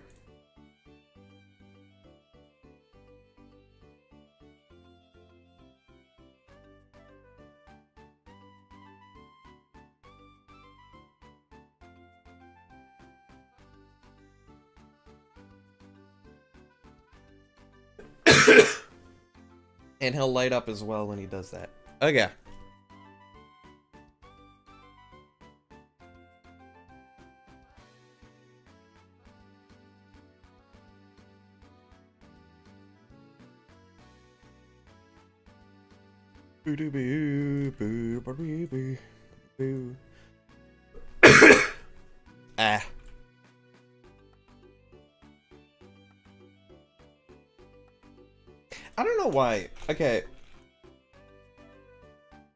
And he'll light up as well when he does that. Okay. Ah. I don't know why. Okay.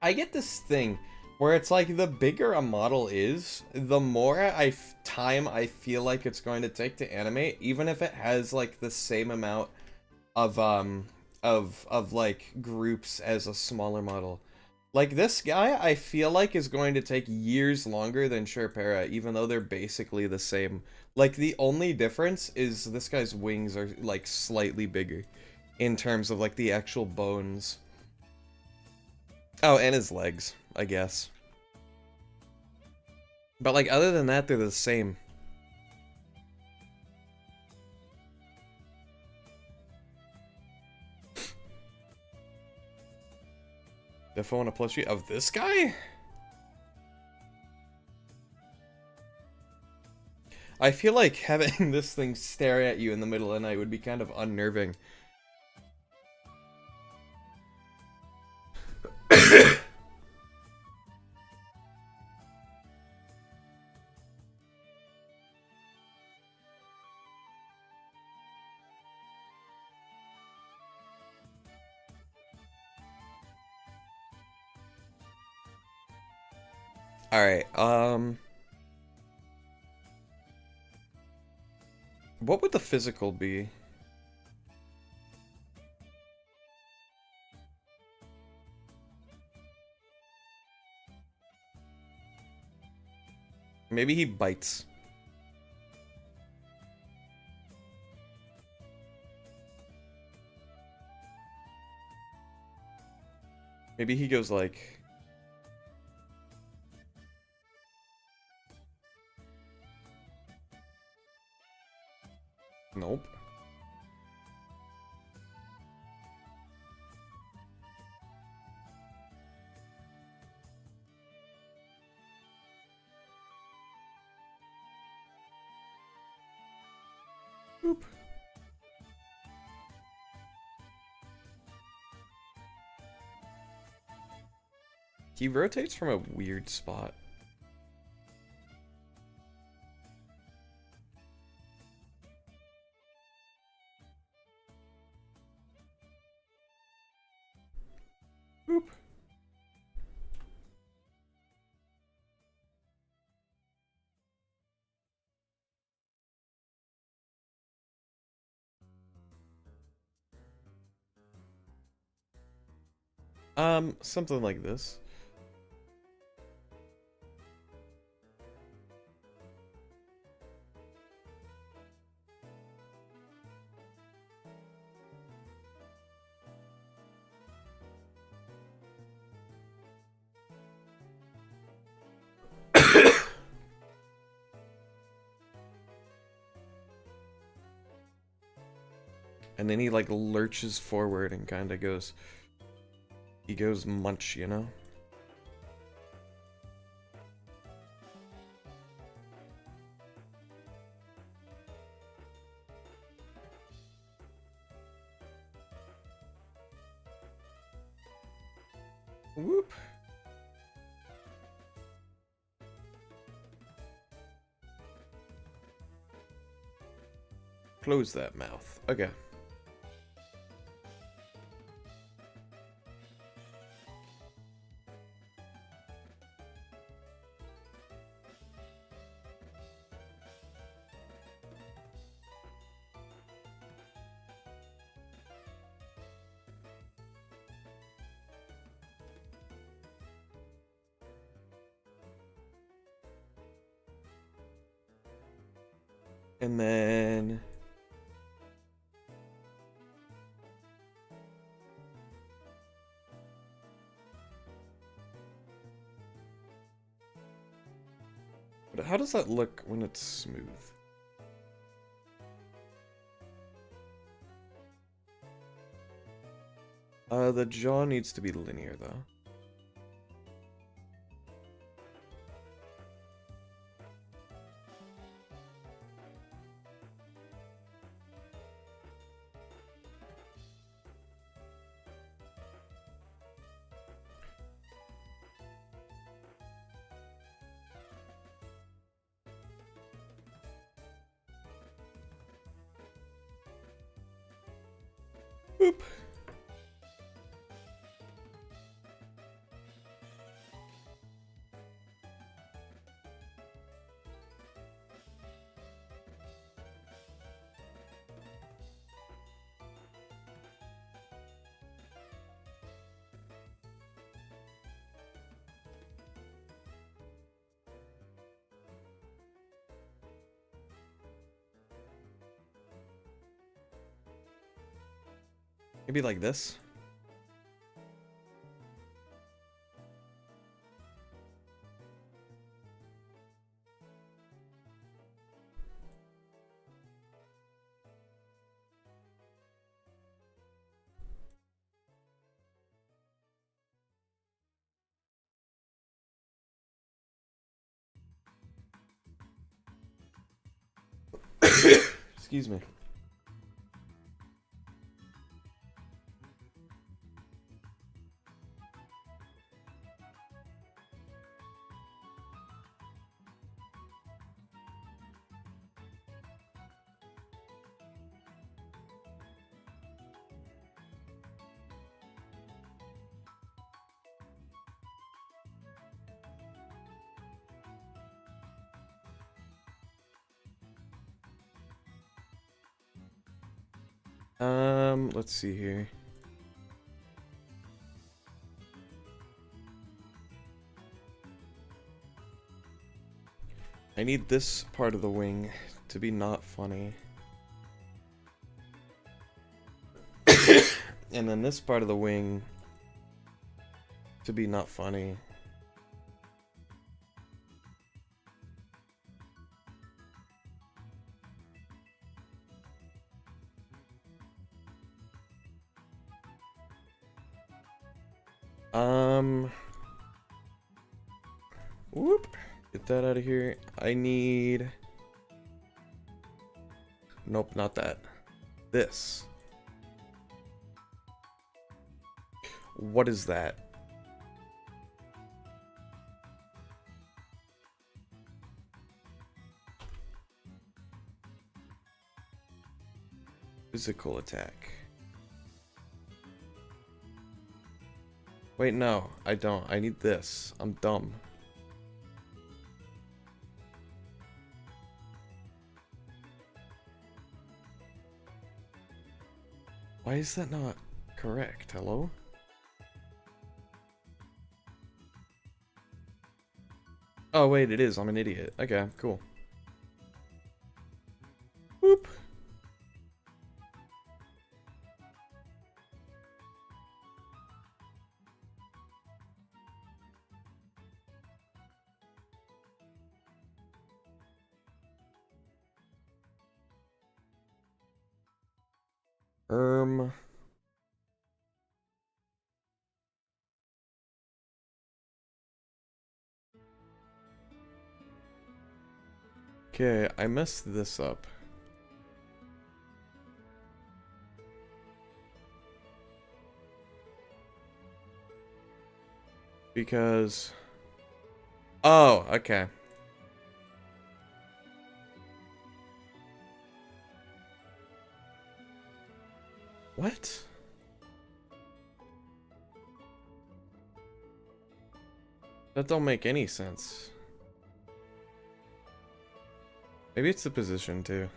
I get this thing where it's like the bigger a model is, the more time I feel like it's going to take to animate, even if it has like the same amount of like groups as a smaller model. Like this guy, I feel like is going to take years longer than Sherpera, even though they're basically the same. Like the only difference is this guy's wings are like slightly bigger in terms of like the actual bones. Oh, and his legs, I guess. But like other than that, they're the same. If I want a plushie of this guy? I feel like having this thing stare at you in the middle of the night would be kind of unnerving. Alright, what would the physical be? Maybe he bites. Maybe he goes like... Nope. Boop. He rotates from a weird spot. Boop. Something like this. And then he like lurches forward and kind of goes... He goes munch, you know? Whoop. Close that mouth. Okay. And then but how does that look when it's smooth? The jaw needs to be linear though. Boop. Maybe like this. Excuse me. Let's see here. I need this part of the wing to be not funny. And then this part of the wing to be not funny. Whoop. Get that out of here. I need... Nope, not that. This. What is that? Physical attack. Wait, no, I don't. I need this. I'm dumb. Why is that not correct? Hello? Oh, wait, it is. I'm an idiot. Okay, cool. Whoop. Okay, I messed this up. Because... Oh, okay. What? That don't make any sense. Maybe it's the position too.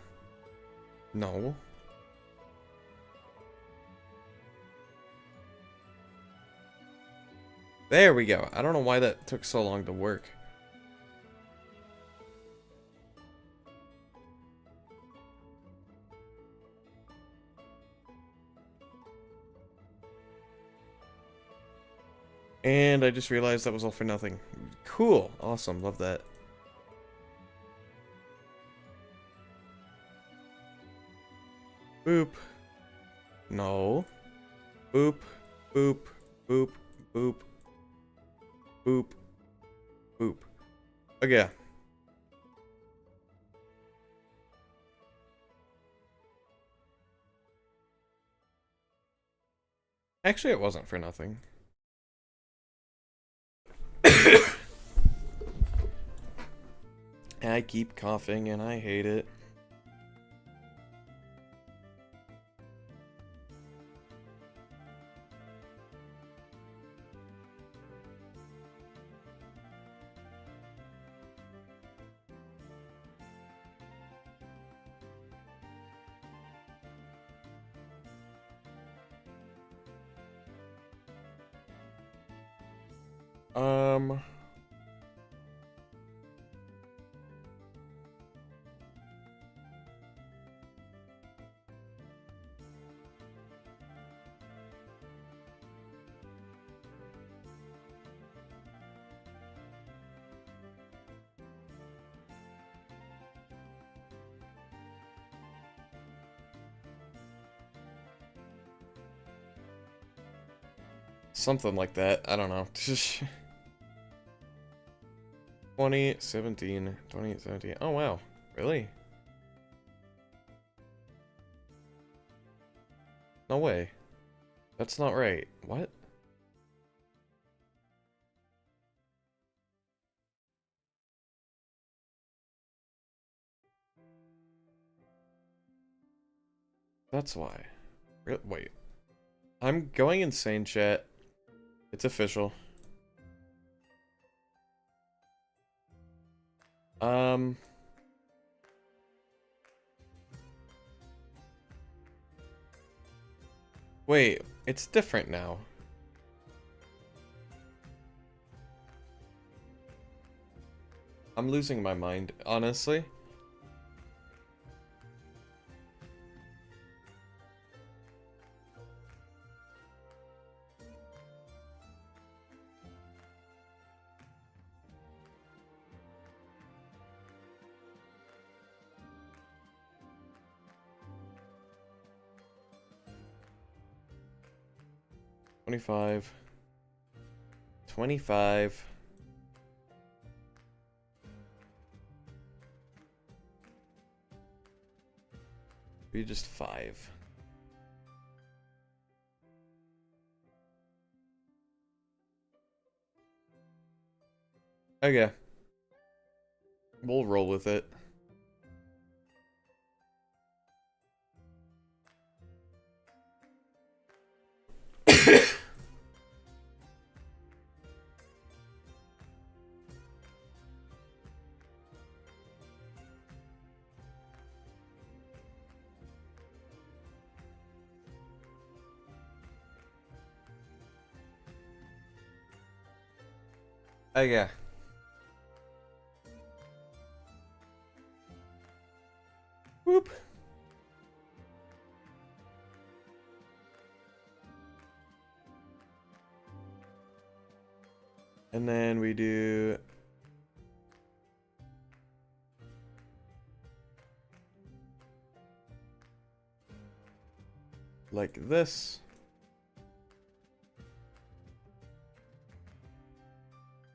No. There we go. I don't know why that took so long to work. And I just realized that was all for nothing. Cool. Awesome. Love that. Boop. No. Boop. Boop. Boop. Boop. Boop. Boop. Okay. Actually, it wasn't for nothing. I keep coughing and I hate it. Something like that. I don't know. 2017. Oh, wow. Really? No way. That's not right. What? That's why. Wait. I'm going insane, chat. It's official. Wait, it's different now. I'm losing my mind, honestly. $25. $25. Be just 5. Okay. We'll roll with it. Okay. Whoop. And then we do like this.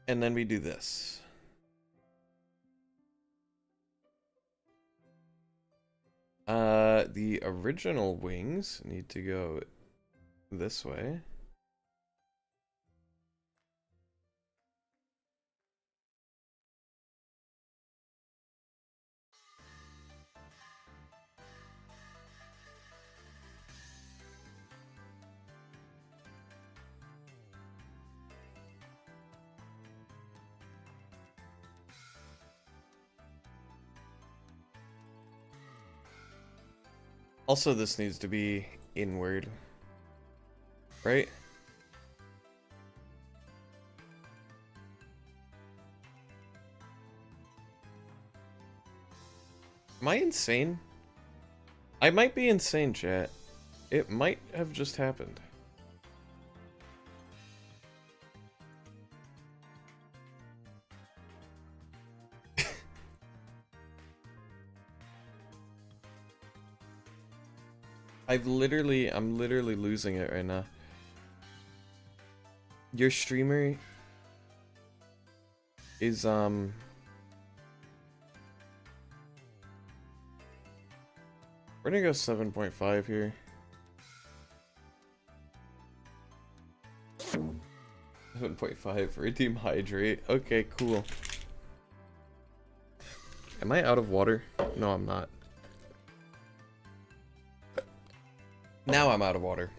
And then we do this. The original wings need to go this way. Also, this needs to be inward. Right? Am I insane? I might be insane, chat. It might have just happened. I'm literally losing it right now. Your streamer is, we're gonna go 7.5 here. 7.5, redeem hydrate. Okay, cool. Am I out of water? No, I'm not. Now I'm out of water.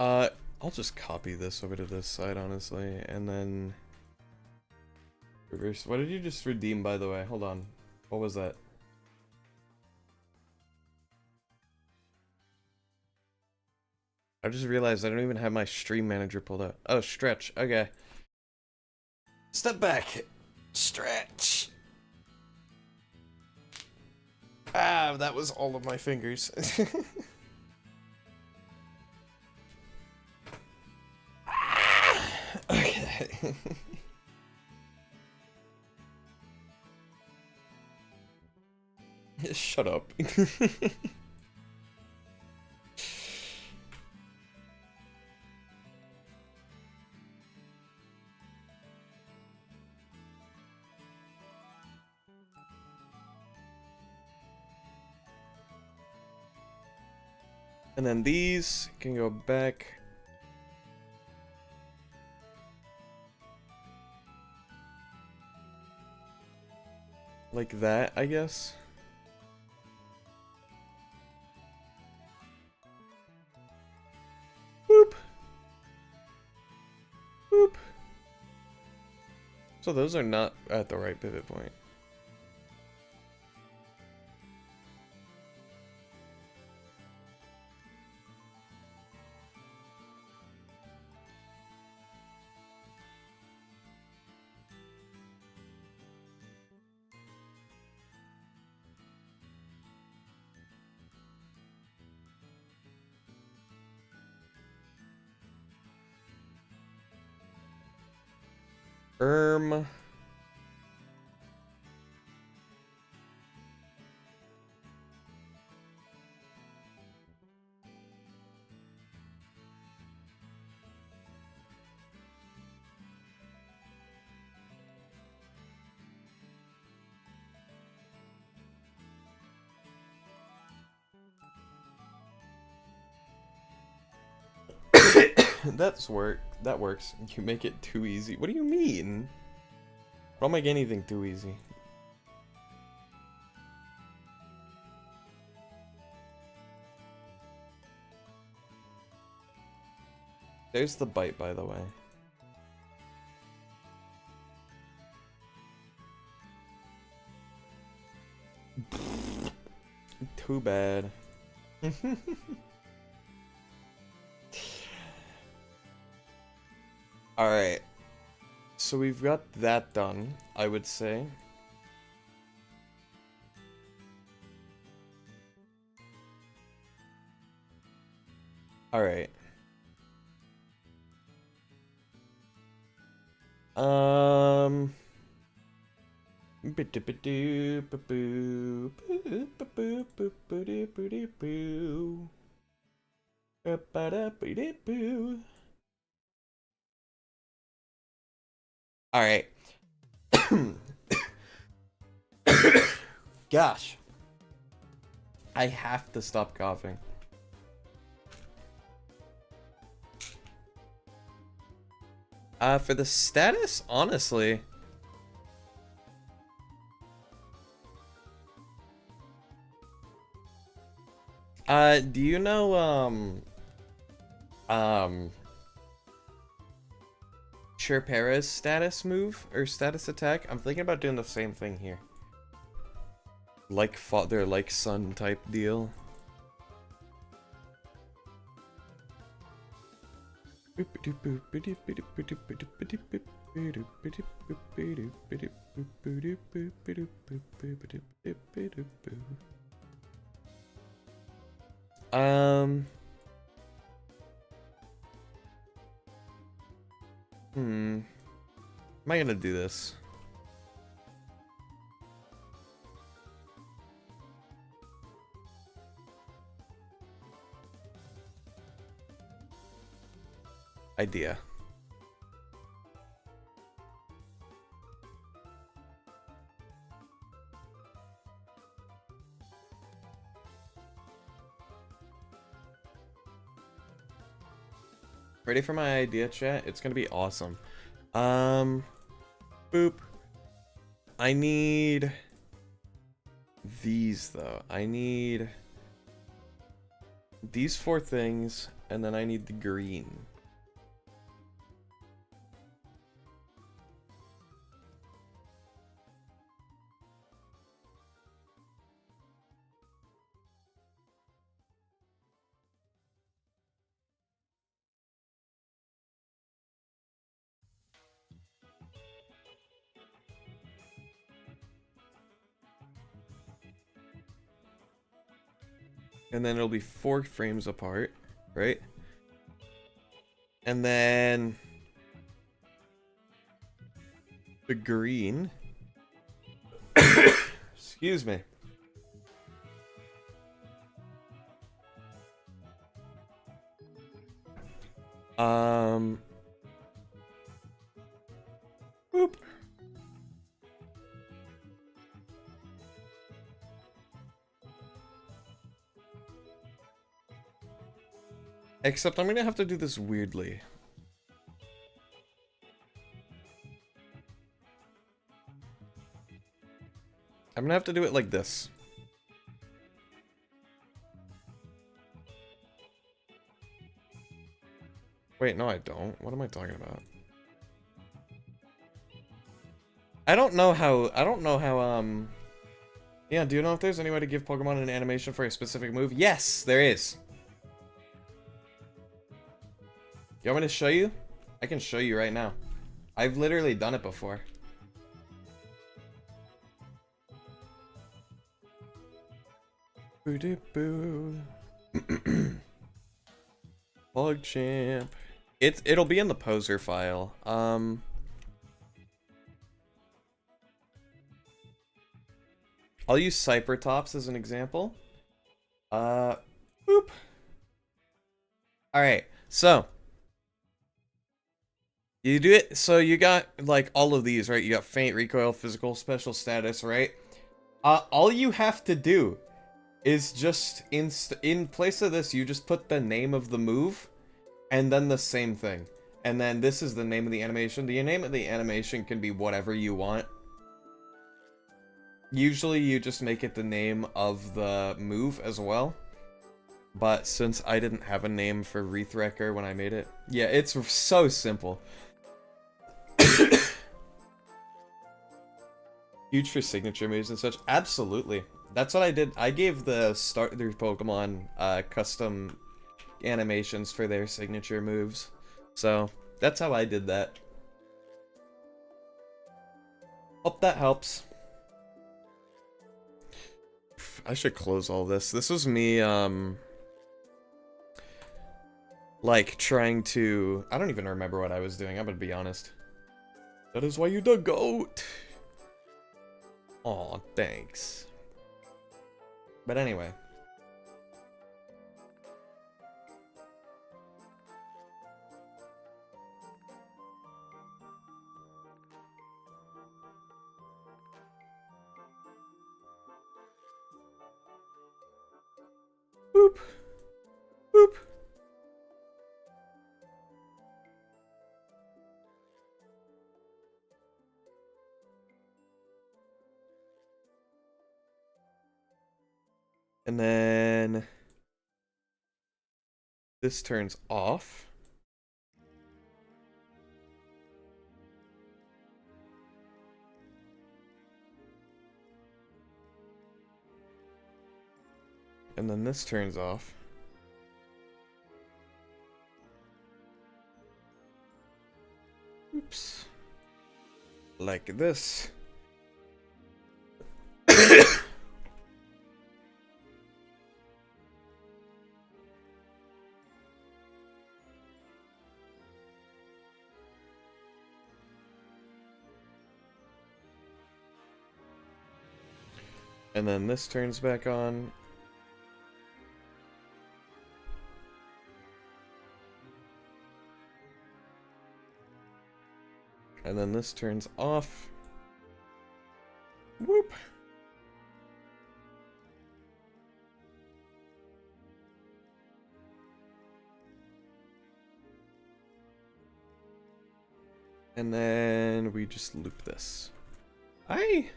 I'll just copy this over to this side, honestly, and then reverse. What did you just redeem, by the way? Hold on. What was that? I just realized I don't even have my stream manager pulled out. Oh, stretch. Okay. Step back. Stretch. Ah, that was all of my fingers. Okay. Shut up. And then these can go back. Like that, I guess. Boop. Boop. So those are not at the right pivot point. That works. You make it too easy. What do you mean? I don't make anything too easy. There's the bite, by the way. Too bad. Alright. So we've got that done, I would say. Alright. Alright. Gosh. I have to stop coughing. For the status, honestly. Do you know, Chirpera's status move or status attack. I'm thinking about doing the same thing here. Like father, like son type deal. Am I gonna do this? Idea. Ready for my idea, chat? It's gonna be awesome. Boop. I need these though. I need these 4 things, and then I need the green. And then it'll be 4 frames apart, right? And then the green. Excuse me. Boop. Except I'm gonna have to do this weirdly. I'm gonna have to do it like this. Wait, no I don't. What am I talking about? I don't know how, yeah, do you know if there's any way to give Pokemon an animation for a specific move? Yes, there is. You want me to show you? I can show you right now. I've literally done it before. Boo-doo-boo. PogChamp. It'll be in the poser file. I'll use Cypertops as an example. Boop. Alright, so you do it, so you got like all of these, right? You got Faint, Recoil, Physical, Special Status, right? All you have to do is just in place of this, you just put the name of the move, and then the same thing. And then this is the name of the animation. The name of the animation can be whatever you want. Usually you just make it the name of the move as well. But since I didn't have a name for Wreath Wrecker when I made it, yeah, it's so simple. Huge for signature moves and such. Absolutely. That's what I did. I gave the starter Pokemon custom animations for their signature moves. So, that's how I did that. Hope that helps. I should close all this. This was me, like, trying to... I don't even remember what I was doing, I'm gonna be honest. That is why you the GOAT! Aw, thanks. But anyway. Boop. Boop. And then this turns off. And then this turns off. Oops. Like this. And then this turns back on. And then this turns off. Whoop. And then we just loop this. Hi.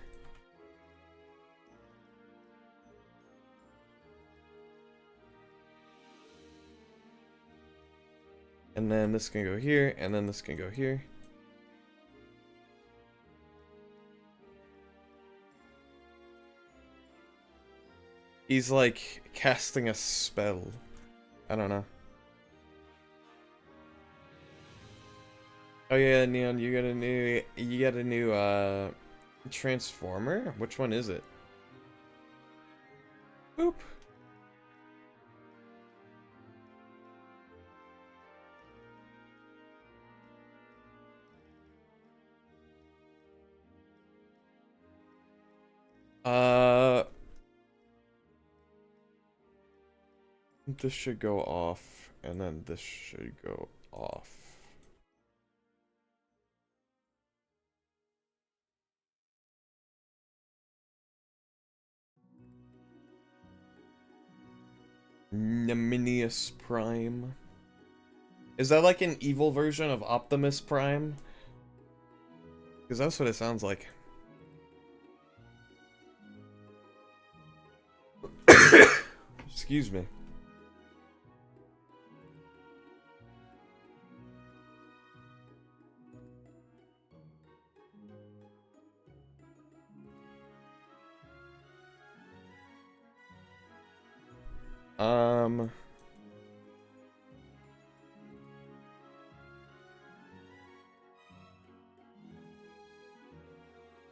And then this can go here, and then this can go here. He's like casting a spell. I don't know. Oh yeah, Neon, you got a new transformer? Which one is it? Boop. This should go off, and then this should go off. Neminius Prime. Is that like an evil version of Optimus Prime? Because that's what it sounds like. Excuse me.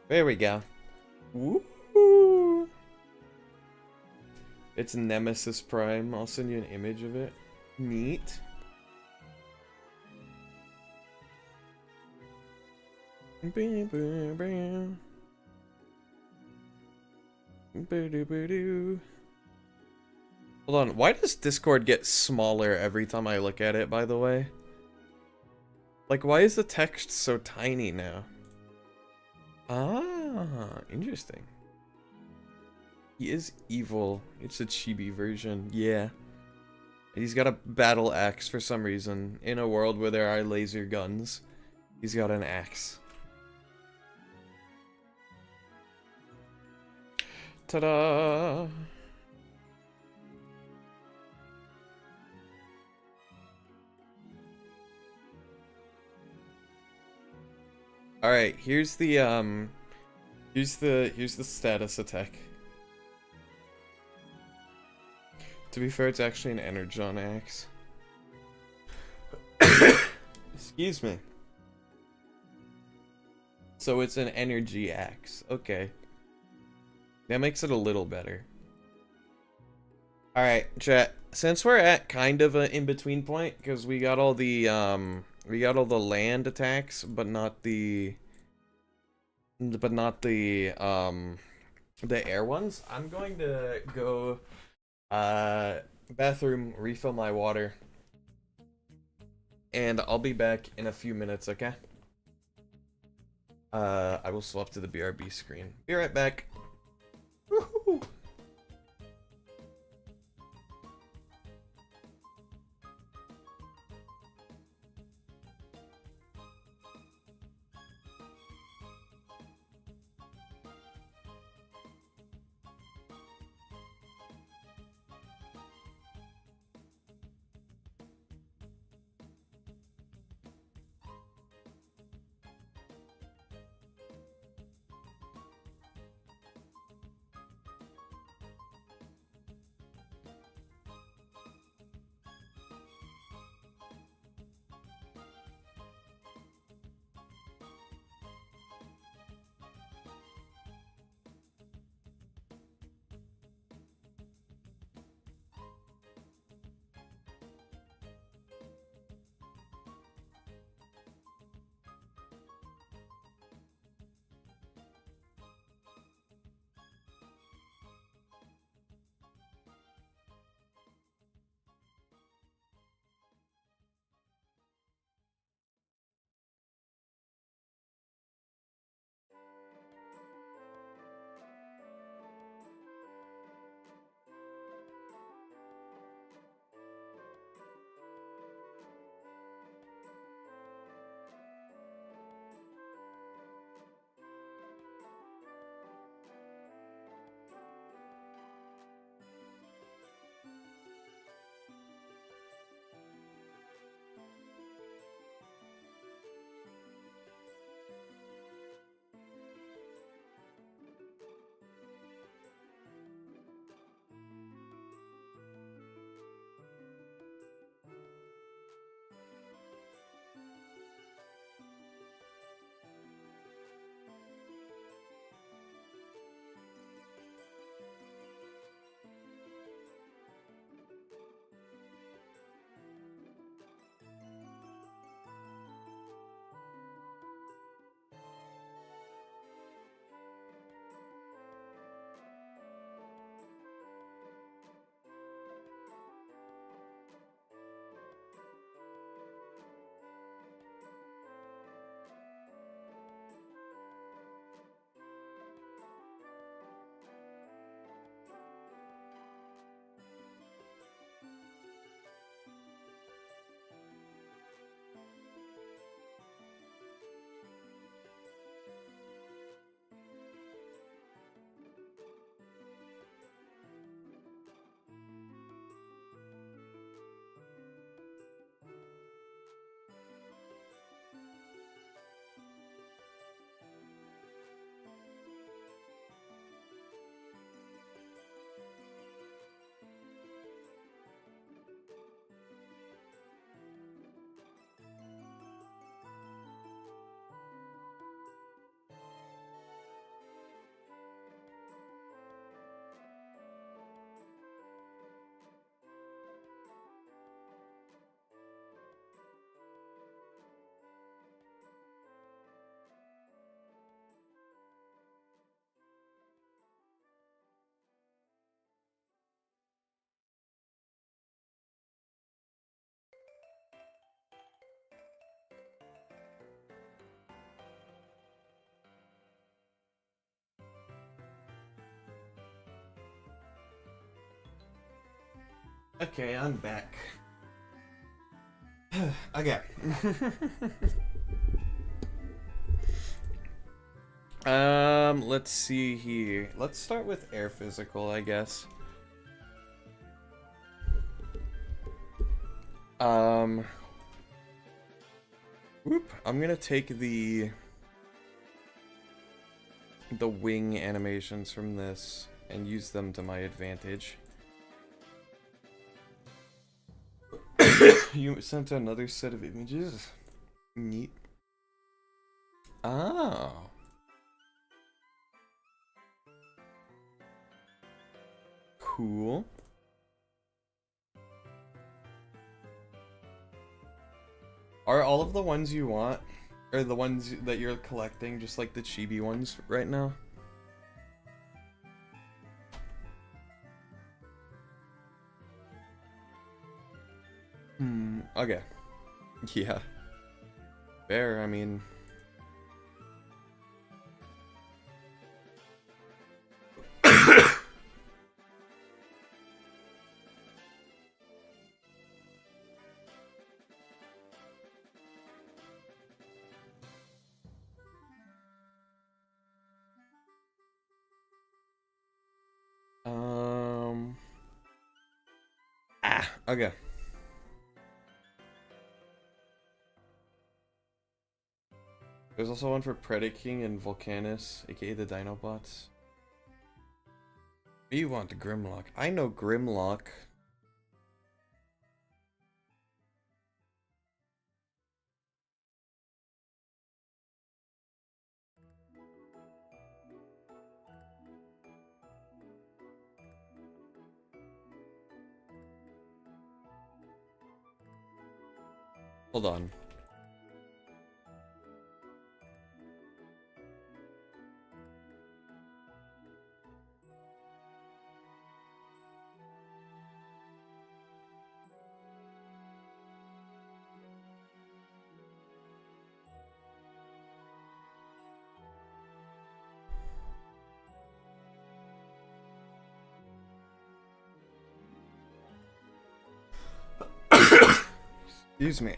There we go. Woo! It's Nemesis Prime. I'll send you an image of it. Neat. Hold on, why does Discord get smaller every time I look at it, by the way? Like, why is the text so tiny now? Ah, interesting. He is evil. It's a chibi version. Yeah. He's got a battle axe for some reason. In a world where there are laser guns, he's got an axe. Ta-da! All right, here's the status attack. To be fair, it's actually an energon axe. Excuse me. So it's an energy axe. Okay. That makes it a little better. All right, chat. Since we're at kind of an in-between point, because we got all the land attacks, but not the air ones. I'm going to go bathroom, refill my water, and I'll be back in a few minutes. Okay. I will swap to the BRB screen. Be right back. Woohoo! Okay, I'm back. Okay. Let's see here. Let's start with air physical, I guess. Whoop. I'm gonna take the wing animations from this and use them to my advantage. You sent another set of images? Neat. Oh. Cool. Are all of the ones you want, or the ones that you're collecting, just like the chibi ones right now? Okay. Yeah. Fair, I mean... Okay. There's also one for Predaking and Volcanus, aka the Dinobots. You want the Grimlock? I know Grimlock. Hold on. Excuse me.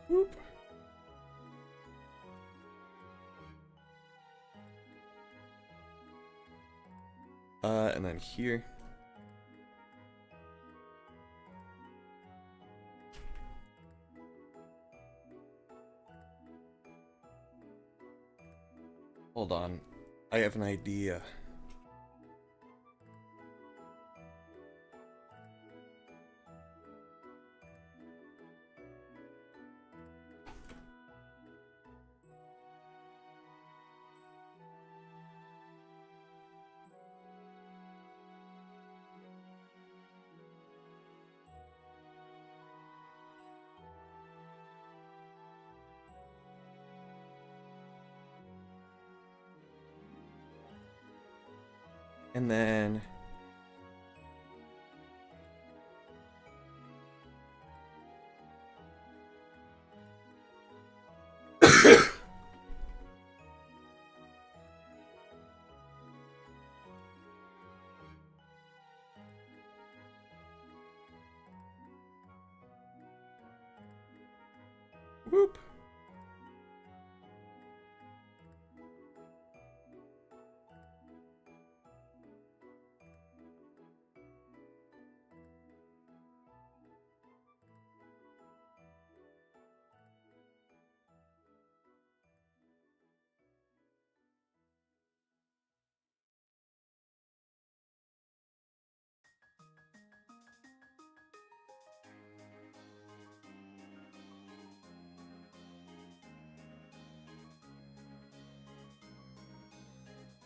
Whoop. And then here. Hold on. I have an idea. And then... Whoop.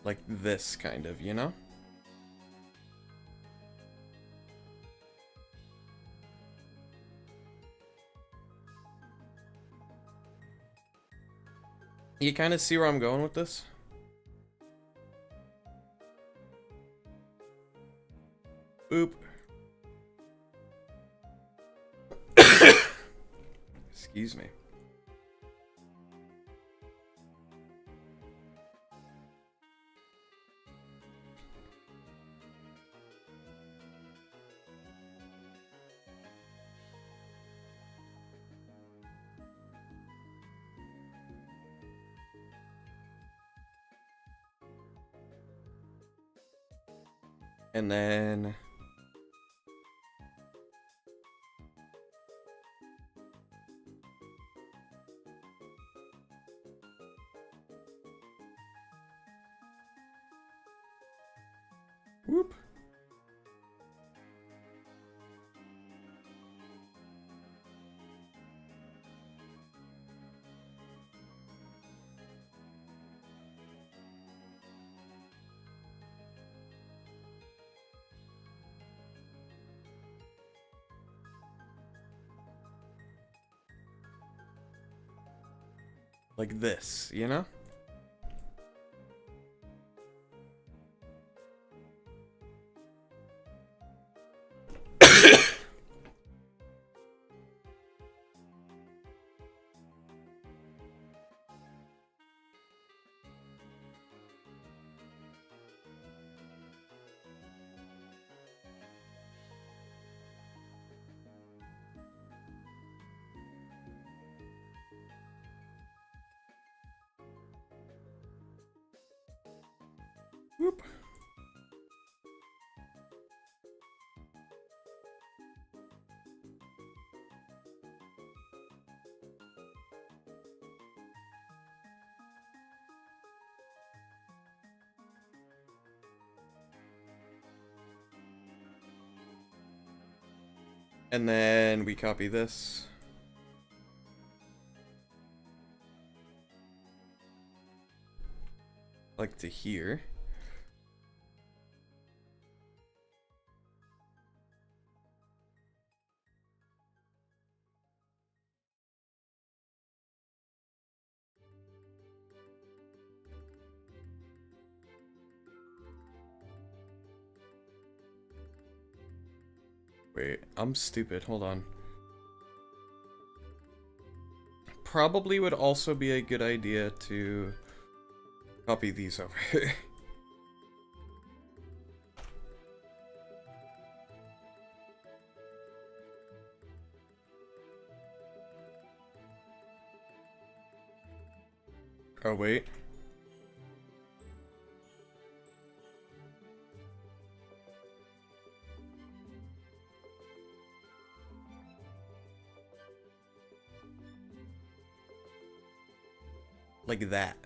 Like this, kind of, you know? You kind of see where I'm going with this? Oop. Excuse me. And then whoop. Like this, you know? Whoop. And then we copy this. Like to here. Wait, I'm stupid. Hold on. Probably would also be a good idea to copy these over. Oh, wait. Like that.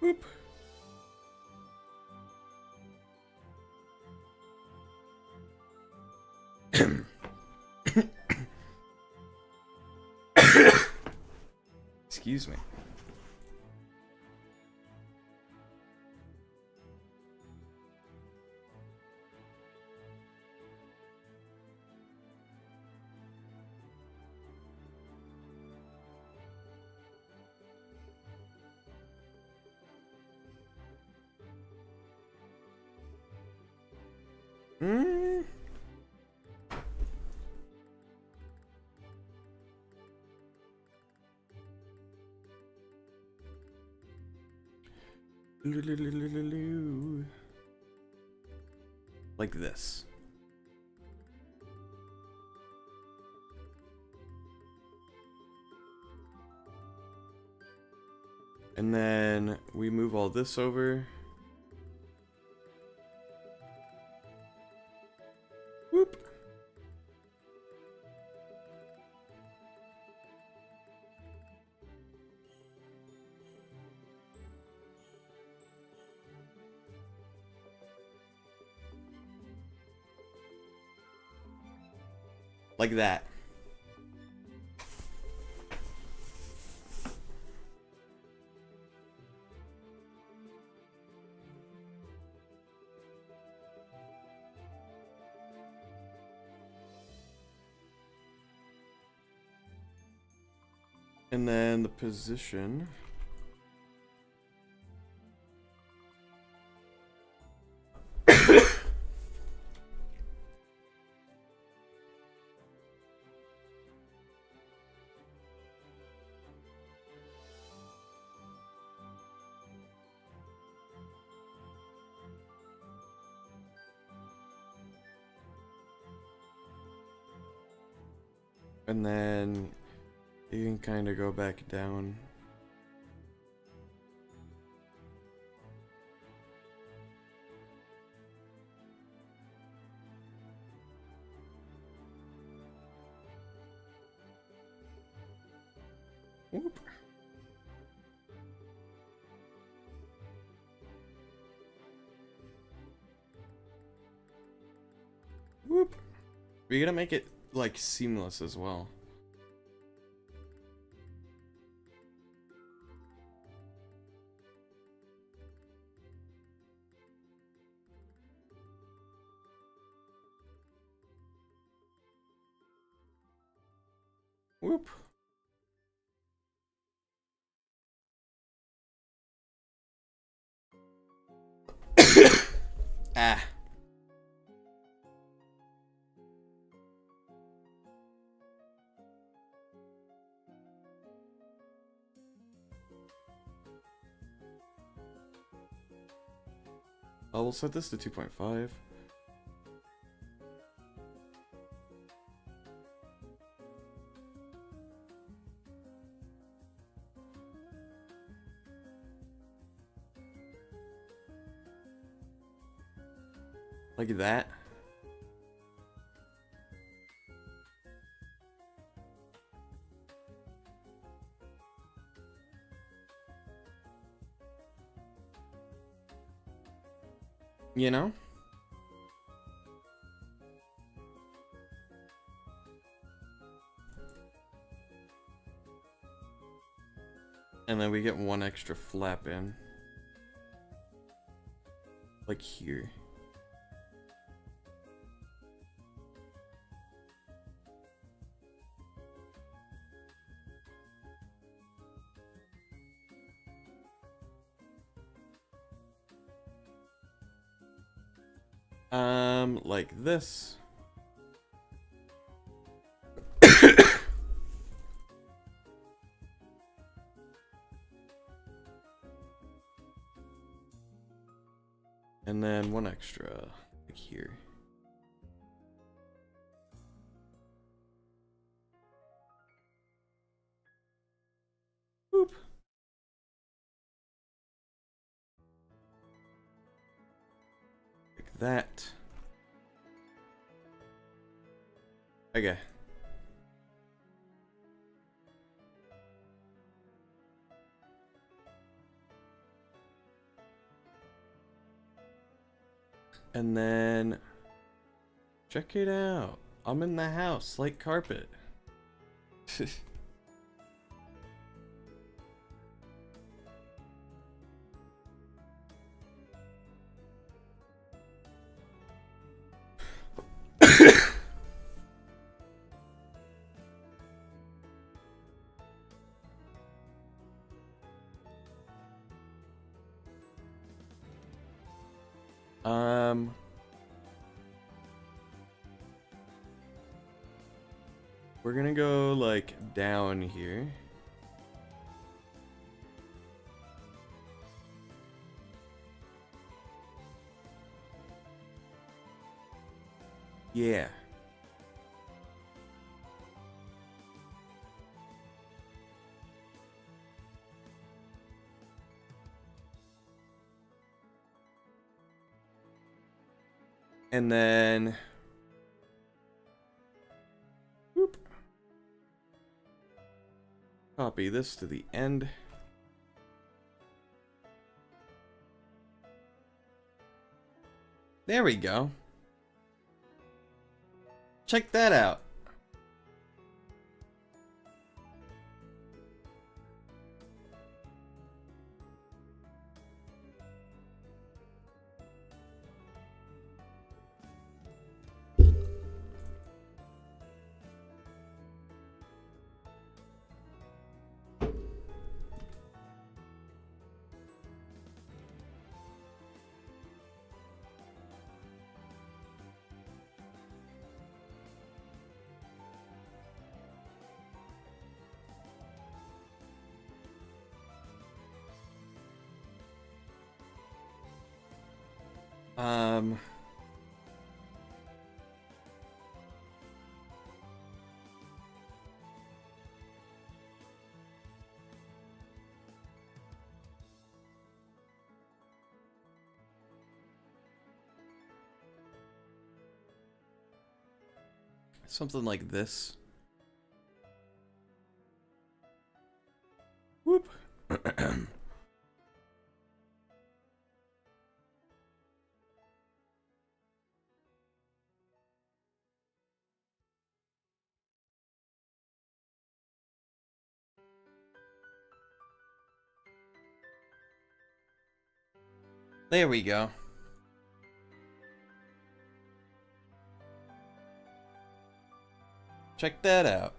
Whoop. Excuse me. Mm. Like this. And then we move all this over. Whoop. Like that. And then the position. And then you can kind of go back down. Whoop. Whoop. We're gonna make it like seamless as well. Whoop. Ah. We'll set this to 2.5. Like that. You know? And then we get one extra flap in. Like here. Like this. And then one extra, like here. Boop. Like that. Okay. And then check it out. I'm in the house like carpet. We're gonna go like down here. Yeah. And then whoop. Copy this to the end. There we go. Check that out. Something like this. Whoop. There we go. Check that out.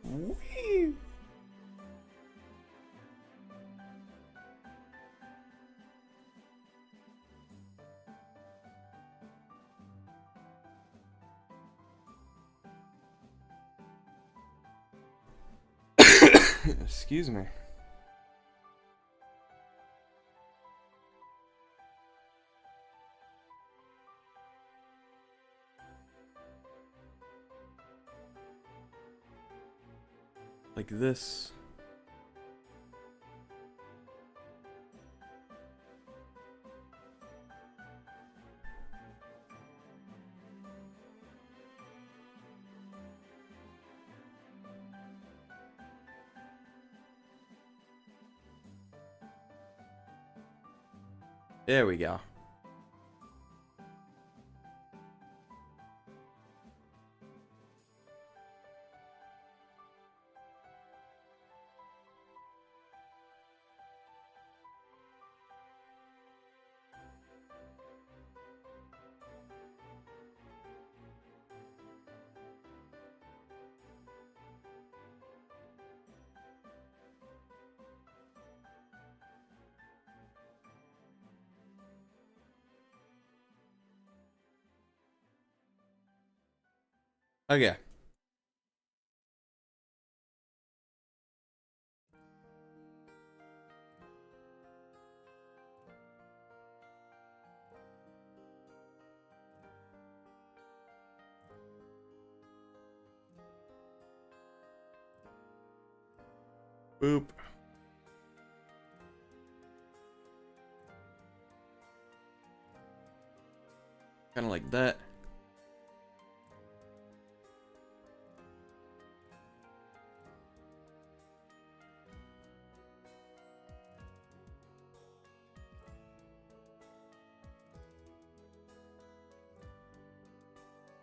Whee! Excuse me. Like this. There we go. Okay. Boop. Kind of like that.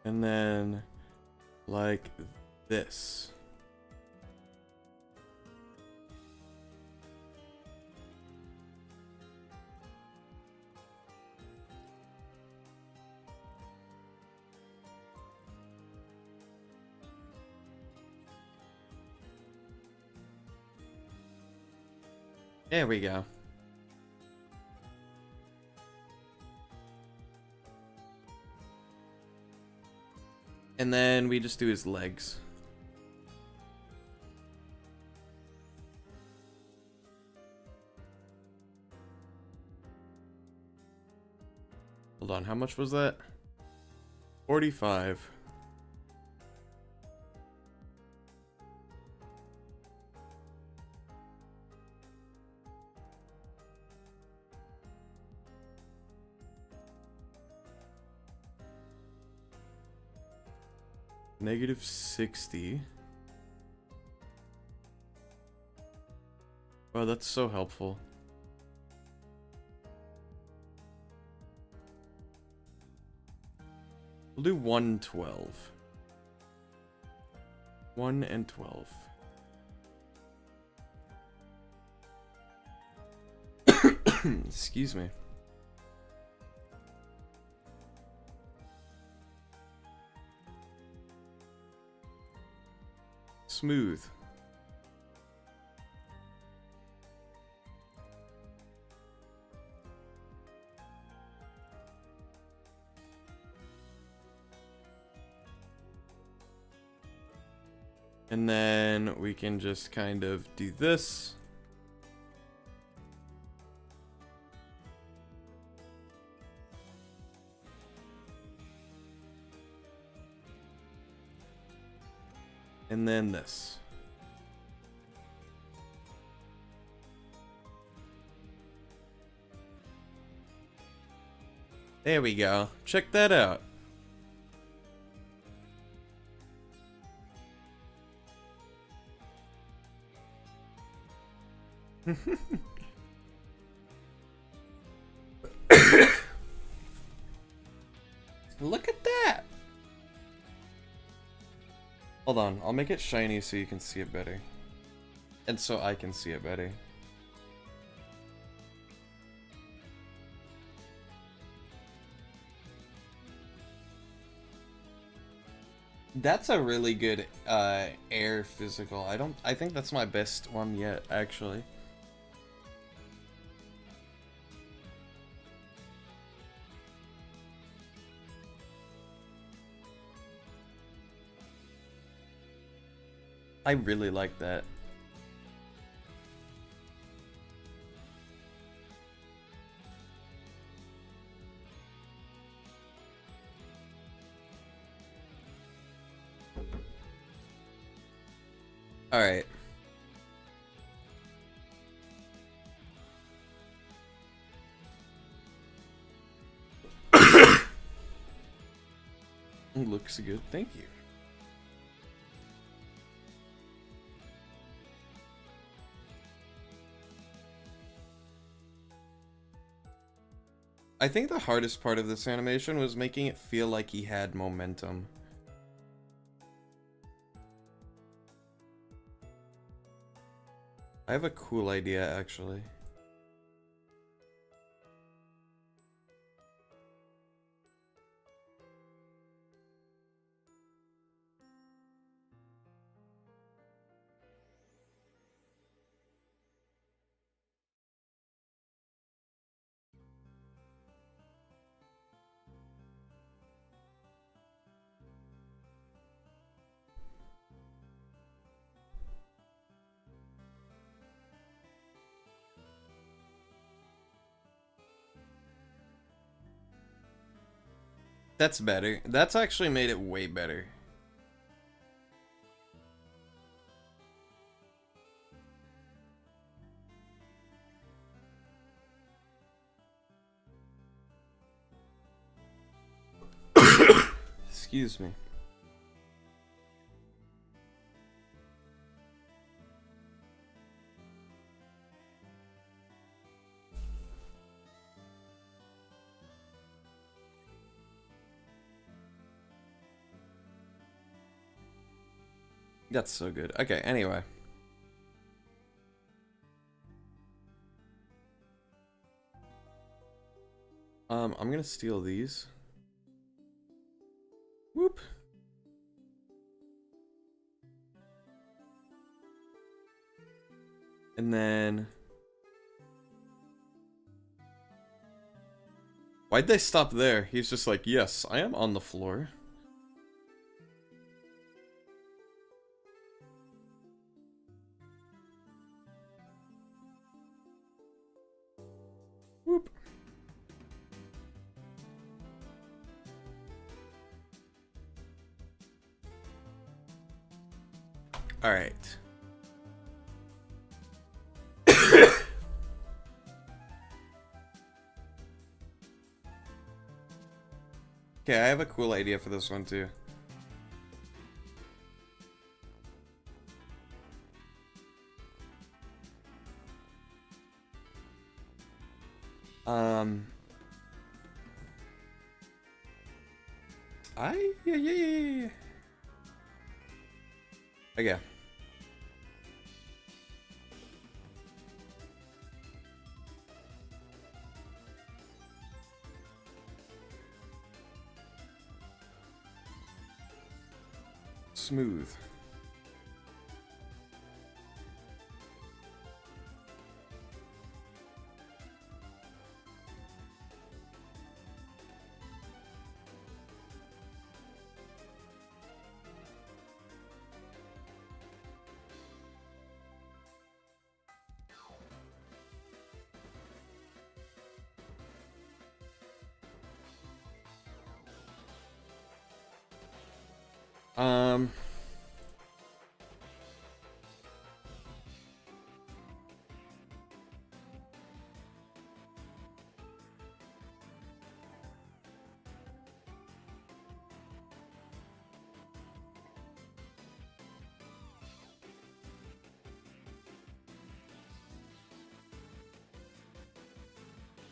And then like this. There we go. And then we just do his legs. Hold on, how much was that? 45. Negative 60. Wow, that's so helpful. We'll do 112. 1 and 12. Excuse me. Smooth. And then we can just kind of do this. And then this. There we go. Check that out. Look at that. Hold on, I'll make it shiny so you can see it better. And so I can see it better. That's a really good air physical. I think that's my best one yet, actually. I really like that. All right. Looks good. Thank you. I think the hardest part of this animation was making it feel like he had momentum. I have a cool idea, actually. That's better. That's actually made it way better. Excuse me. That's so good. Okay, anyway. I'm gonna steal these. Whoop. And then... Why'd they stop there? He's just like, yes, I am on the floor. Whoop. All right. Okay, I have a cool idea for this one too. Yeah. Okay. Smooth. Um,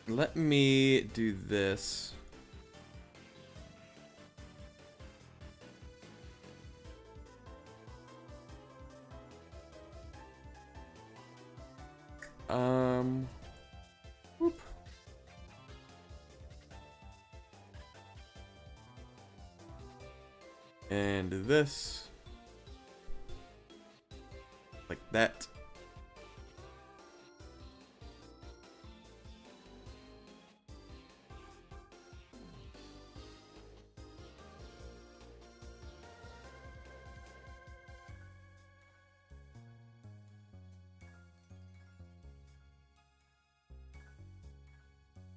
let me do this. Whoop. And this. Like that.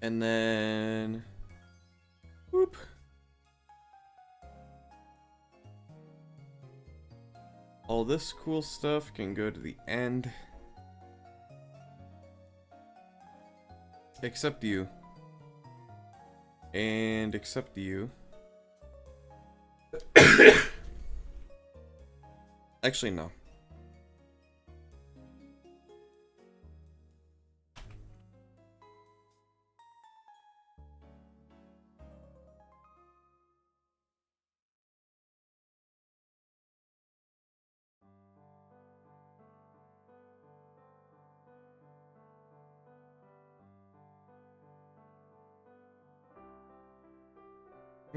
And then, whoop. All this cool stuff can go to the end. Except you. And except you. Actually, no.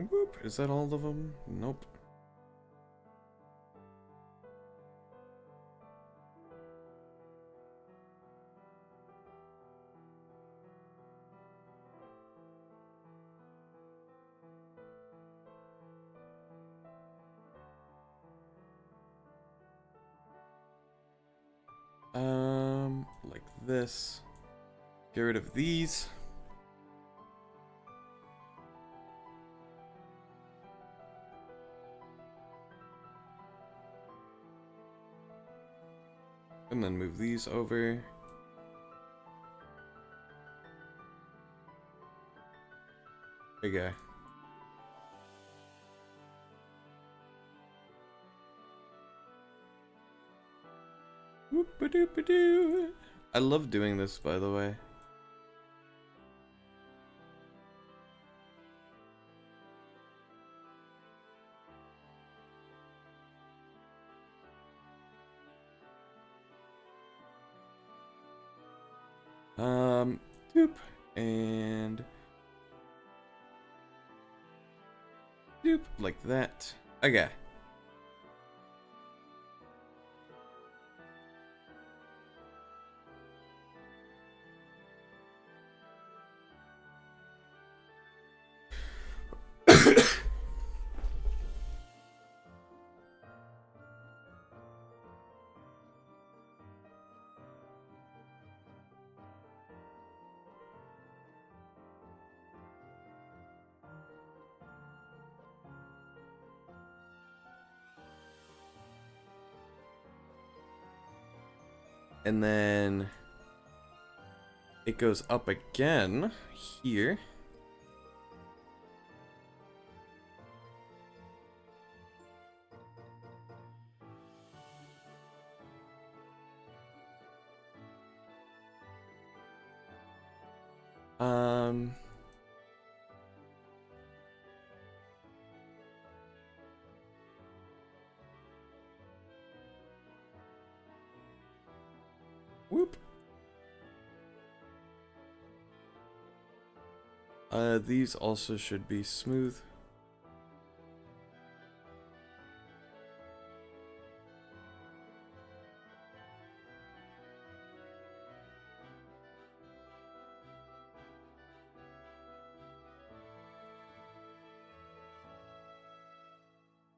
Whoop. Is that all of them? Nope. Like this. Get rid of these. And then move these over. Okay. Whoop-a-doop-a-doo. I love doing this, by the way. Doop, and doop, like that. Okay. And then it goes up again here. Whoop. These also should be smooth.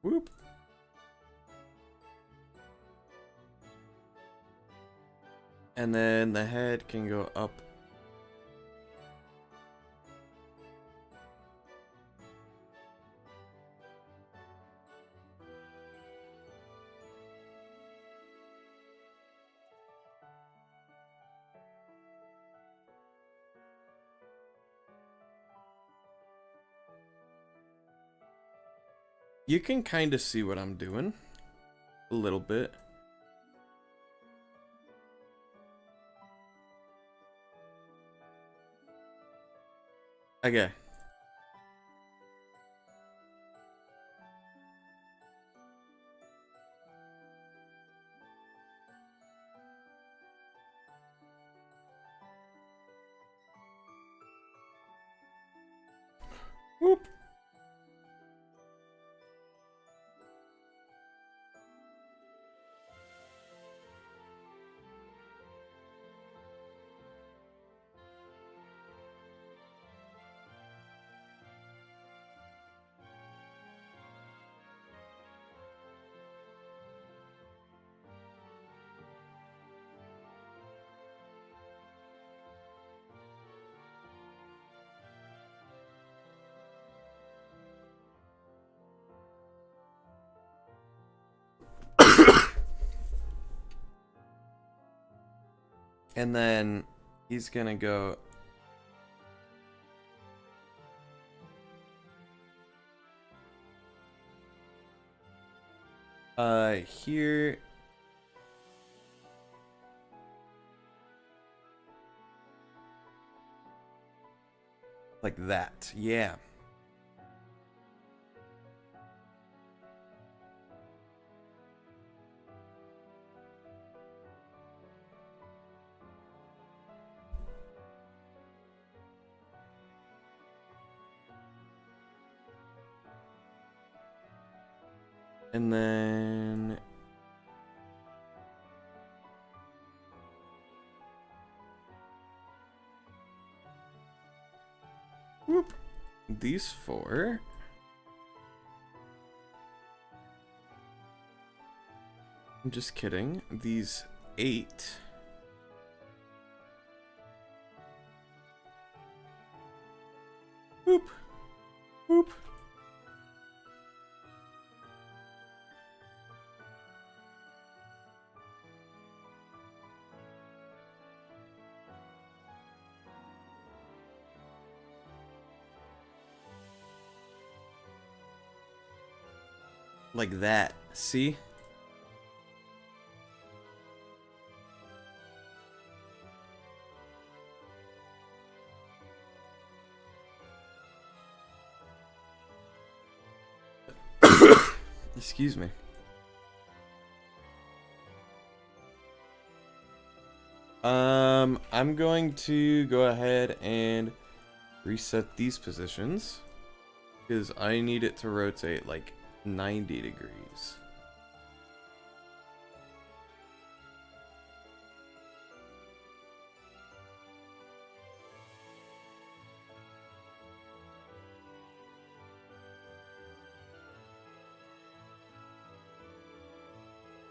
Whoop. And then the head can go up. You can kind of see what I'm doing. A little bit. Okay. Whoop. And then he's gonna go here. Like that. Yeah. And then whoop. These 4. I'm just kidding. These 8. Whoop. Whoop. Like that. See? Excuse me. I'm going to go ahead and reset these positions because I need it to rotate like 90 degrees.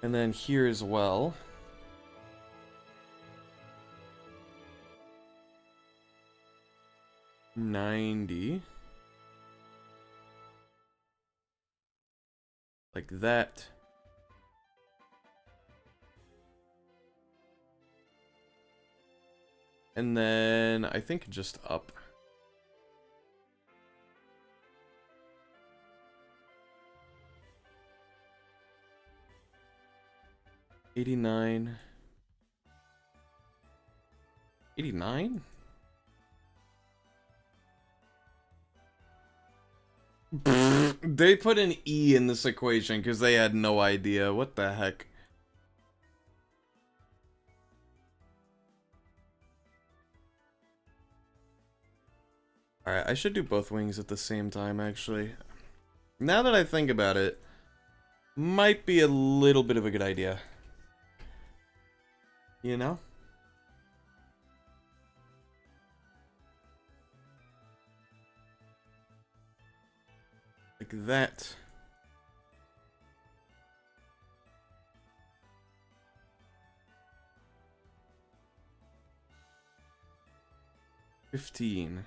And then here as well. $90. Like that. And then I think just up. $89. $89? They put an E in this equation because they had no idea. What the heck? Alright, I should do both wings at the same time, actually. Now that I think about it, might be a little bit of a good idea. You know? Like that. $15.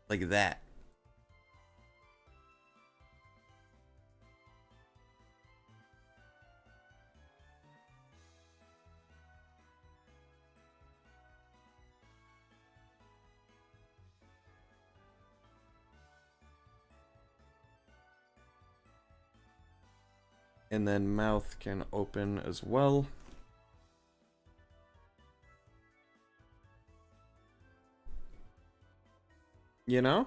Like that. And then mouth can open as well. You know?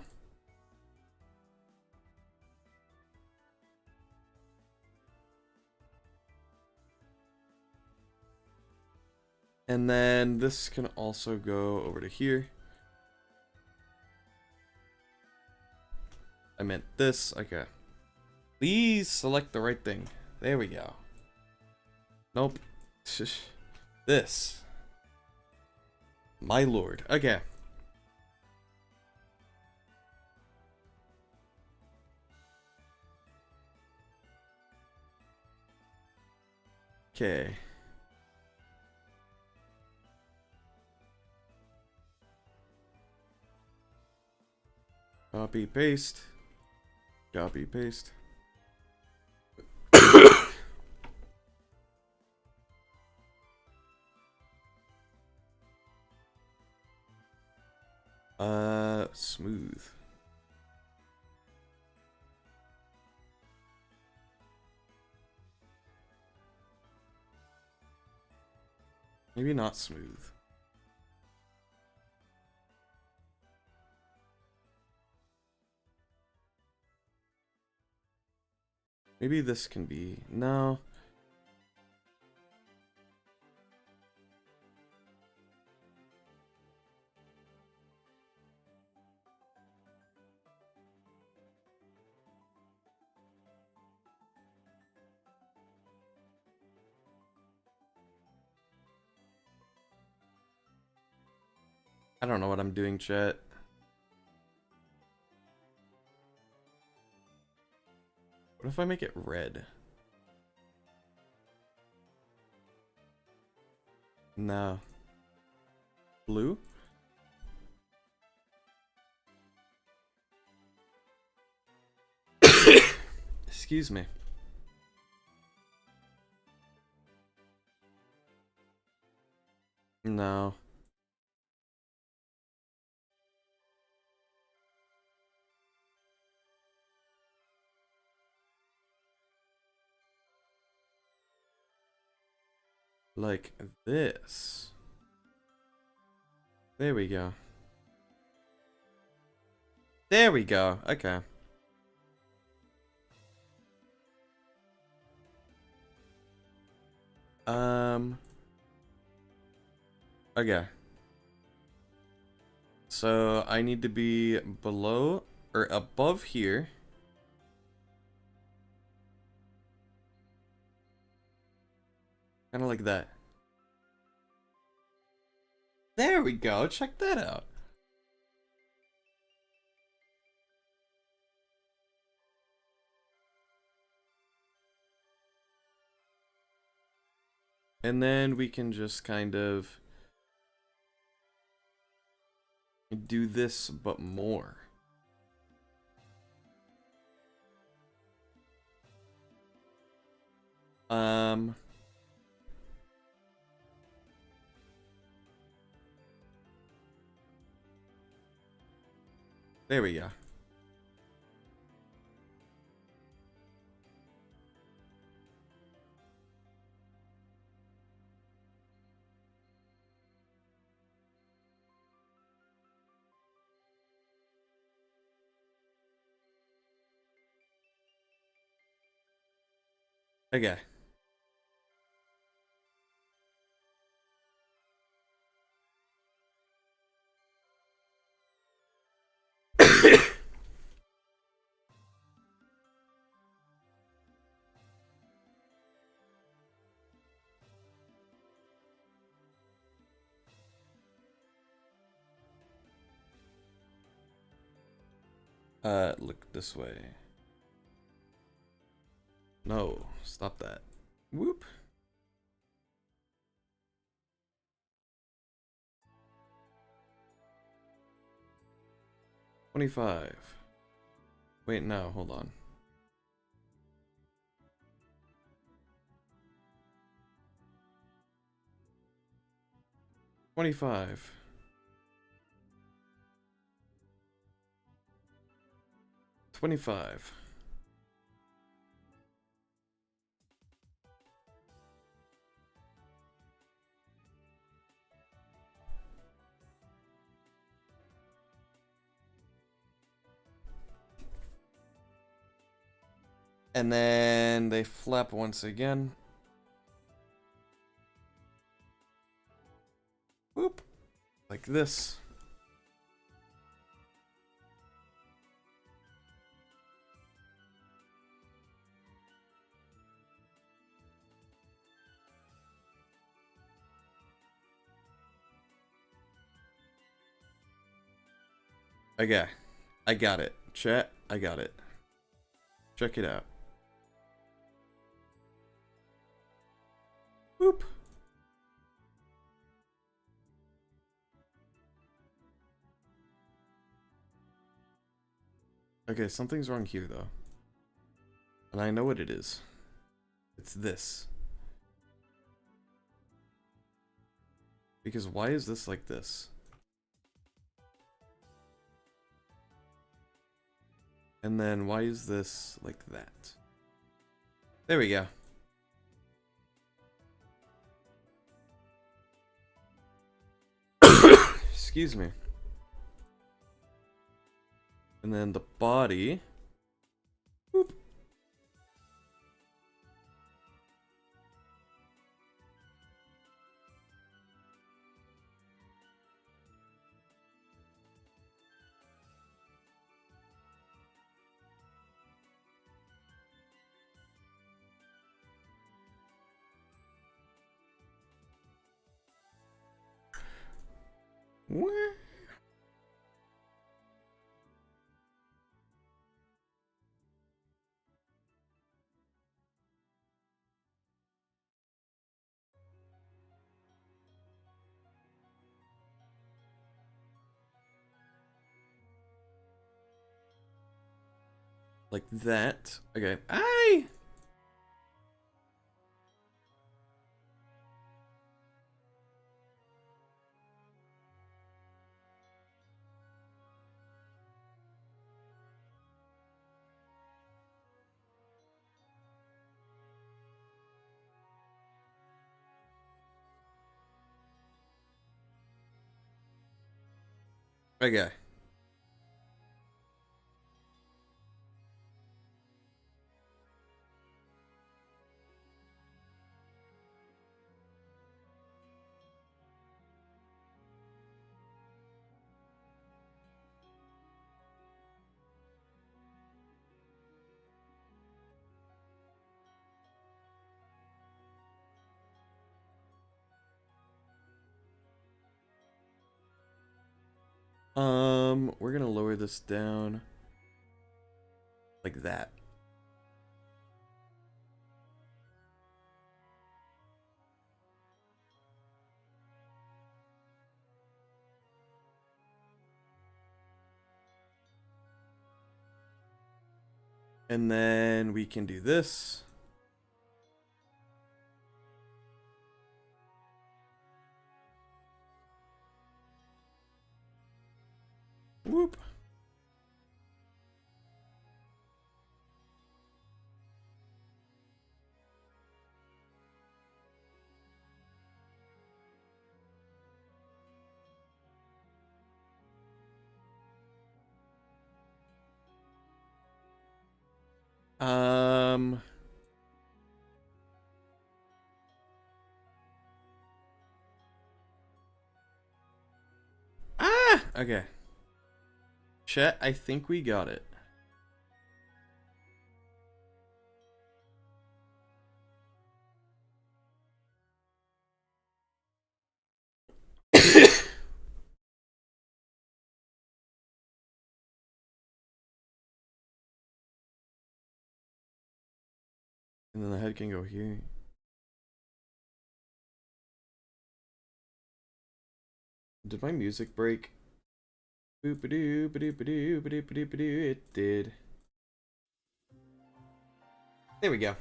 And then this can also go over to here. I meant this. Okay. Please select the right thing. There we go. Nope. This. My lord. Okay. Okay. Copy, paste. Copy, paste. Smooth. Maybe not smooth. Maybe this can be... No. I don't know what I'm doing, chat. What if I make it red? No. Blue? Excuse me. No. Like this. There we go. There we go. Okay. Okay. So I need to be below or above here. Kind of like that. There we go. Check that out. And then we can just kind of do this, but more. There we go. Okay. Look this way. No, stop that. Whoop. $25. Wait, no, hold on. $25. $25. And then they flap once again. Whoop. Like this. Okay. I got it. Chat, I got it. Check it out. Whoop. Okay, something's wrong here, though. And I know what it is. It's this. Because why is this like this? And then why is this like that? There we go. Excuse me. And then the body. Whoop. What? Like that. Okay. Aye! Okay. We're gonna lower this down like that. And then we can do this. Whoop. Um. Ah! Okay. Chet, I think we got it. And then the head can go here. Did my music break? Boop-a-doo, ba-doo, ba-doo, ba-doo, ba-doo, ba-doo. It did. There we go.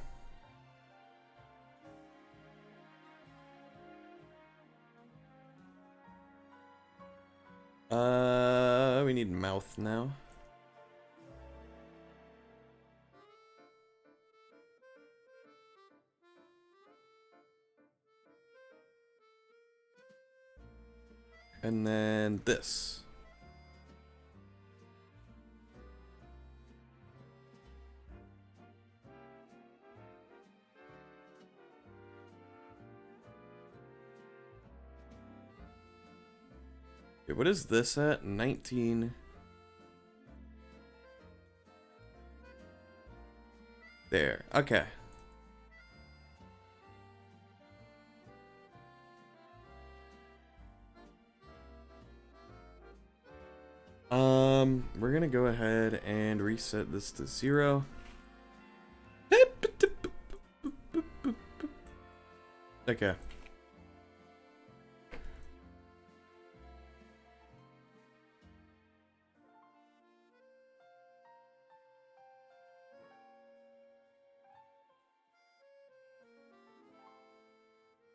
We need mouth now. And then this. Okay, what is this at? 19. There. Okay. We're gonna go ahead and reset this to 0. Okay.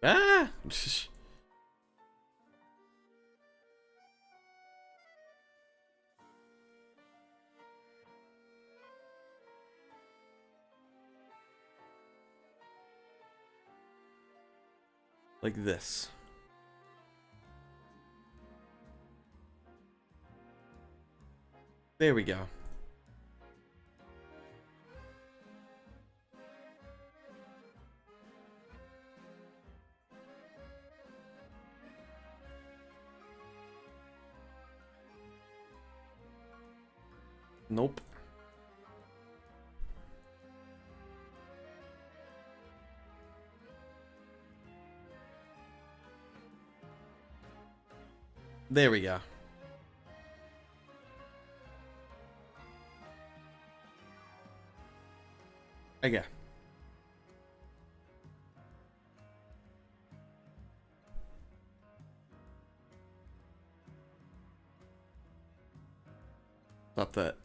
Ah! Like this. There we go. Nope. There we go. Okay. Stop that.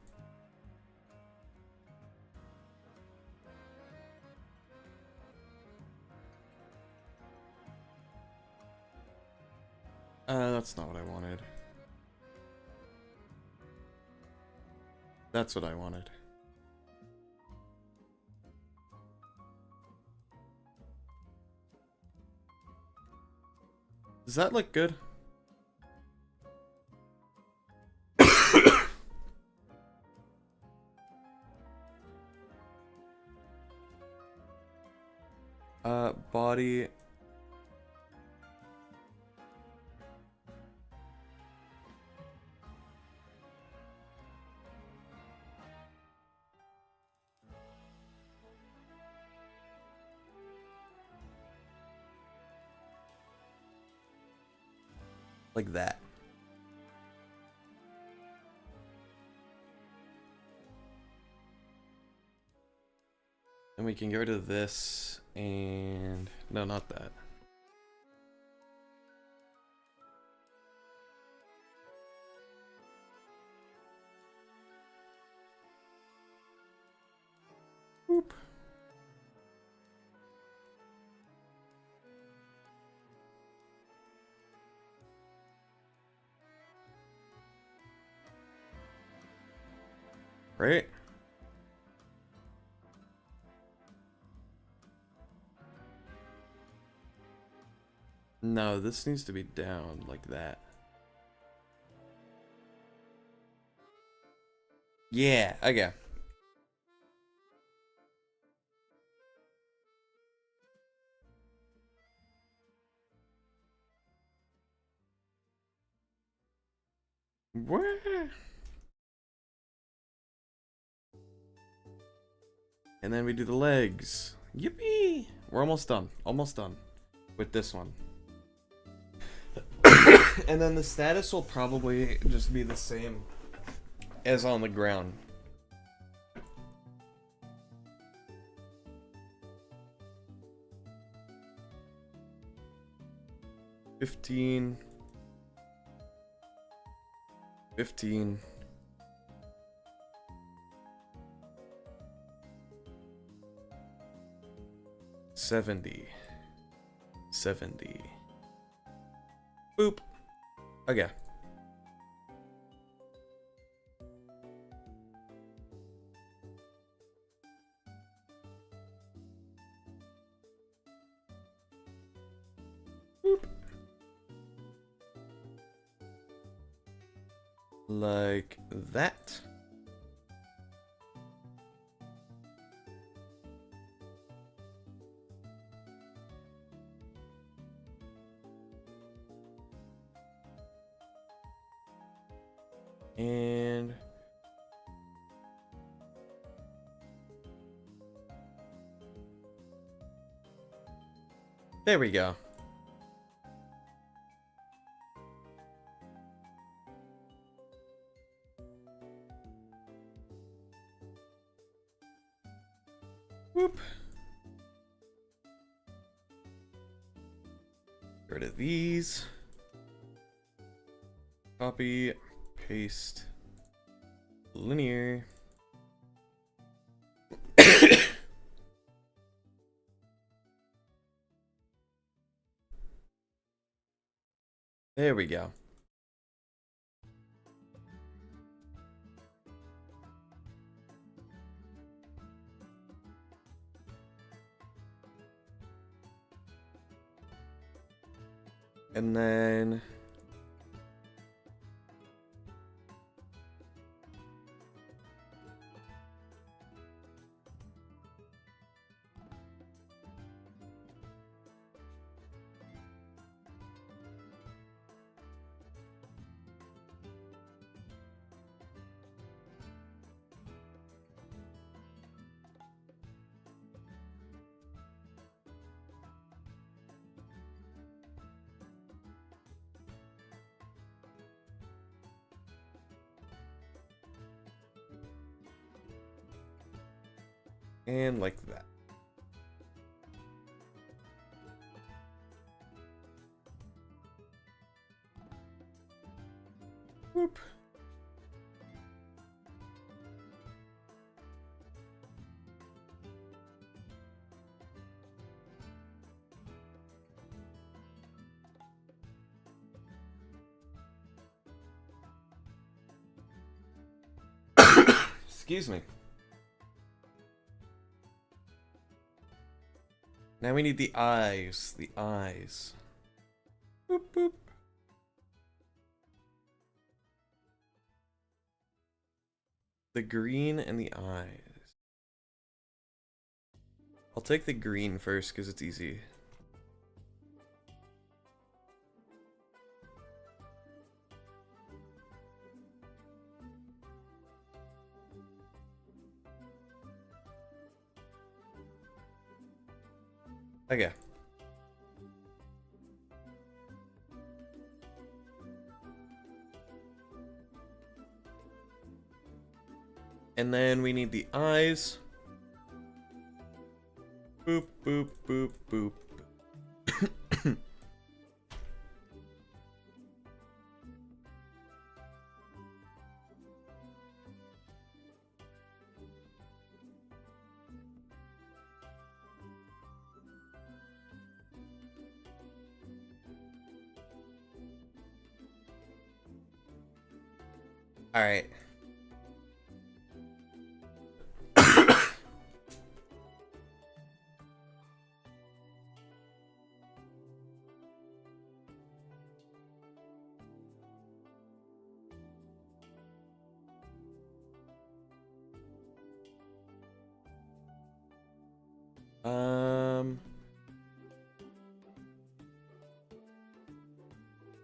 That's not what I wanted. That's what I wanted. Does that look good? Body. Like that. And we can get rid of this and... No, not that. Whoop. Right? No, this needs to be down like that. Yeah, okay. Where? And then we do the legs. Yippee! We're almost done. Almost done with this one. And then the status will probably just be the same as on the ground. $15. 15. 70. 70. Boop. Okay. Boop. Like that. And there we go. Whoop. Get rid of these. Copy, paste, linear. There we go. And then and like that. Whoop. Excuse me. Now we need the eyes. The eyes. Boop, boop. The green and the eyes. I'll take the green first because it's easy. Okay. And then we need the eyes. Boop, boop, boop, boop. All right.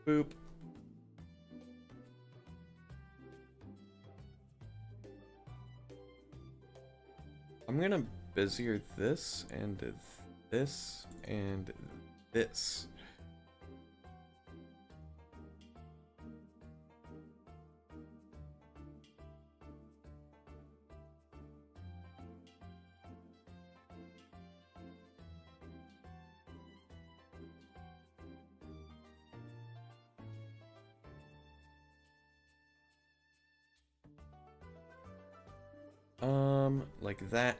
Boop. I'm gonna Bezier this and this and this. Like that.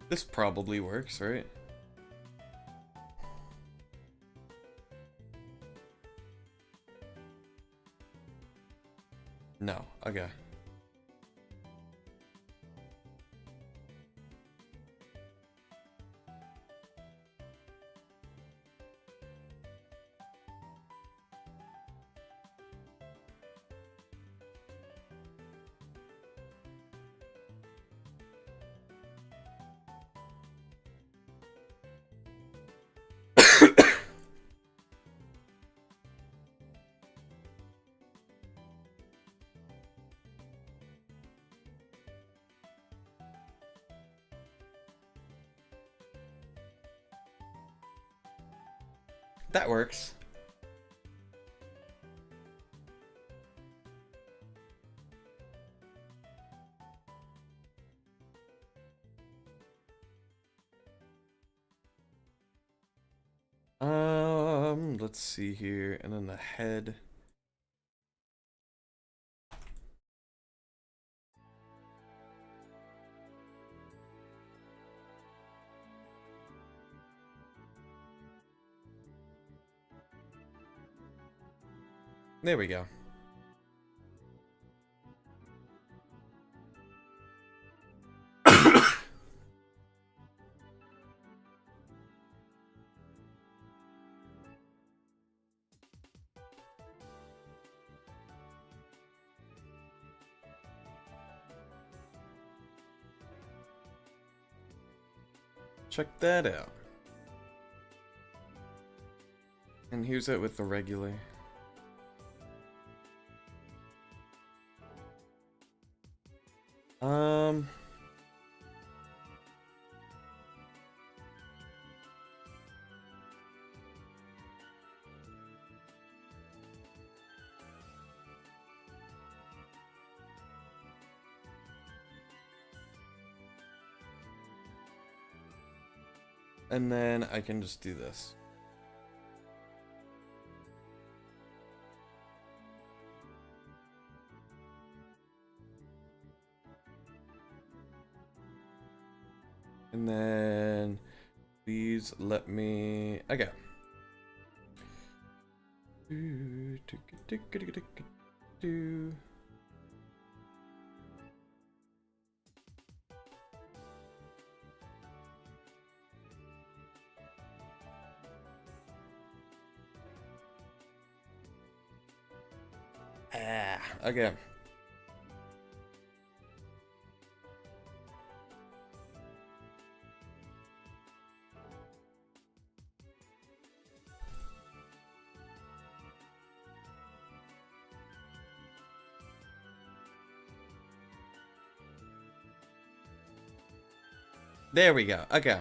This probably works, right? Okay. That works. Let's see here, and then the head. There we go. Check that out. And here's it with the regular. And then I can just do this. And then please let me, okay. Okay. There we go. Okay.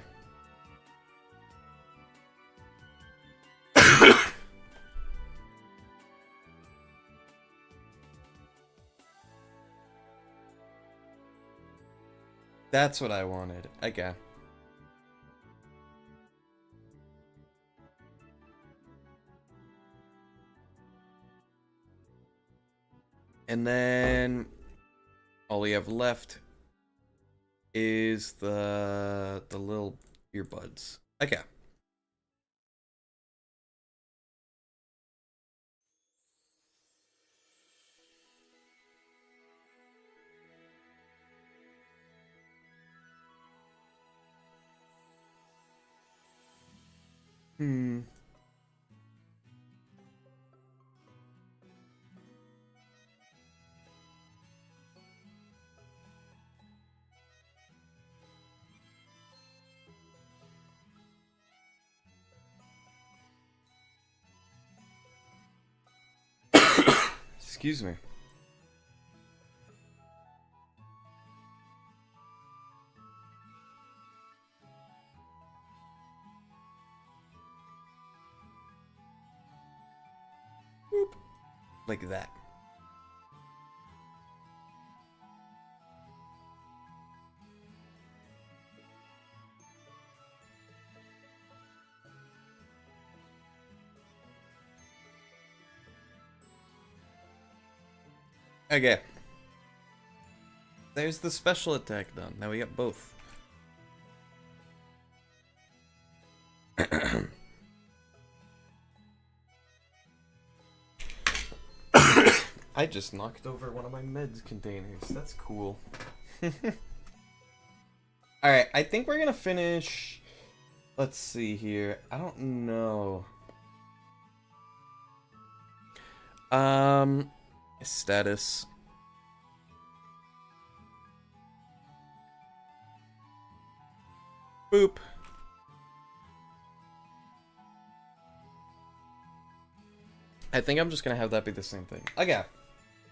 That's what I wanted. Okay. And then all we have left is the little earbuds. Okay. Excuse me. Whoop. Like that. Okay. There's the special attack done. Now we got both. I just knocked over one of my meds containers. That's cool. Alright, I think we're gonna finish... Let's see here. I don't know. Status. Boop. I think I'm just gonna have that be the same thing. Okay.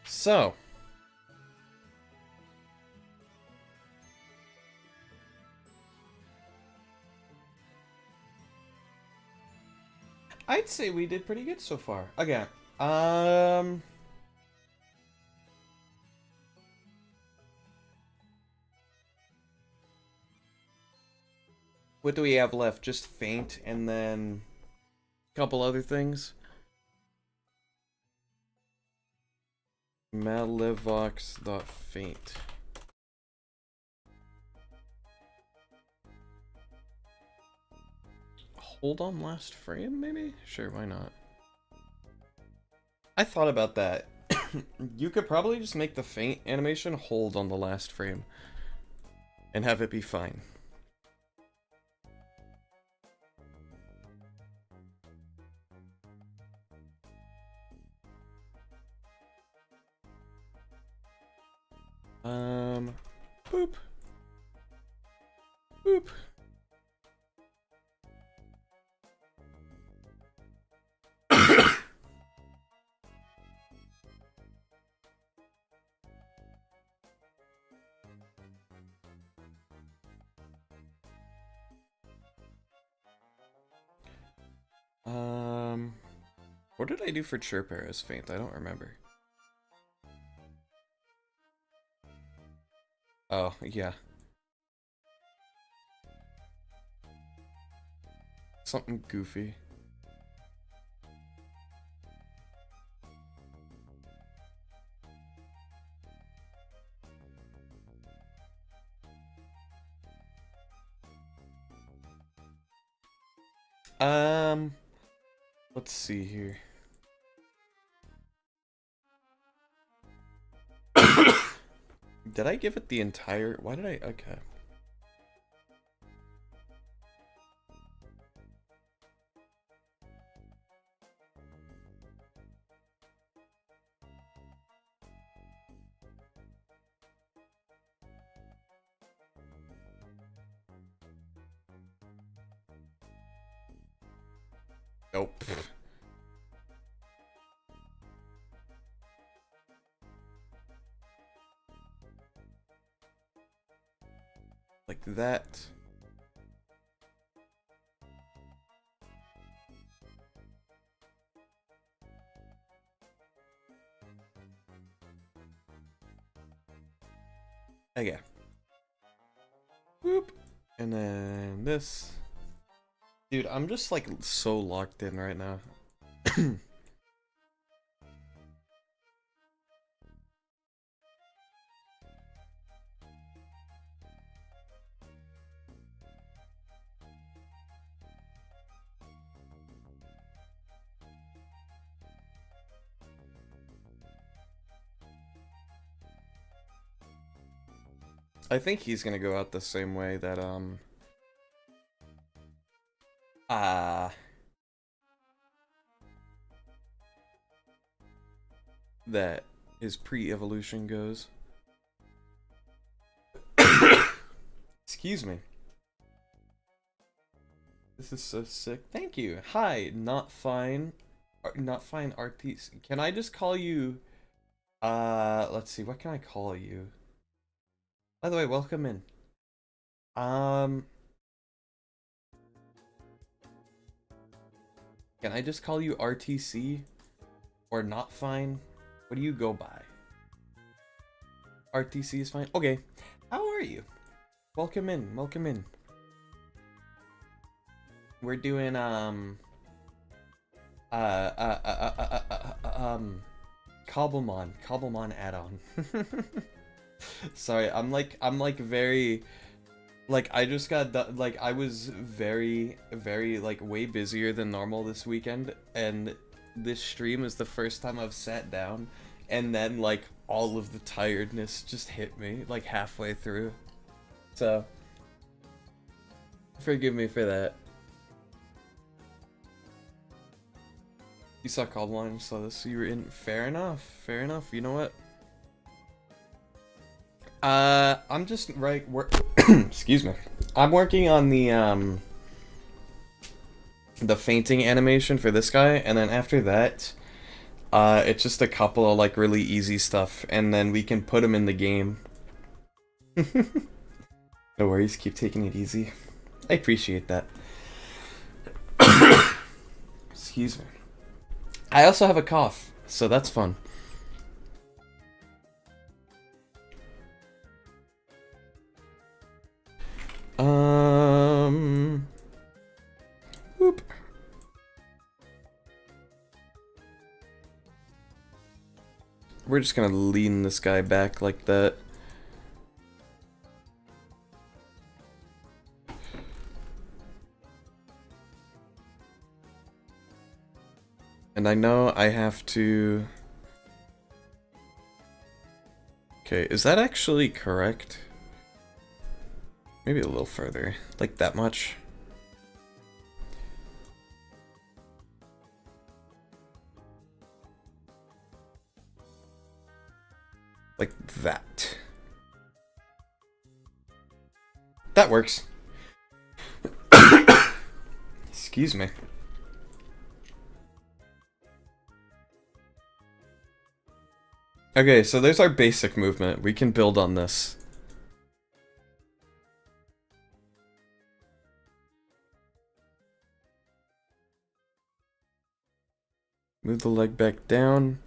So. I'd say we did pretty good so far. Okay. What do we have left? Just faint and then a couple other things. Malevox.faint. Hold on last frame, maybe? Sure, why not? I thought about that. You could probably just make the faint animation hold on the last frame and have it be fine. Boop. Boop. What did I do for Chirper as faint? I don't remember. Oh, yeah. Something goofy. Let's see here. Did I give it the entire... Why did I... Okay. Nope. Like that. Okay. Whoop. And then this. Dude, I'm just like so locked in right now. I think he's gonna go out the same way that, that his pre-evolution goes. Excuse me. This is so sick. Thank you. Hi, not fine. Not fine artiste. Can I just call you, let's see, what can I call you? By the way, welcome in. Can I just call you RTC? Or not fine? What do you go by? RTC is fine? Okay. How are you? Welcome in, welcome in. We're doing, Cobblemon add-on. Sorry, I'm like very, like, I just got, like, I was very, like, way busier than normal this weekend, and this stream is the first time I've sat down and then like all of the tiredness just hit me like halfway through. So forgive me for that. You saw Cobblemon, you saw this, so you were in. Fair enough, fair enough. You know what? I'm just excuse me. I'm working on the fainting animation for this guy, and then after that, it's just a couple of like really easy stuff, and then we can put him in the game. No worries, keep taking it easy. I appreciate that. Excuse me. I also have a cough, so that's fun. Whoop. We're just gonna lean this guy back like that. And I know I have to... Okay, is that actually correct? Maybe a little further. Like that much? Like that. That works. Excuse me. Okay, so there's our basic movement. We can build on this. Move the leg back down.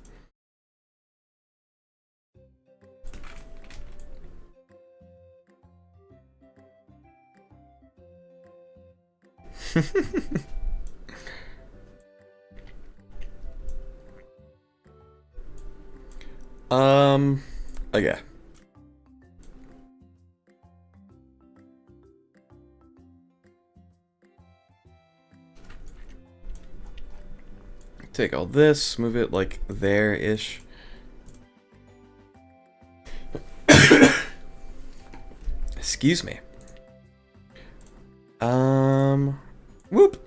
Okay. Take all this, move it like there-ish. Excuse me. Whoop.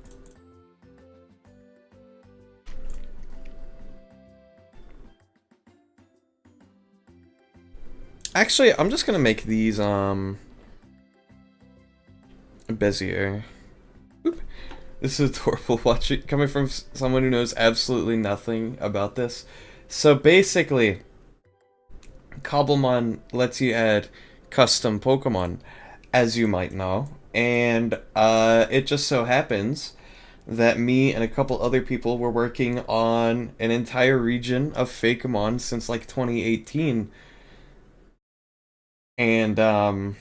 Actually, I'm just gonna make these, Bezier. Whoop. This is adorable watching, coming from someone who knows absolutely nothing about this. So basically, Cobblemon lets you add custom Pokemon, as you might know. And it just so happens that me and a couple other people were working on an entire region of Fakemon since like 2018. And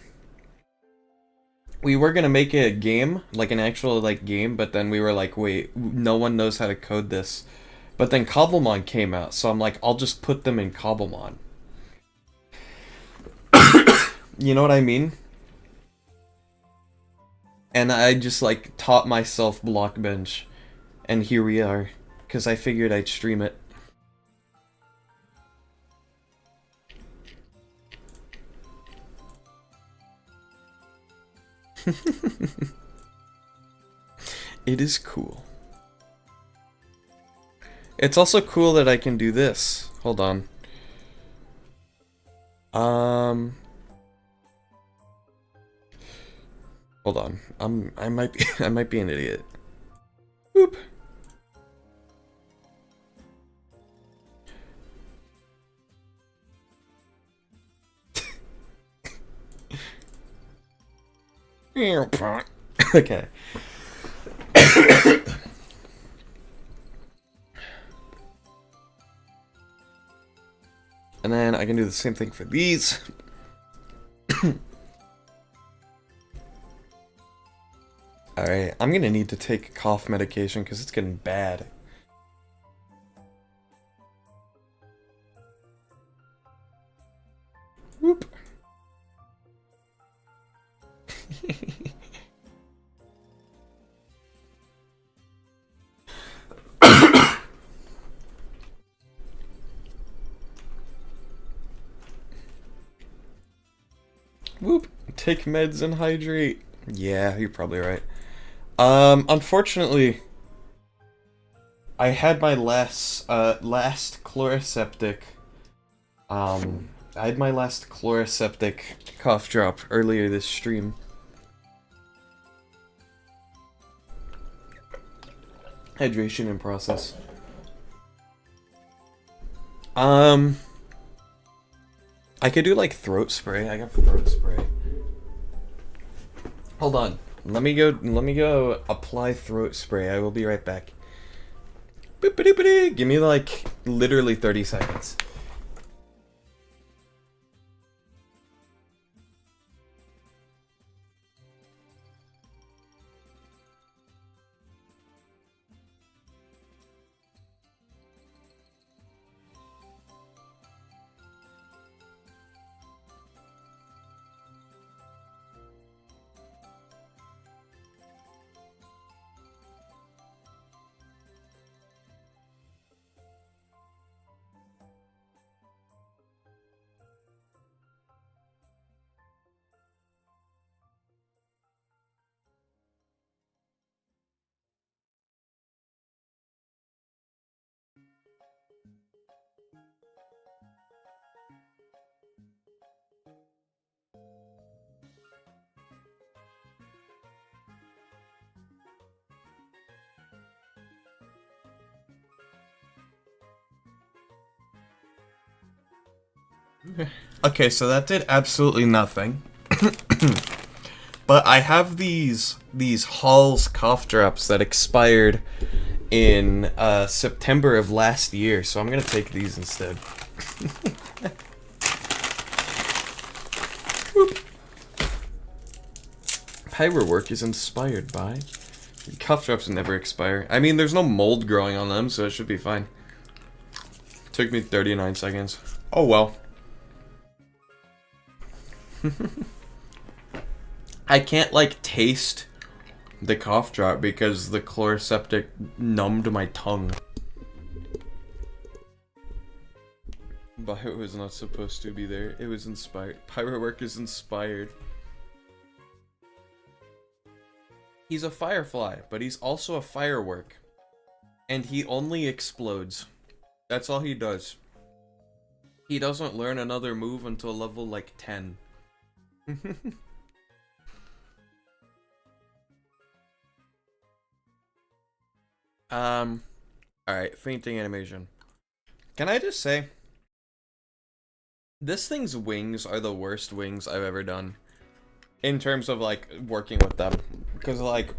we were gonna make it a game, like an actual like game, but then we were like, wait, no one knows how to code this. But then Cobblemon came out, so I'm like, I'll just put them in Cobblemon. You know what I mean? And I just like taught myself Blockbench, and here we are, because I figured I'd stream it. It is cool. It's also cool that I can do this. Hold on. Hold on. I might be an idiot. Boop. Okay. And then I can do the same thing for these. Alright, I'm gonna need to take cough medication because it's getting bad. Whoop. Whoop. Take meds and hydrate. Yeah, you're probably right. Unfortunately, I had my last chloroseptic. I had my last chloroseptic cough drop earlier this stream. Hydration in process. I could do like throat spray. I got throat spray. Hold on. Let me go apply throat spray. I will be right back. Boop-a-doop-a-doo. Give me like literally 30 seconds. Okay, so that did absolutely nothing. But I have these Hall's cough drops that expired in September of last year, so I'm gonna take these instead. Pyro work is inspired by. Cough drops never expire. I mean, there's no mold growing on them, so it should be fine. Took me 39 seconds. Oh well. I can't, like, taste the cough drop because the chloroseptic numbed my tongue. Bio was not supposed to be there. It was inspired. Pyro work is inspired. He's a firefly, but he's also a firework. And he only explodes. That's all he does. He doesn't learn another move until level, like, 10. Alright, fainting animation. Can I just say, this thing's wings are the worst wings I've ever done. In terms of, like, working with them. Because, like,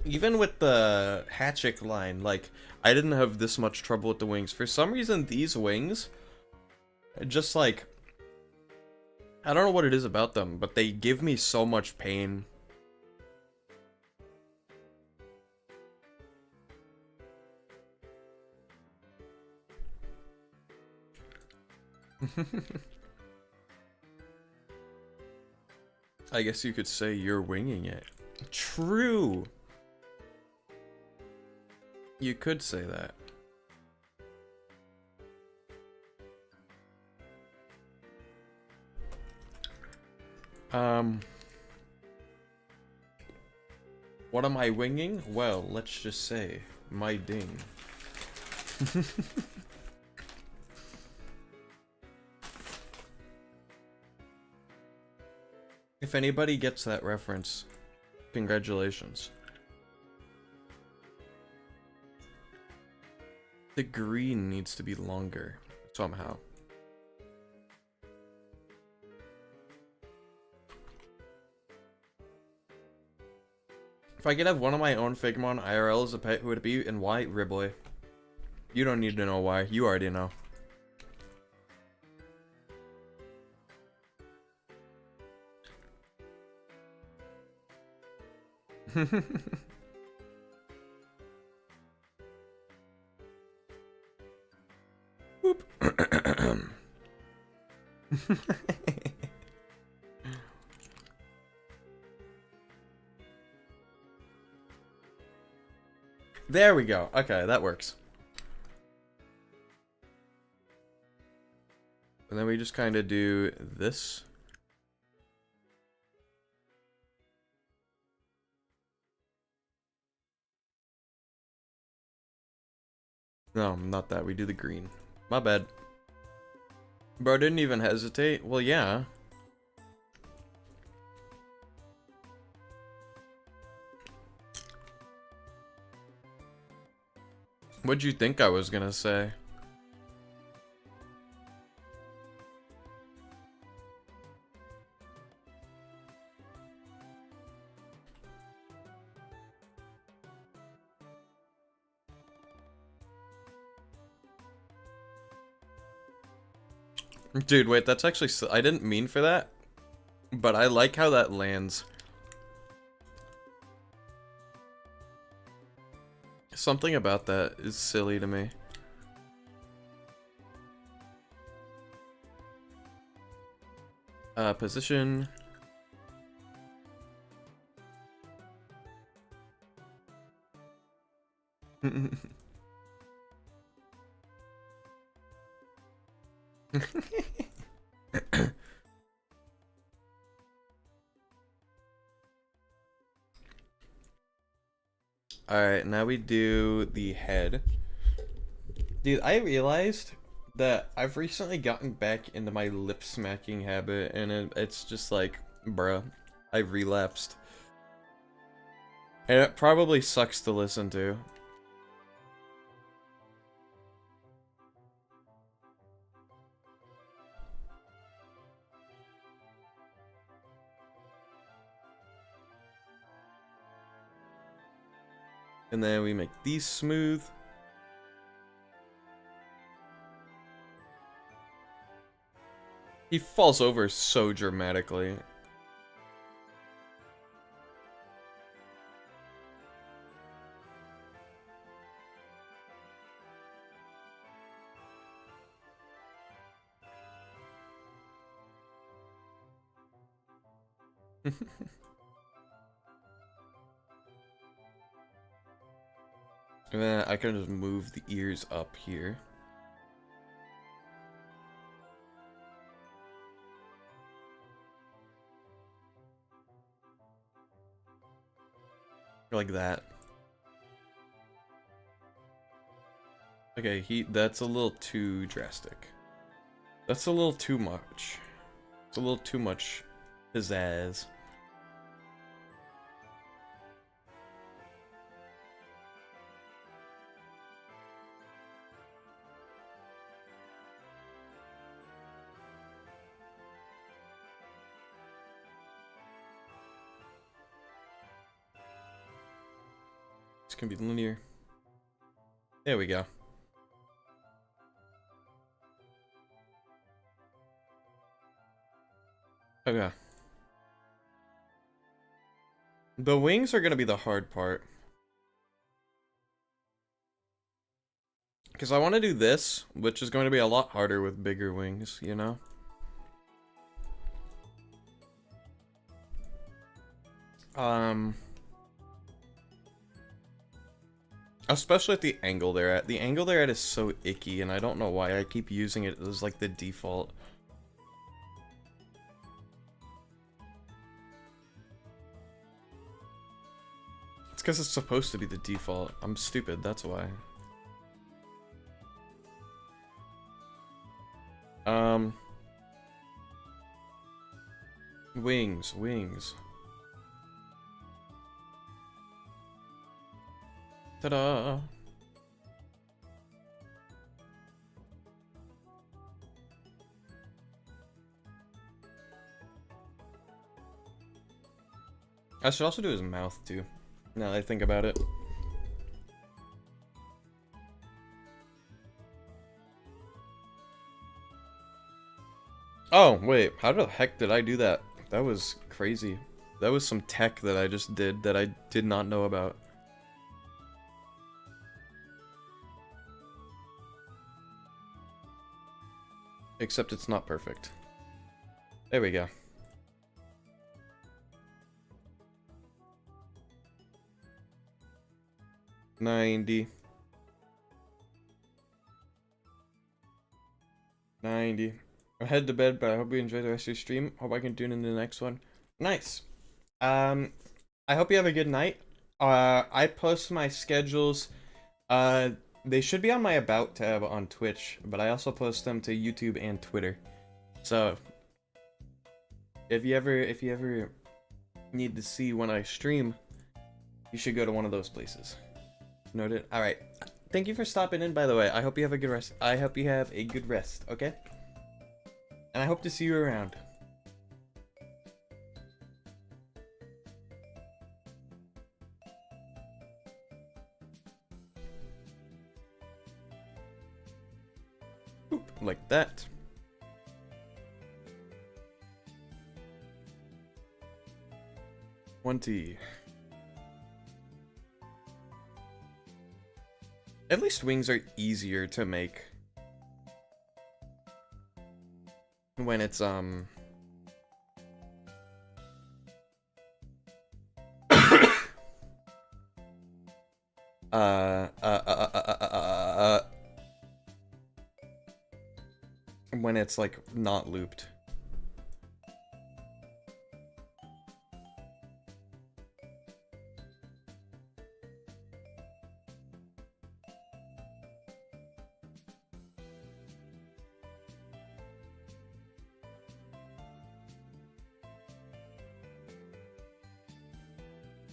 even with the Hatchick line, like, I didn't have this much trouble with the wings. For some reason, these wings, just, like, I don't know what it is about them, but they give me so much pain. I guess you could say you're winging it. True! You could say that. What am I winging? Well, let's just say, my ding. If anybody gets that reference, congratulations. The green needs to be longer, somehow. If I could have one of my own Figmon IRL as a pet, who would it be and why? Ribboy. You don't need to know why, you already know. Whoop. There we go. Okay, that works. And then we just kind of do this. No, not that. We do the green. My bad. Bro didn't even hesitate. Well, yeah. What'd you think I was gonna say? Dude, wait, that's actually... I didn't mean for that. But I like how that lands. Something about that is silly to me. Position. Alright, now we do the head. Dude, I realized that I've recently gotten back into my lip smacking habit, and it's just like, bruh, I've relapsed. And it probably sucks to listen to. And then we make these smooth. He falls over so dramatically. And then I can just move the ears up here. Like that. Okay, that's a little too drastic. That's a little too much. It's a little too much pizzazz. This can be linear. There we go. Okay. The wings are gonna be the hard part. Because I want to do this, which is going to be a lot harder with bigger wings, you know? Especially at the angle they're at. The angle they're at is so icky, and I don't know why I keep using it as like the default. It's because it's supposed to be the default. I'm stupid, that's why. Wings. Ta-da! I should also do his mouth too, now that I think about it. Oh, wait, how the heck did I do that? That was crazy. That was some tech that I just did that I did not know about. Except it's not perfect. There we go. $90. $90. I'll head to bed, but I hope you enjoy the rest of your stream. Hope I can tune in to the next one. Nice. I hope you have a good night. I post my schedules. They should be on my About tab on Twitch, but I also post them to YouTube and Twitter. So, if you ever need to see when I stream, you should go to one of those places. Noted. All right. Thank you for stopping in, by the way. I hope you have a good rest. I hope you have a good rest, okay? And I hope to see you around. Boop, like that. At least wings are easier to make when it's when it's like not looped.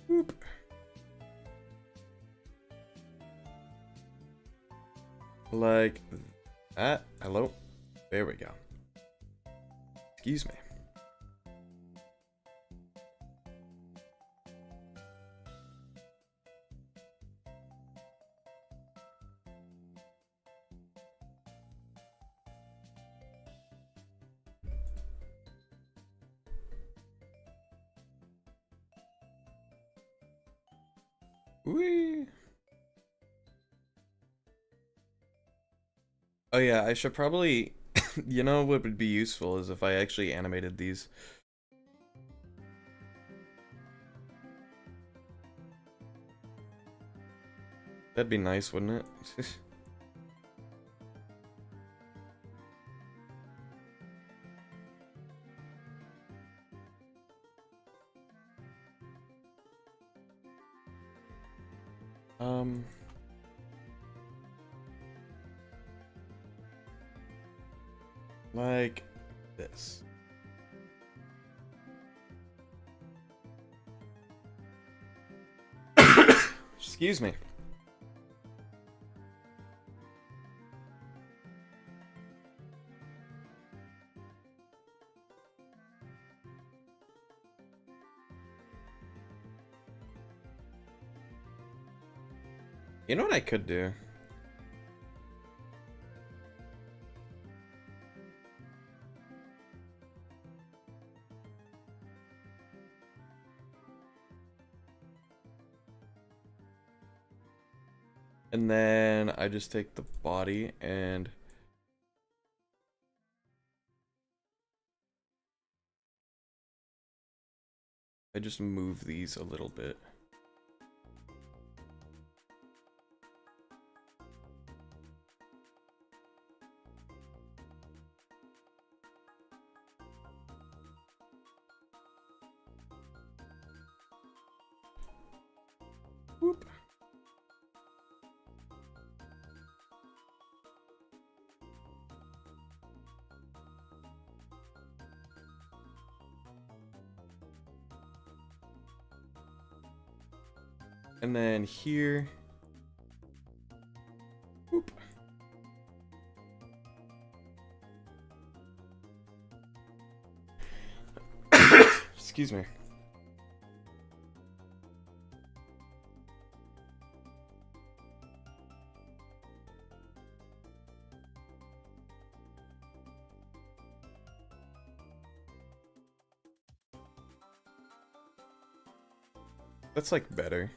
Boop. Like that. Hello. There we go. Excuse me. Whee! Oh yeah, I should probably, you know what would be useful is if I actually animated these. That'd be nice, wouldn't it? Like this. Excuse me. You know what I could do? And then I just take the body and I just move these a little bit. Whoop. And then here. Whoop. Excuse me. That's like better.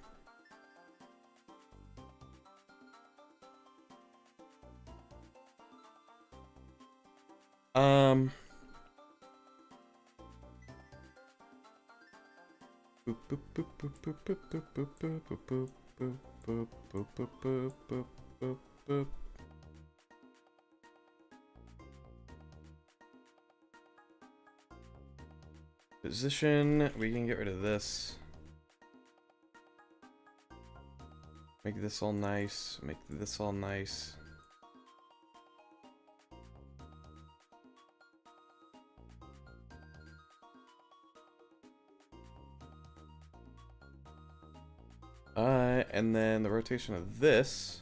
Position, we can get rid of this. Make this all nice, make this all nice. And then the rotation of this.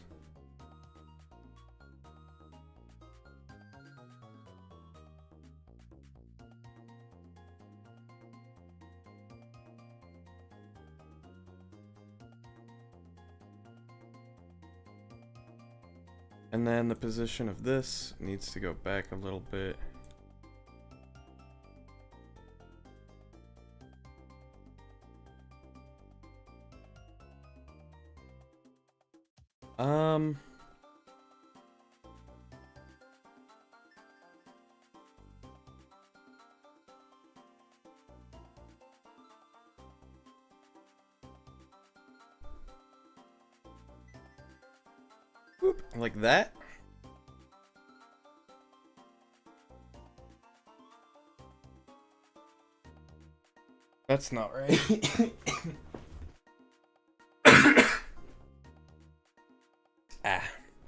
And then the position of this needs to go back a little bit. Whoop, like that. That's not right.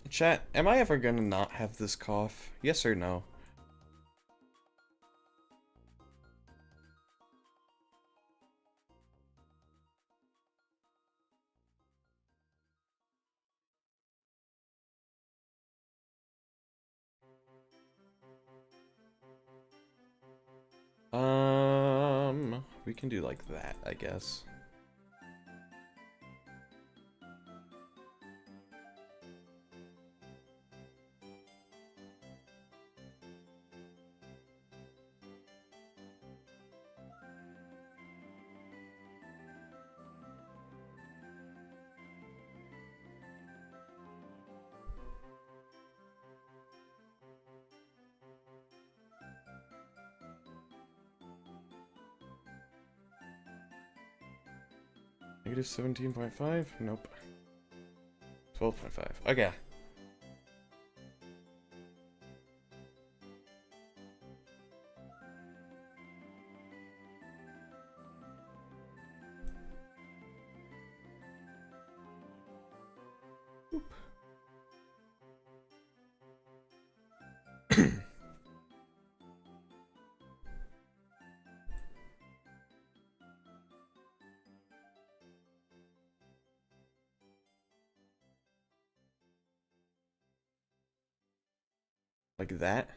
Chat, am I ever gonna not have this cough? Yes or no? We can do like that, I guess. Negative 17.5? Nope. 12.5. Okay. Like that.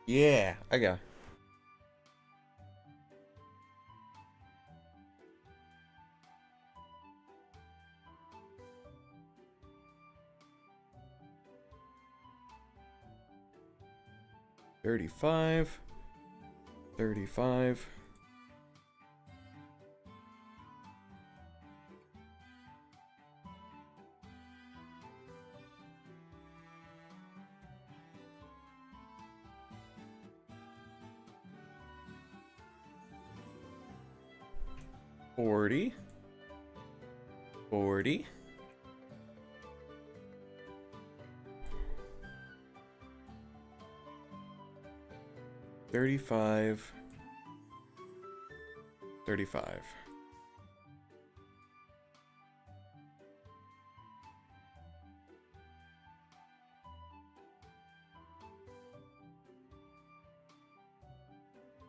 Yeah, okay. $35. $35. $40. $40. $35. $35.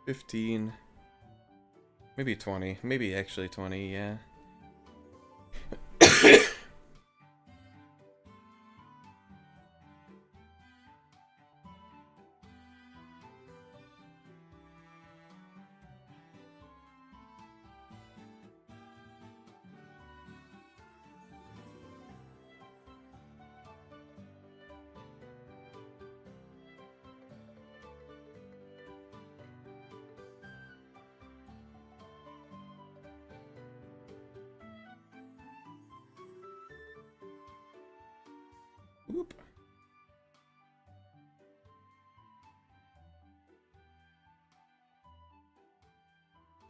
$15. Maybe 20. Maybe actually 20, yeah. Whoop.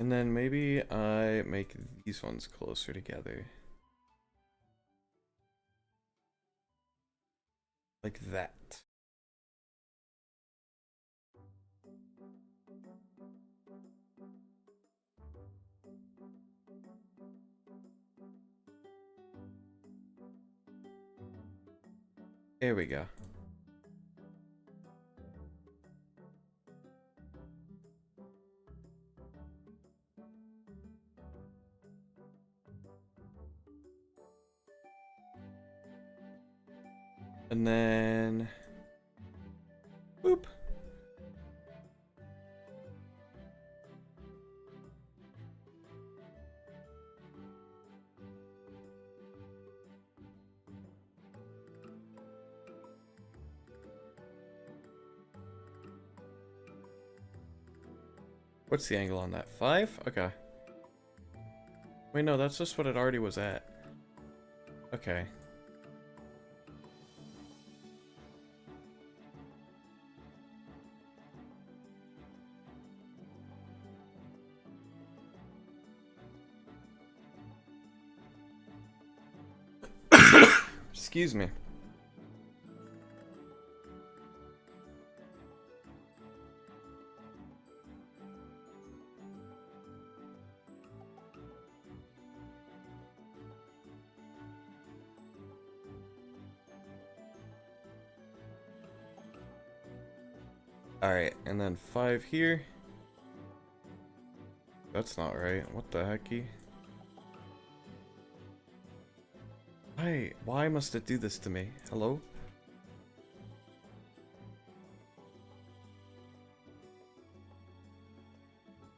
And then maybe I make these ones closer together. Like that. There we go. And then, boop. What's the angle on that? 5? Okay. Wait, no, that's just what it already was at. Okay. Excuse me. Alright, and then 5 here. That's not right. What the hecky? Why must it do this to me? Hello?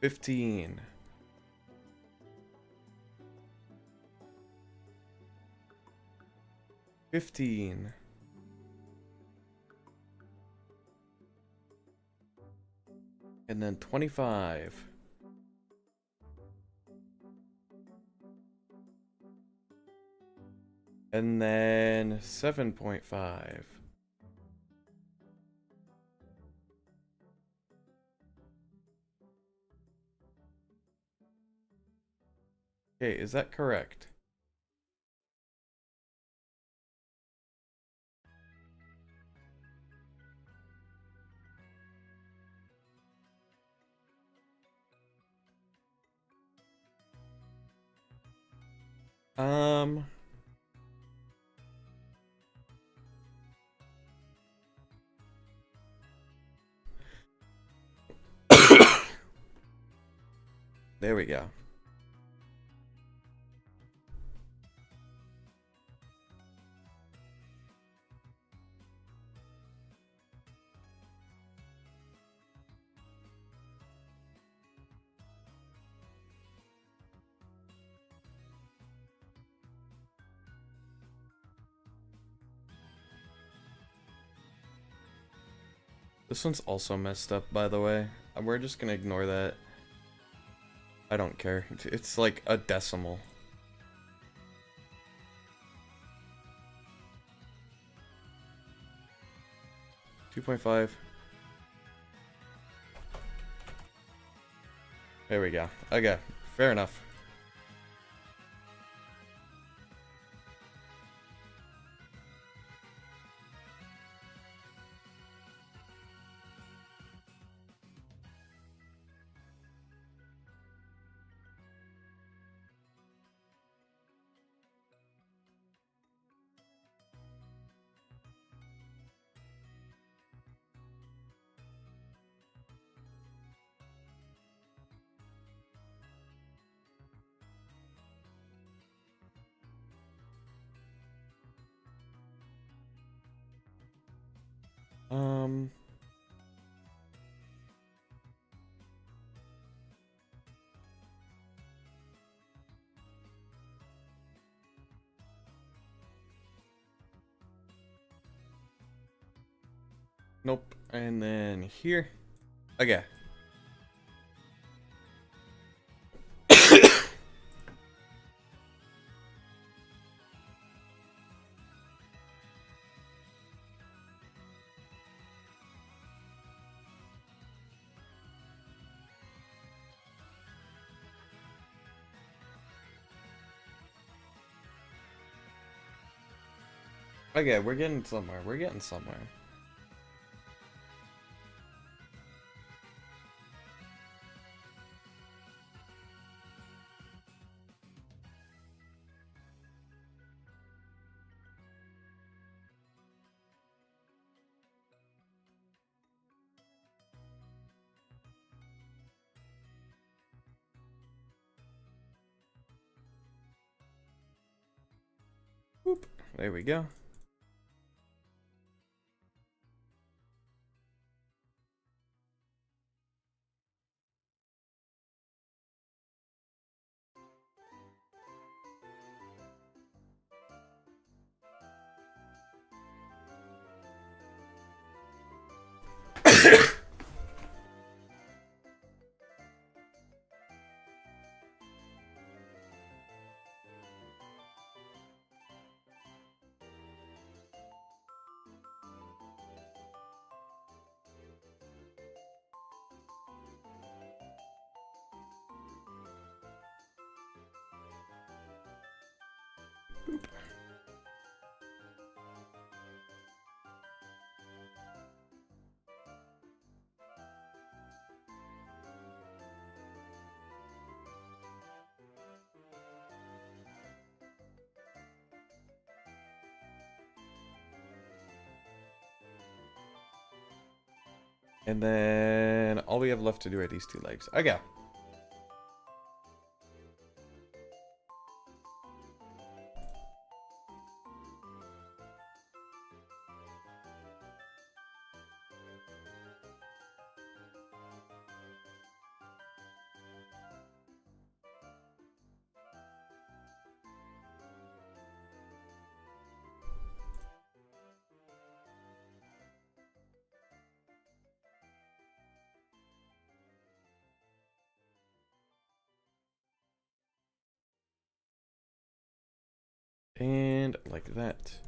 $15. $15. And then 25. And then 7.5. Okay, is that correct? There we go. This one's also messed up, by the way. We're just gonna ignore that. I don't care. It's like a decimal. $2.5. There we go. Okay, fair enough. Nope. And then here. Okay. Okay, we're getting somewhere. We're getting somewhere. Whoop. There we go. And then all we have left to do are these two legs. Okay. And like that.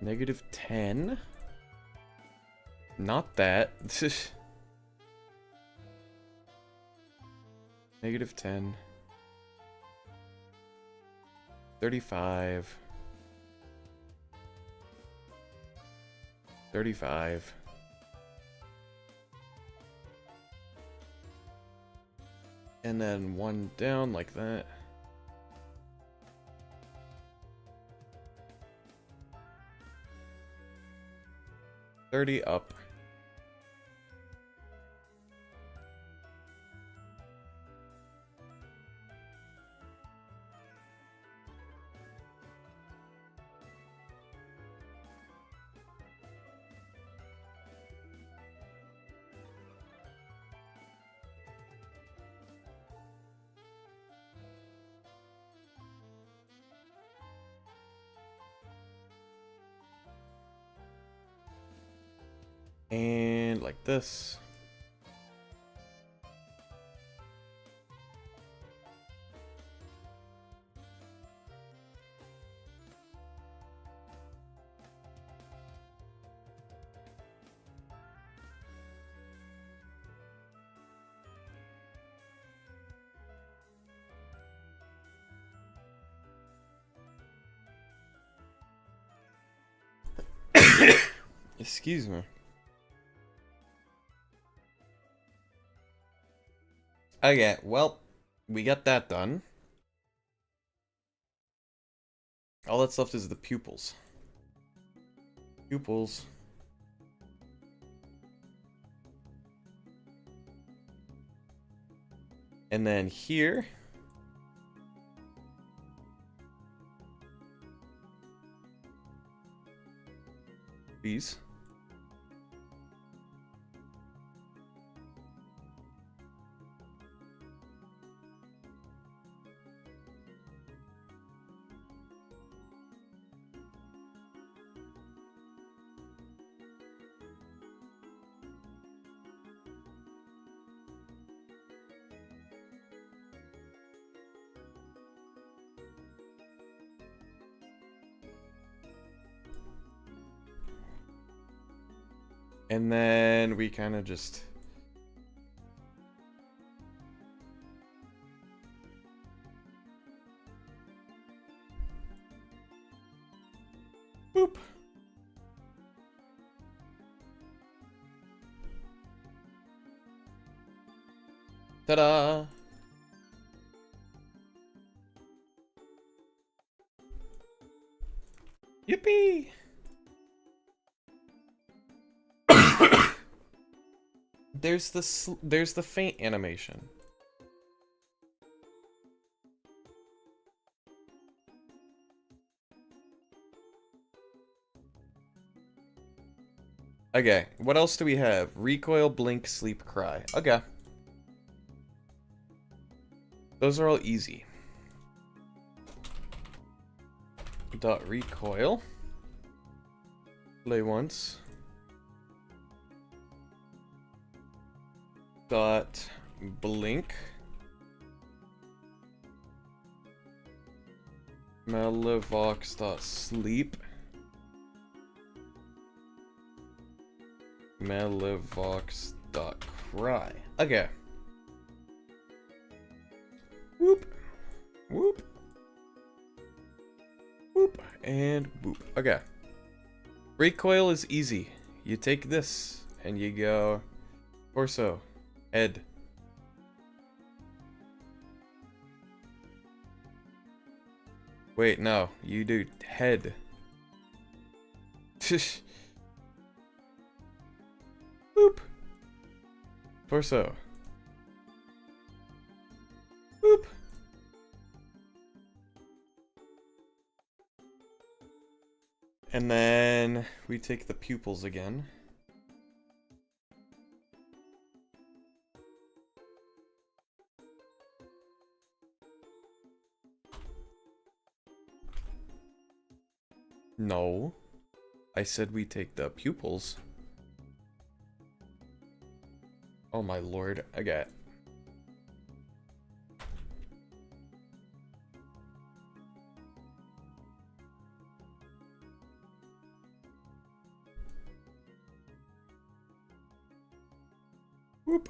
-10. Not that. -10. 35. 35. And then one down like that. $30 up. And like this. Excuse me. Okay, well, we got that done. All that's left is the pupils. Pupils. And then here. These. And then we kind of just... boop. Ta-da! Yippee! There's the faint animation. Okay, what else do we have? Recoil, blink, sleep, cry. Okay. Those are all easy. Dot recoil. Play once. Dot blink. Melivox dot sleep. Melivox dot cry. Okay. Whoop. Whoop. Whoop. And whoop. Okay. Recoil is easy. You take this and you go torso, head. Wait, no. You do head. Boop. Torso. Boop. And then we take the pupils again. No. I said we take the pupils. Oh my lord. Okay. Whoop.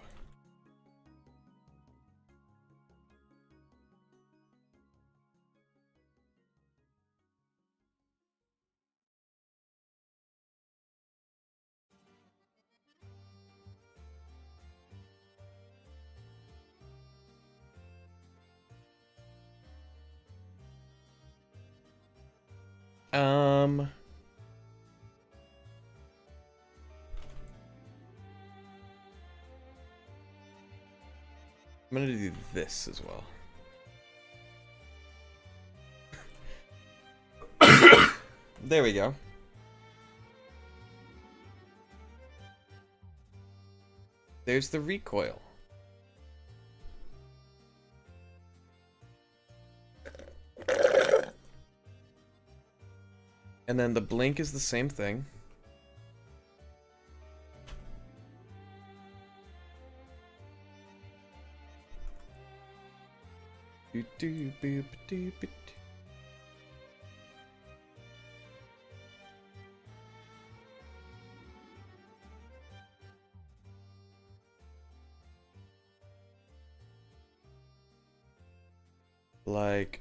I'm gonna do this as well. There we go. There's the recoil. And then the blink is the same thing. Like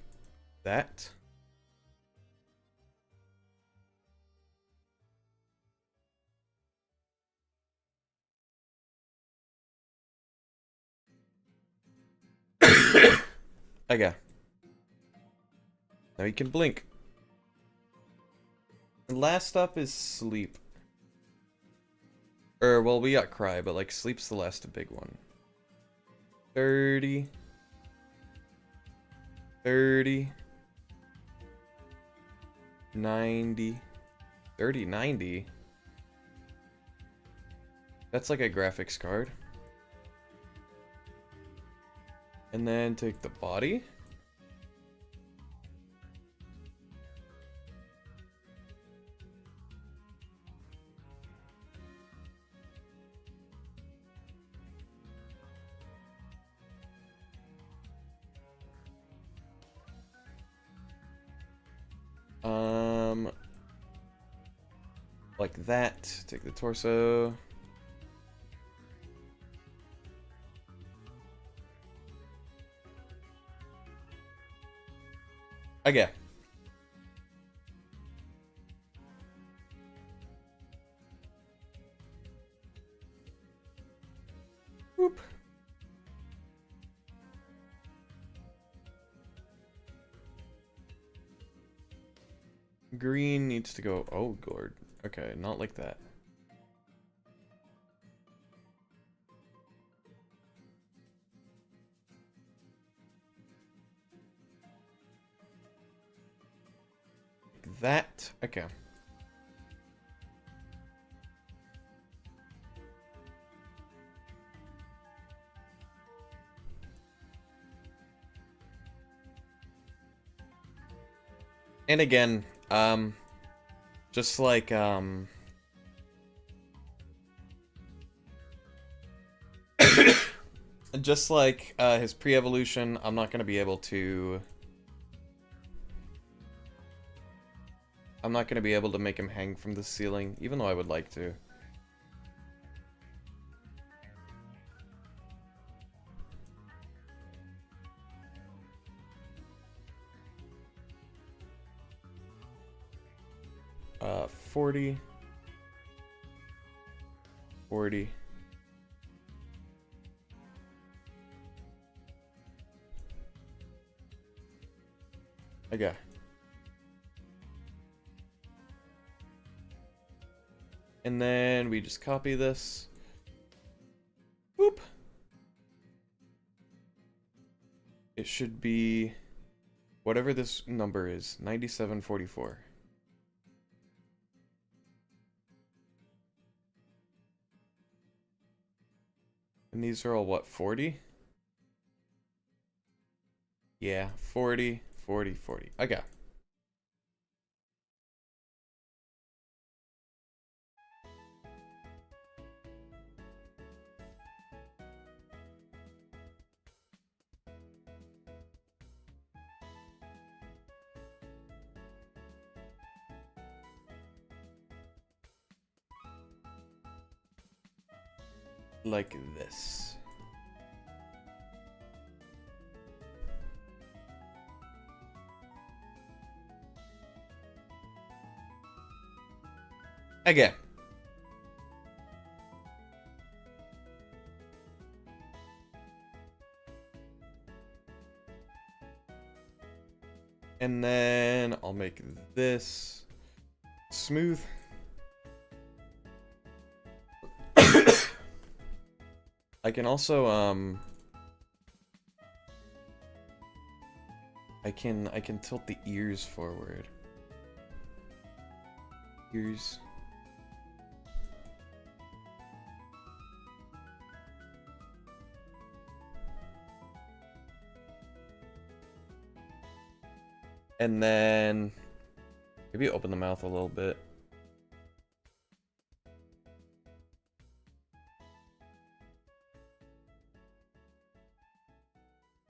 that. Okay. Now you can blink. And last up is sleep. Well, we got cry, but like sleep's the last big one. 30. 30. 90. 30, 90. That's like a graphics card. And then take the body. Like that. Take the torso. Okay. Whoop. Green needs to go. Oh, gourd. Okay, not like that. Like that. Okay. And again, just like, just like, his pre-evolution, I'm not gonna be able to... I'm not gonna be able to make him hang from the ceiling, even though I would like to. Uh, 40. 40. Okay. And then we just copy this. Whoop. It should be whatever this number is, 9744. And these are all what, 40? Yeah, 40, 40, 40. Okay. Like this. Again. And then I'll make this smooth. I can also I can tilt the ears forward. Ears. And then maybe open the mouth a little bit.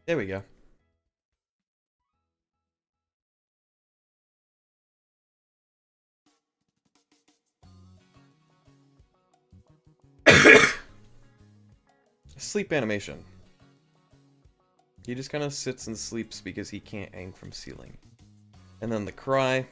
There we go. Sleep animation. He just kind of sits and sleeps because he can't hang from ceiling. And then the cry.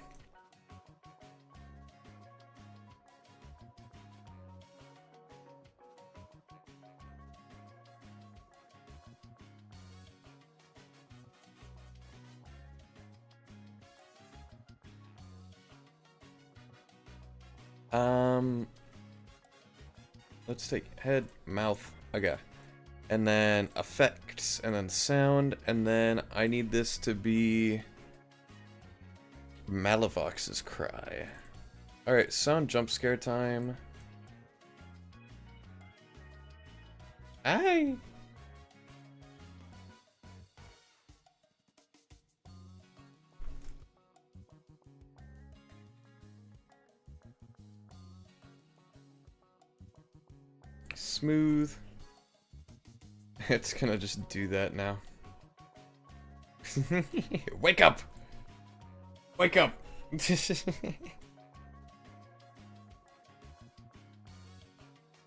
Let's take head, mouth, okay. And then effects, and then sound, and then I need this to be Malevox's cry. Alright, sound jump scare time. Aye! Smooth. It's gonna just do that now. Wake up! Wake up!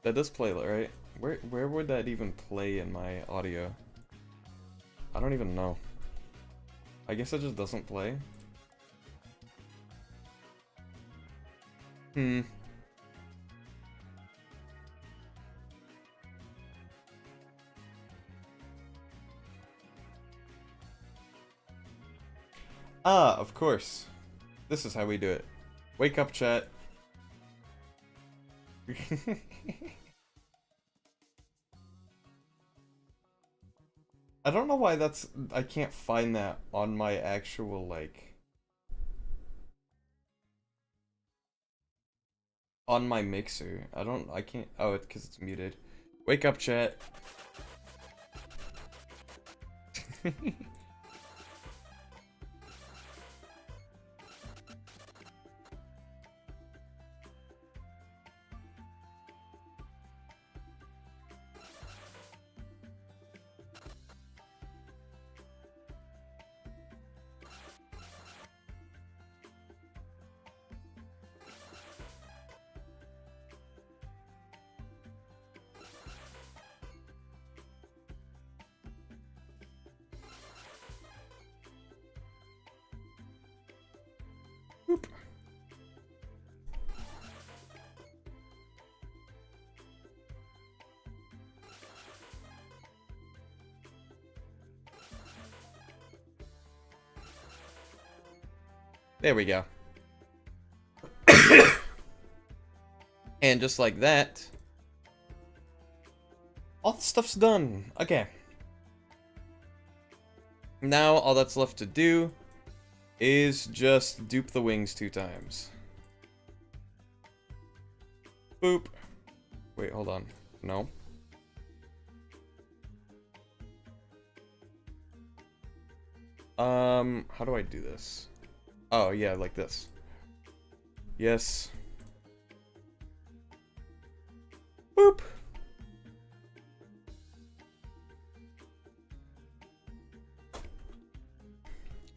That does play, right? Where would that even play in my audio? I don't even know. I guess it just doesn't play. Hmm. Ah, of course. This is how we do it. Wake up, chat. I don't know why that's... I can't find that on my actual, like... On my mixer. I can't... Oh, it's because it's muted. Wake up, chat. Boop. There we go. And just like that, all the stuff's done. Okay. Now all that's left to do is just dupe the wings 2 times. Boop. Wait, hold on. No. How do I do this? Oh, yeah, like this. Yes. Boop.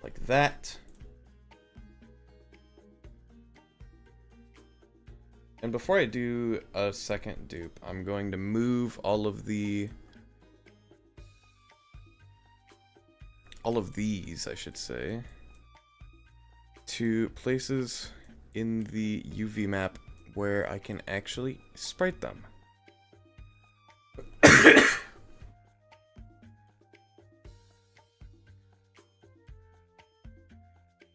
Like that. And before I do a second dupe, I'm going to move all of these, I should say, to places in the UV map where I can actually sprite them.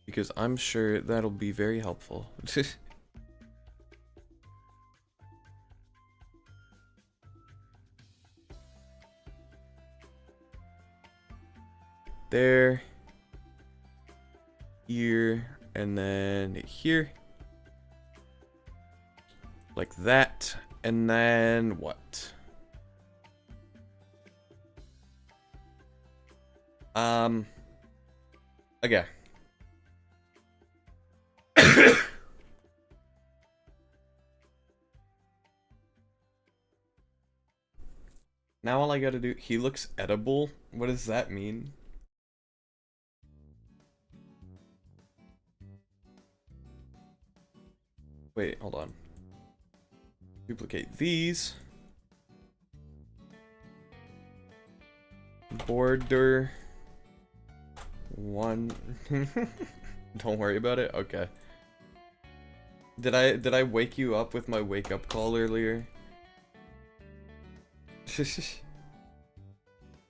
Because I'm sure that'll be very helpful. There. Here. And then here. Like that. And then what? Okay. Now all I gotta do... He looks edible? What does that mean? Wait, hold on. Duplicate these. Border 1. Don't worry about it? Okay. Did I wake you up with my wake up call earlier?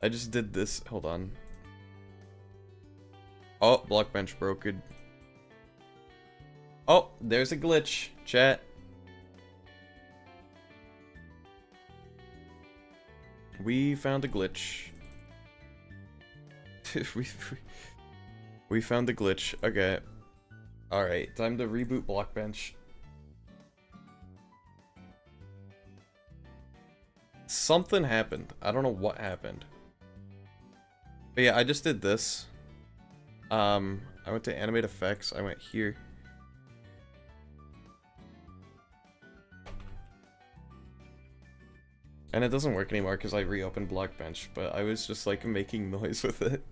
I just did this. Hold on. Oh, Blockbench broke it. Oh, there's a glitch, chat. We found a glitch. we found the glitch. Okay. Alright, time to reboot Blockbench. Something happened. I don't know what happened. But yeah, I just did this. I went to animate effects. I went here. And it doesn't work anymore because I reopened Blockbench, but I was just like making noise with it.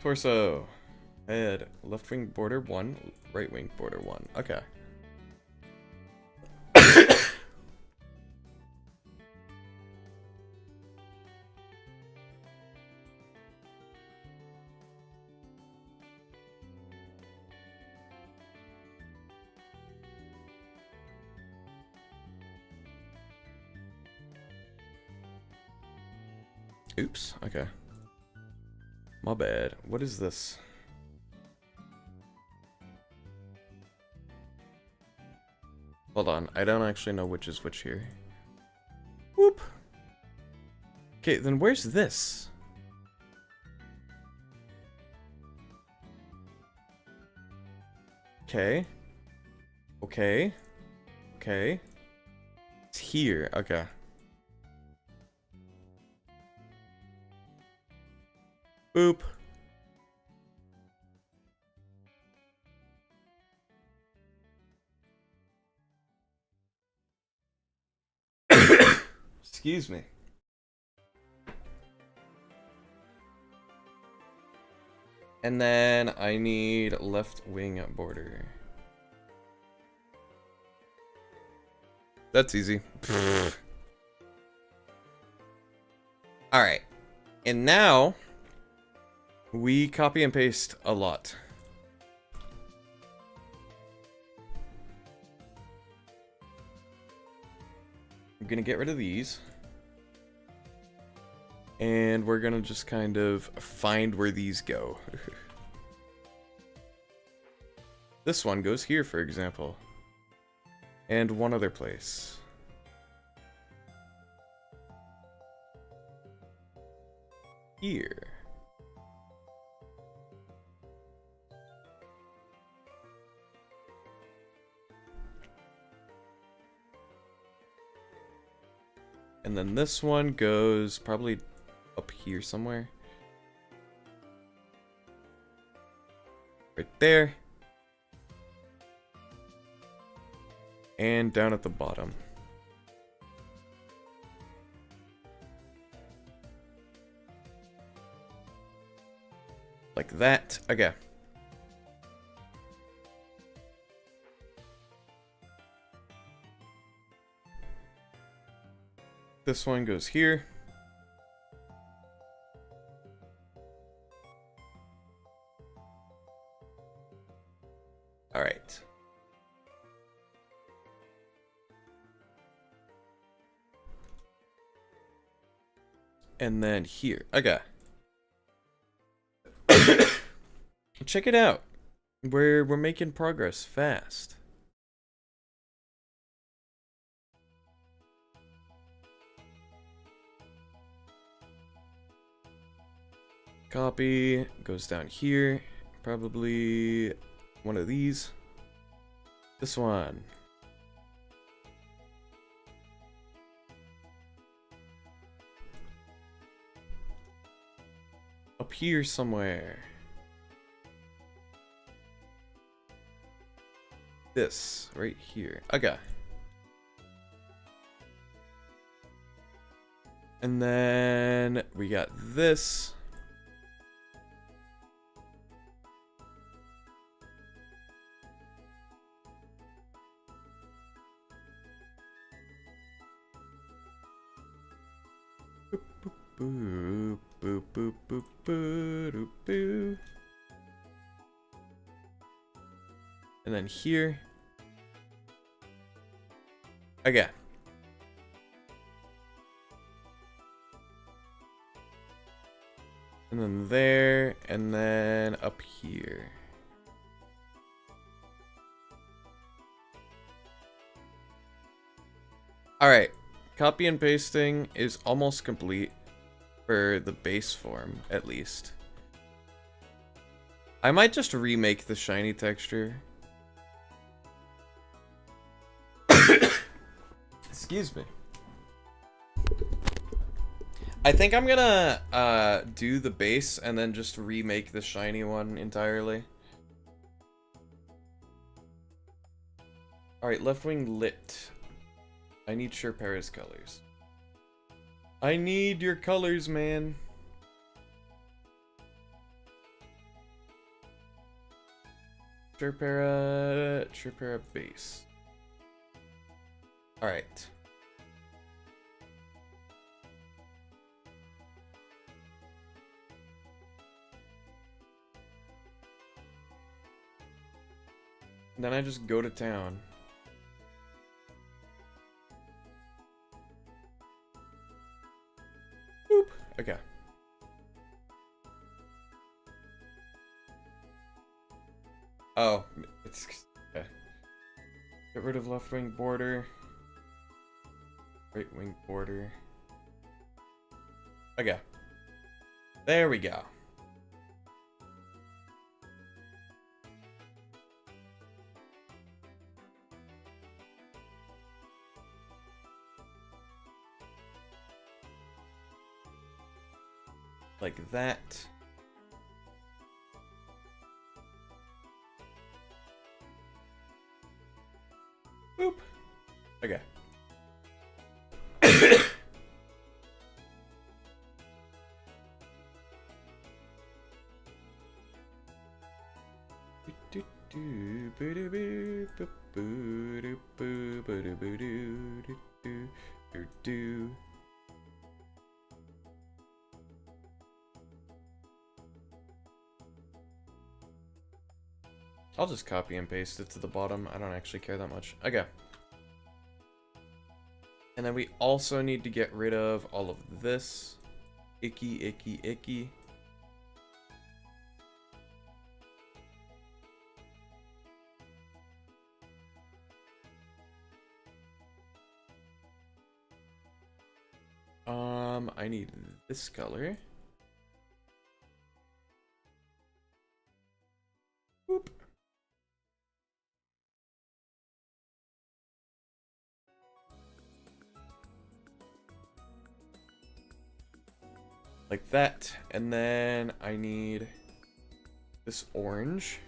Torso. Head. Left wing border 1. Right wing border 1. Okay. Oops, okay. My bad. What is this? Hold on, I don't actually know which is which here. Whoop. Okay, then where's this? Okay. Okay. Okay. It's here. Okay. Boop. Excuse me. And then I need left wing border. That's easy. Alright. And now we copy and paste a lot. I'm gonna get rid of these. And we're gonna just kind of find where these go. This one goes here, for example. And one other place. Here. And then this one goes probably up here somewhere. Right there. And down at the bottom. Like that. Okay. This one goes here. All right. And then here. Okay. Check it out. We're making progress fast. Copy goes down here. Probably one of these. This one. Up here somewhere. This right here. Okay. And then we got this. Boop, boop, boop, boop, boop, boop. And then here. Okay. And then there, and then up here. Alright, copy and pasting is almost complete. For the base form, at least. I might just remake the shiny texture. Excuse me. I think I'm gonna do the base and then just remake the shiny one entirely. Alright, left wing lit. I need Sherpara's colors. I need your colors, man. Sherpara base. Alright. Then I just go to town. Okay. Oh, it's okay. Get rid of left wing border. Right wing border. Okay. There we go. Like that. Boop. Okay. I'll just copy and paste it to the bottom. I don't actually care that much. Okay. And then we also need to get rid of all of this. Icky, icky, icky. I need this color. Boop. Like that. And then I need this orange.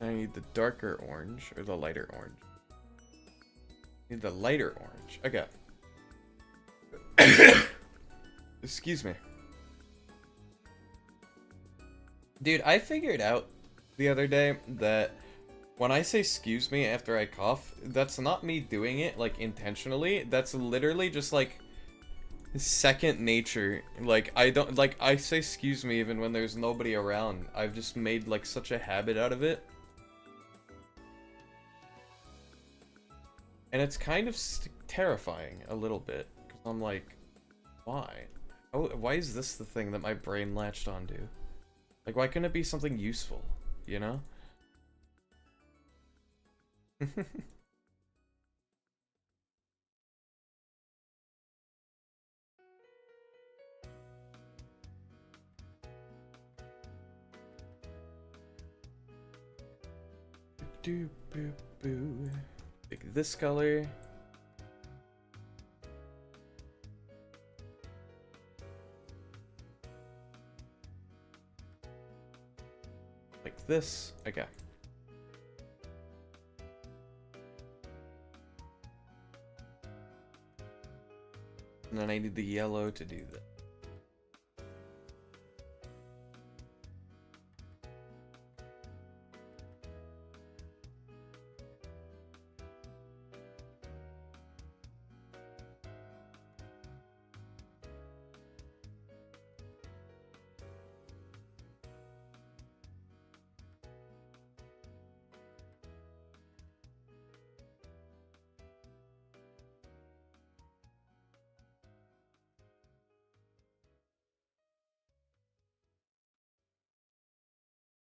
I need the darker orange or the lighter orange. I need the lighter orange. Okay. Excuse me. Dude, I figured out the other day that when I say excuse me after I cough, that's not me doing it like intentionally. That's literally just like second nature. Like I don't like I say excuse me even when there's nobody around. I've just made like such a habit out of it. And it's kind of terrifying a little bit cuz I'm like why? Oh, why is this the thing that my brain latched onto? Like, why couldn't it be something useful, you know? Do boo boo. Like this color. Like this. Okay. And then I need the yellow to do that.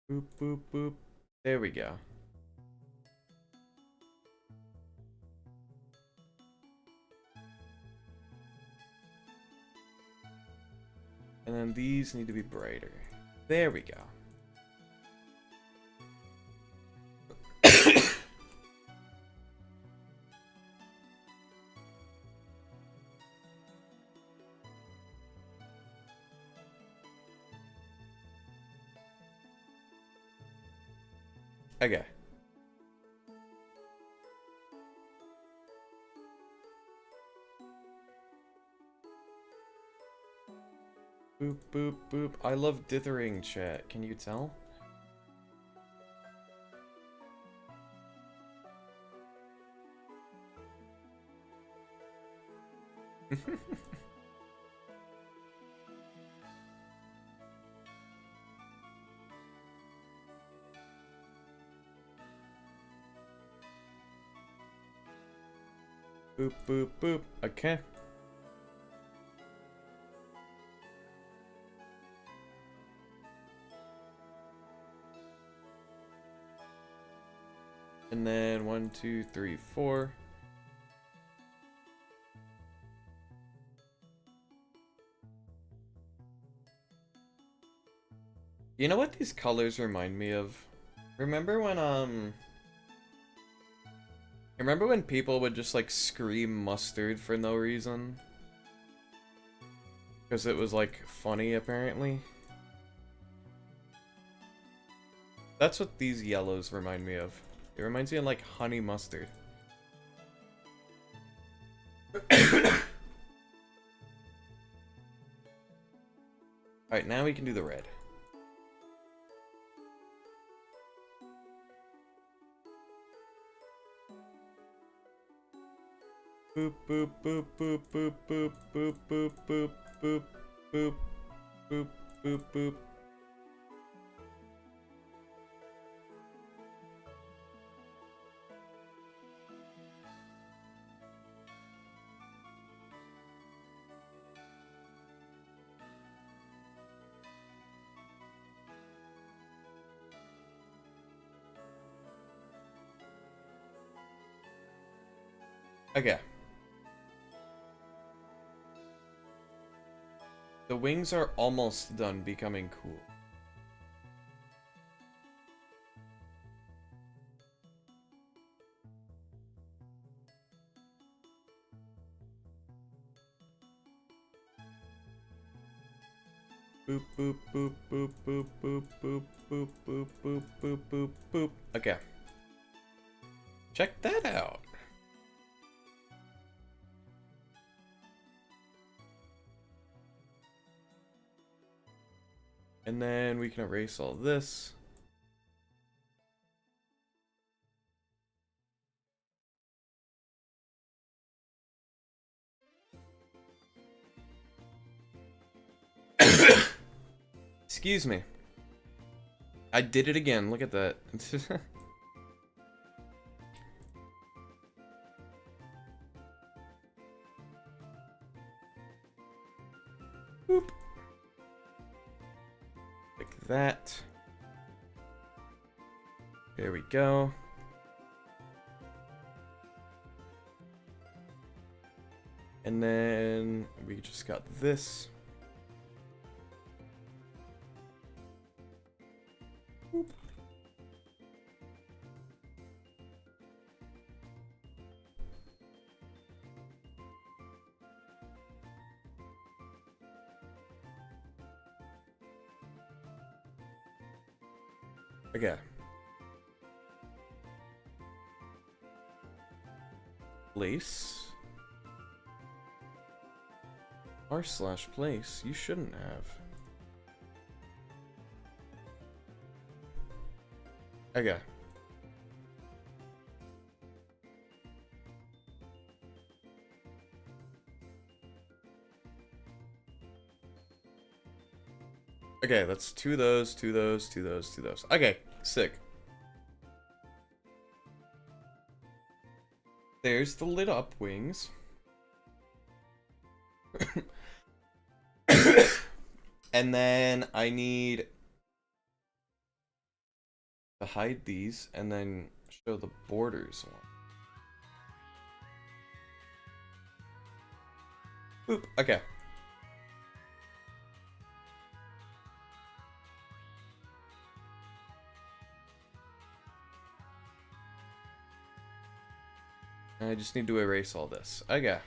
Boop, boop, boop. There we go. And then these need to be brighter. There we go. Okay. Boop, boop, boop. I love dithering, chat. Can you tell? Boop, boop, boop. Okay. And then 1, 2, 3, 4. You know what these colors remind me of? Remember when people would just like scream mustard for no reason? Because it was like funny apparently. That's what these yellows remind me of. It reminds me of like honey mustard. Alright, now we can do the red. Boop, boop, boop, boop, boop, boop, boop, boop, boop, boop, boop, boop, boop, boop. Okay. The wings are almost done becoming cool. Boop, boop, boop, boop, boop, boop, boop, boop, boop, boop, boop, boop, boop. Okay. Check that out. And then we can erase all this. Excuse me. I did it again. Look at that. Boop. Like that. There we go. And then we just got this. Boop. Okay. Place. r/place. You shouldn't have. Okay. Okay, that's two those, two those, two those, two those. Okay, sick. There's the lit up wings. And then I need to hide these and then show the borders one. Boop, okay. I just need to erase all this. Okay.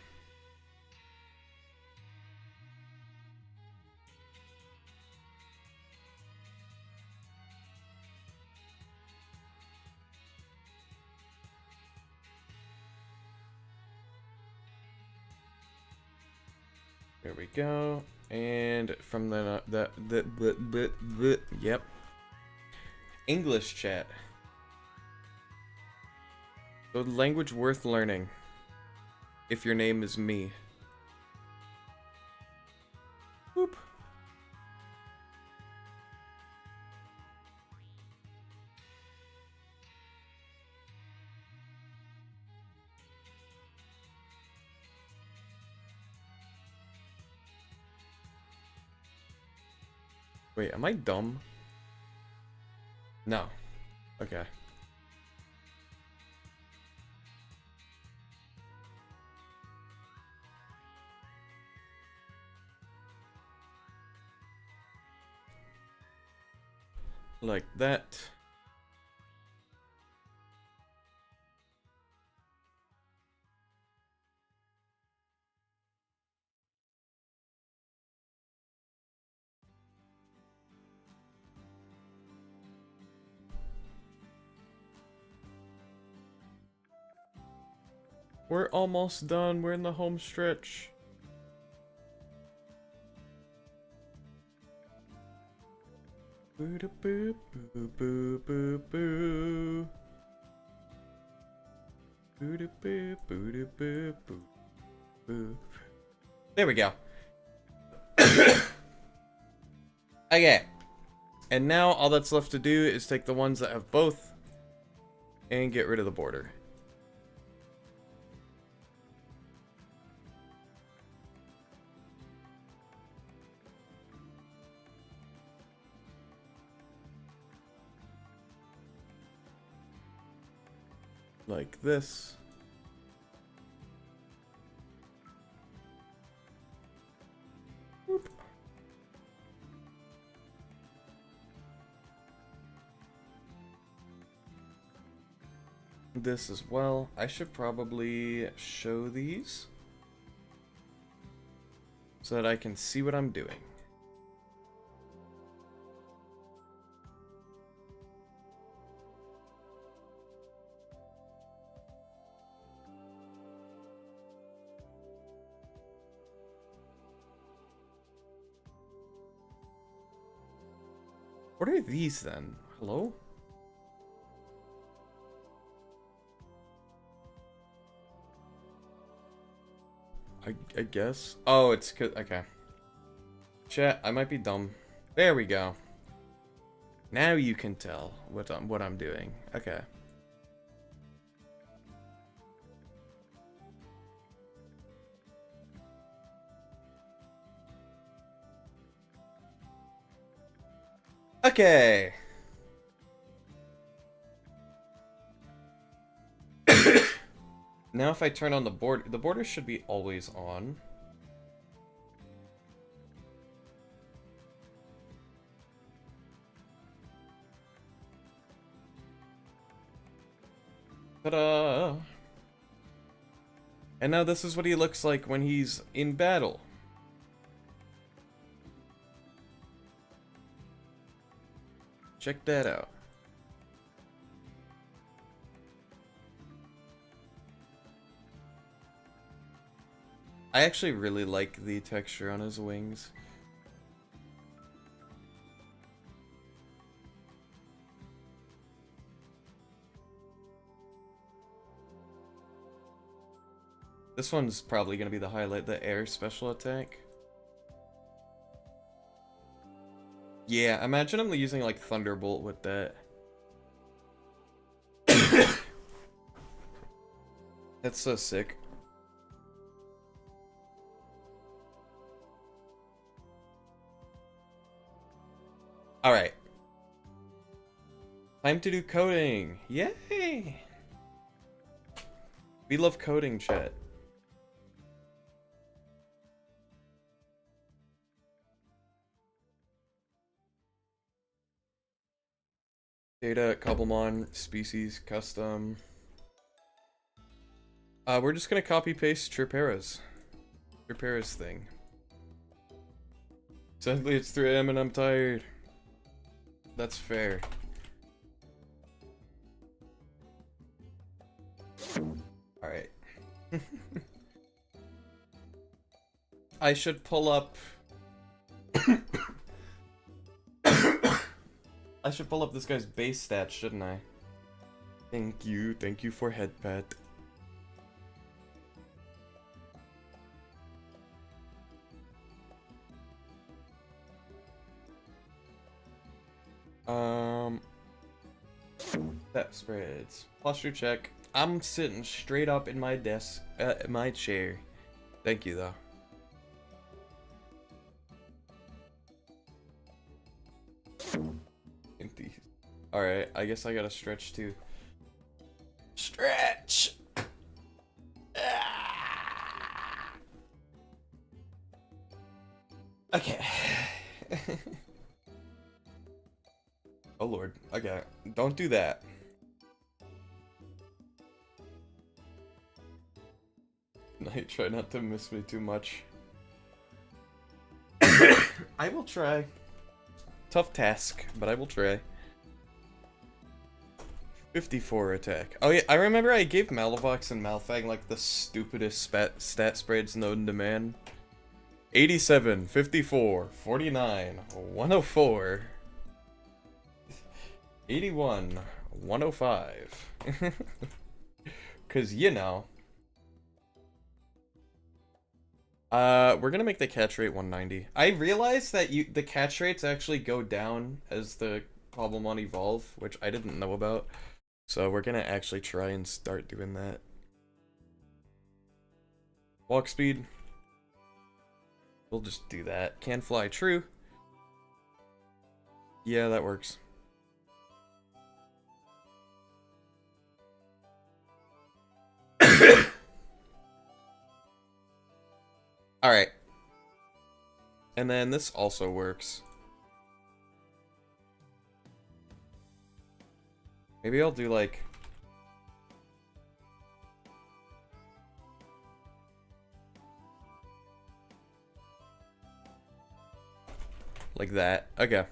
There we go. And from yep. English chat. The language worth learning. If your name is me. Whoop. Wait, am I dumb? No. Okay. Like that. We're almost done. We're in the home stretch. Boo da boo boo boo boo boo. Boo da boo boo da boo boo boo. There we go. Okay. And now all that's left to do is take the ones that have both and get rid of the border. Like this. Whoop. This as well. I should probably show these so that I can see what I'm doing. What are these then? Hello? I guess. Oh, it's good. Okay. Chat, I might be dumb. There we go. Now you can tell what I'm doing. Okay. Okay. Now if I turn on the border should be always on. Ta-da! And now this is what he looks like when he's in battle. Check that out. I actually really like the texture on his wings. This one's probably going to be the highlight, the air special attack. Yeah, imagine him using like Thunderbolt with that. That's so sick. Alright. Time to do coding. Yay! We love coding, chat. Data, Cobblemon, species, custom. We're just gonna copy paste Tripera's thing. Sadly, it's 3 AM and I'm tired. That's fair. Alright. I should pull up I should pull up this guy's base stats, shouldn't I? Thank you for head pet. That spreads. Posture check. I'm sitting straight up in my desk, my chair. Thank you, though. Indeed. Alright, I guess I gotta stretch too. Stretch! Okay. Oh lord. Okay. Don't do that. Night, try not to miss me too much. I will try. Tough task, but I will try. 54 attack. Oh yeah, I remember I gave Malavox and Malfang like the stupidest stat spreads known to man. 87, 54, 49, 104, 81, 105. Cause you know. We're gonna make the catch rate 190. I realized that the catch rates actually go down as the Cobblemon evolve, which I didn't know about. So we're gonna actually try and start doing that. Walk speed. We'll just do that. Can fly, true. Yeah, that works. Alright. And then this also works. Maybe I'll do like... like that. Okay.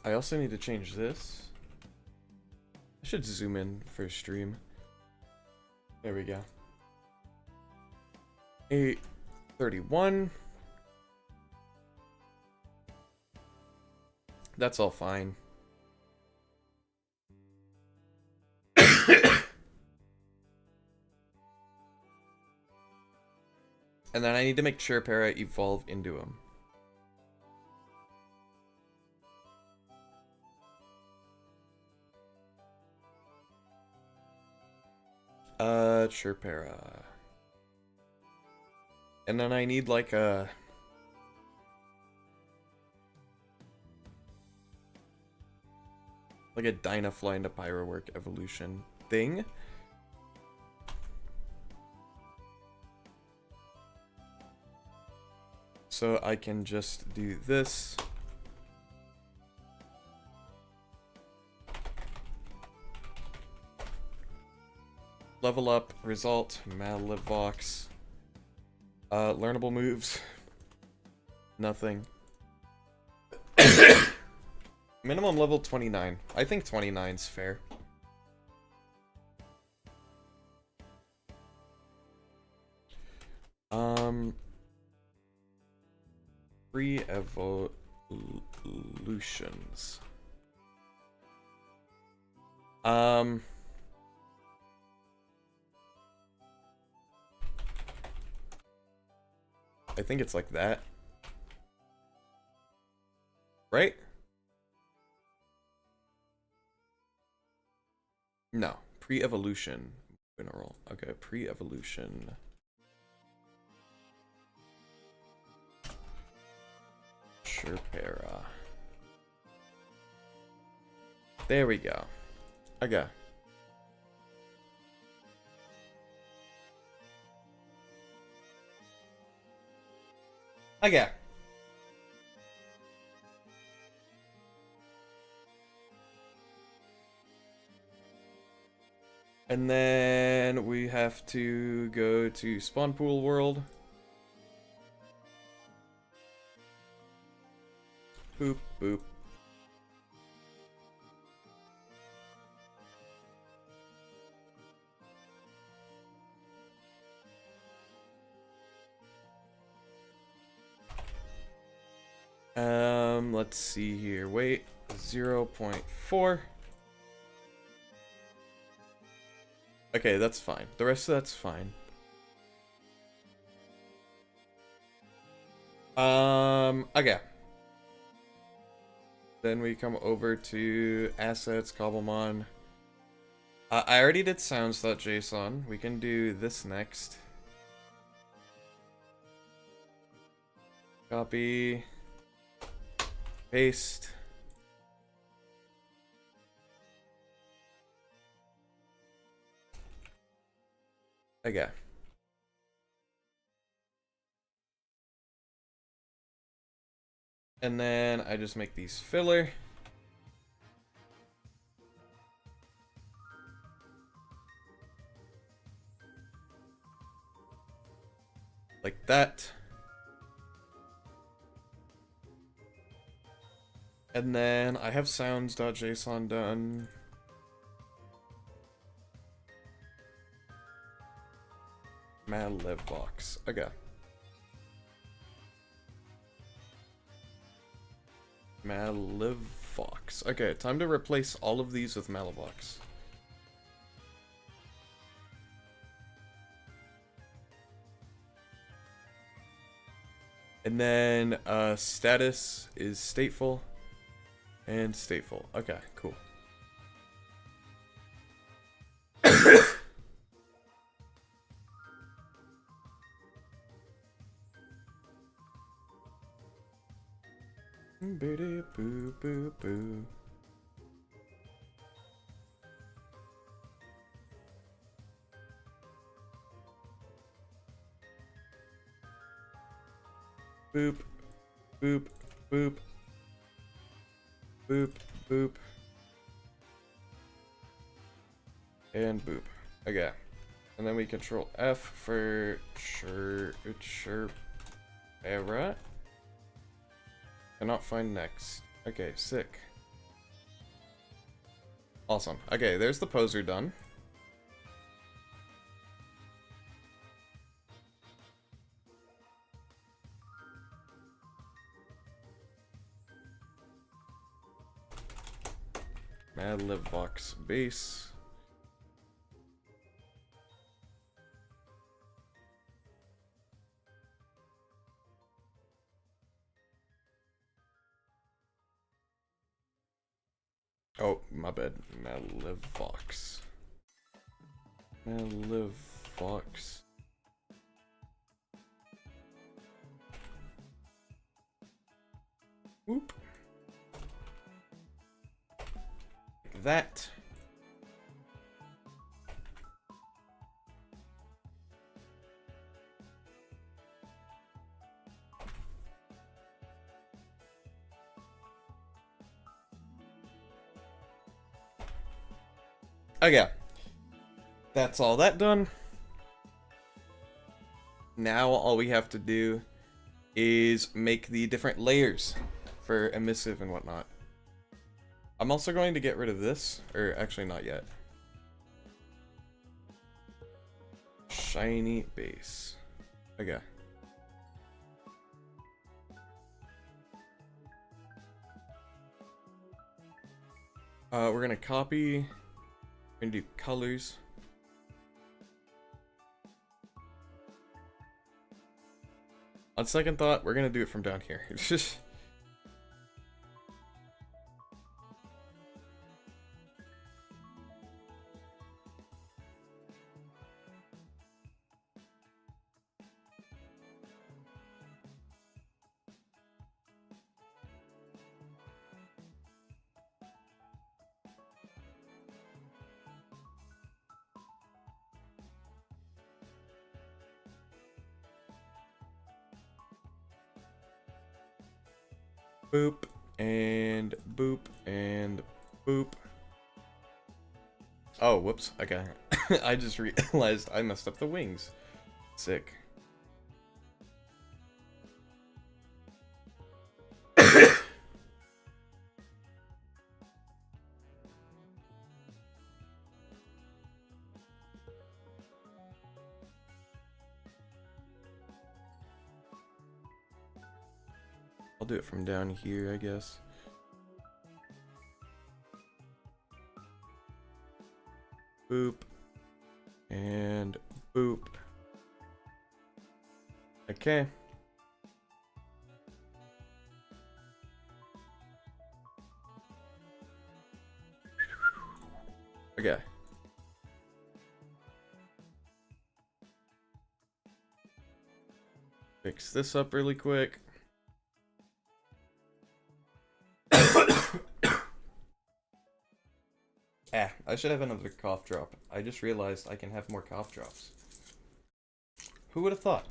I also need to change this. I should zoom in for stream. There we go. 831. That's all fine. And then I need to make Chirpera evolve into him. Chirpera. And then I need like a... like a Dynafly into Pyrowork evolution thing. So I can just do this. Level up, result, Malavox. Learnable moves. Nothing. Minimum level 29. I think 29's fair. Pre-evolutions. I think it's like that. Right? No. Pre-evolution. Mineral. Okay, pre-evolution. Chirpera. There we go. Okay. Okay. And then we have to go to Spawn Pool World. Boop, boop. Let's see here. Wait, 0.4. Okay, that's fine. The rest of that's fine. Okay. Then we come over to assets, Cobblemon. I already did sounds.json. We can do this next. Copy. Paste. Okay. And then I just make these filler. Like that. And then I have sounds.json done. Mad live box. Okay. Malivox. Okay, time to replace all of these with Malivox. And then status is stateful and stateful. Okay, cool. Boo boo boo boo. Boop, boop, boop, boop, boop, and boop. Okay, and then we control F for chirp error. Cannot find next. Okay, sick. Awesome. Okay, there's the poser done. Madlibvox base. Oh, my bad. Madlibvox. Madlibvox. Whoop. Like that. Okay. That's all that done. Now all we have to do is make the different layers for emissive and whatnot. I'm also going to get rid of this, or actually not yet. Shiny base. Okay. We're gonna copy. We're gonna do colors. On second thought, we're gonna do it from down here. Boop, and boop, and boop. Oh, whoops. Okay. I just realized I messed up the wings. Sick. do it from down here, I guess. Boop. And boop. Okay. Okay. Fix this up really quick. I should have another cough drop. I just realized I can have more cough drops. Who would have thought?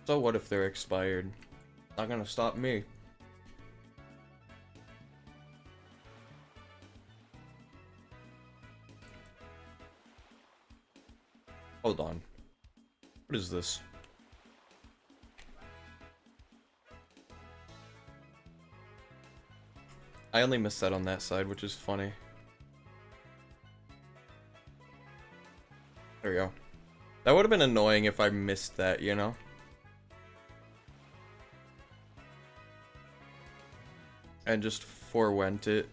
So what if they're expired? Not gonna stop me. Hold on. What is this? I only missed that on that side, which is funny. There we go. That would have been annoying if I missed that, you know? And just forewent it.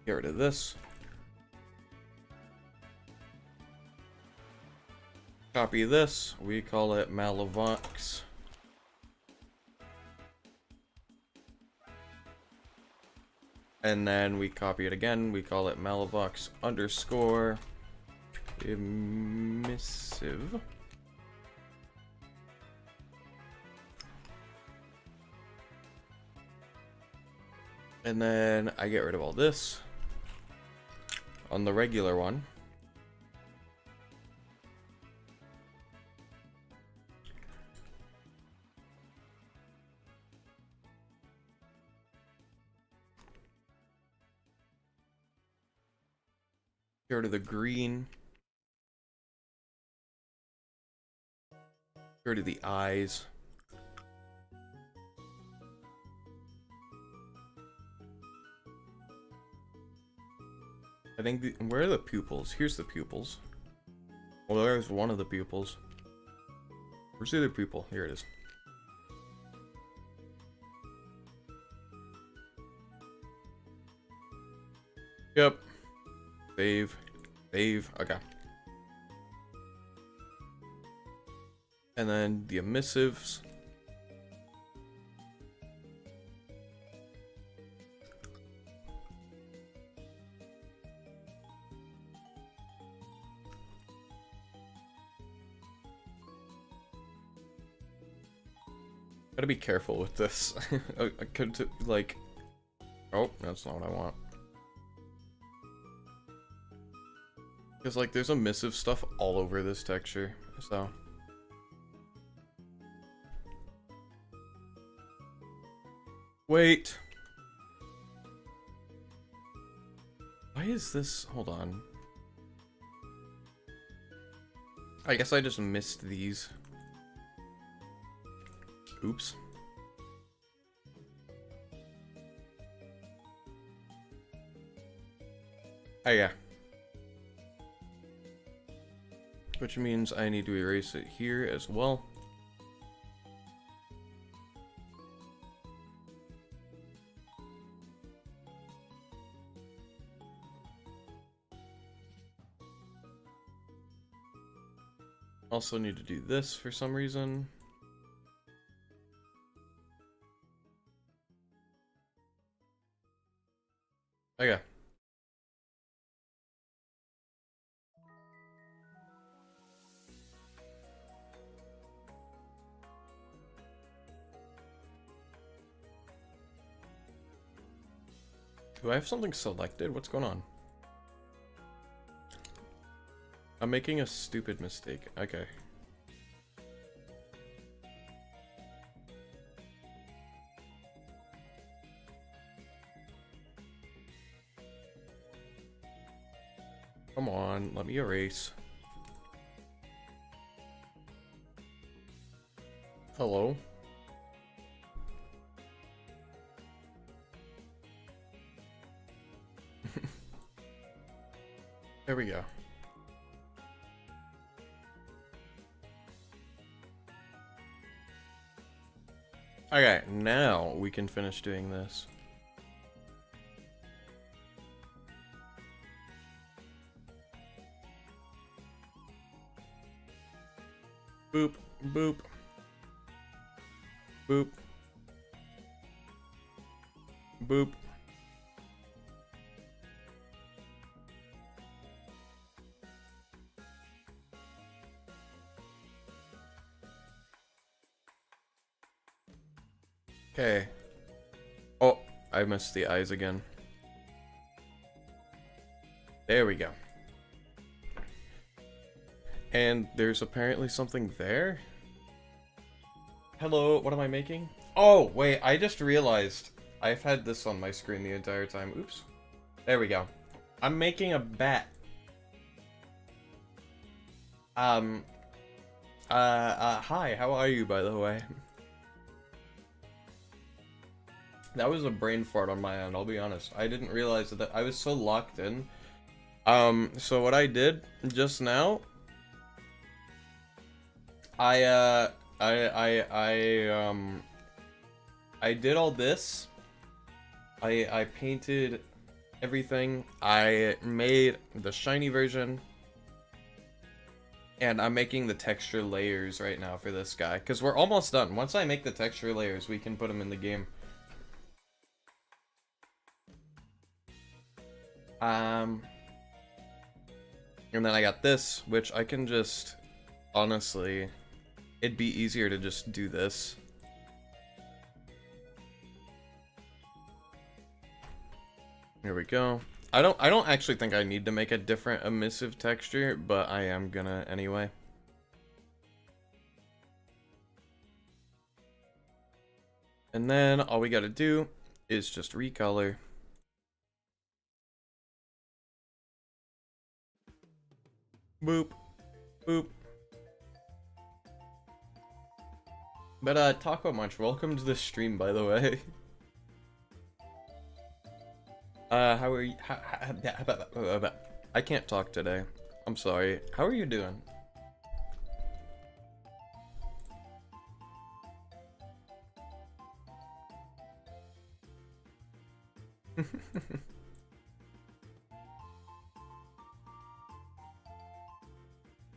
Get rid of this. Copy this. We call it Malavox. And then we copy it again. We call it Malavox underscore emissive. And then I get rid of all this on the regular one. Get rid of the green. Get rid of the eyes. I think where are the pupils? Here's the pupils. Well, there's one of the pupils. Where's the other pupil? Here it is. Yep. Save. Save. Okay. And then the emissives. Gotta be careful with this. I could, like... Oh, that's not what I want. Because, like, there's emissive stuff all over this texture, so... Wait! Why is this... Hold on. I guess I just missed these. Oops. Oh yeah. Which means I need to erase it here as well. Also need to do this for some reason. Okay. Do I have something selected? What's going on? I'm making a stupid mistake. Okay. Come on, let me erase. Hello? There we go. Okay, now we can finish doing this. Boop, boop. Boop. Boop. Okay. Oh, I missed the eyes again. There we go. And there's apparently something there? Hello, what am I making? Oh, wait, I just realized I've had this on my screen the entire time. Oops. There we go. I'm making a bat. Hi, how are you, by the way? That was a brain fart on my end, I'll be honest. I didn't realize that I was so locked in. So what I did just now, I did all this. I painted everything. I made the shiny version. And I'm making the texture layers right now for this guy. Because we're almost done. Once I make the texture layers, we can put them in the game. And then I got this, which I can just... Honestly, it'd be easier to just do this. Here we go. I don't actually think I need to make a different emissive texture, but I am gonna anyway. And then all we gotta do is just recolor. Boop. Boop. But Taco Munch, welcome to the stream, by the way. How are you? I can't talk today. I'm sorry. How are you doing?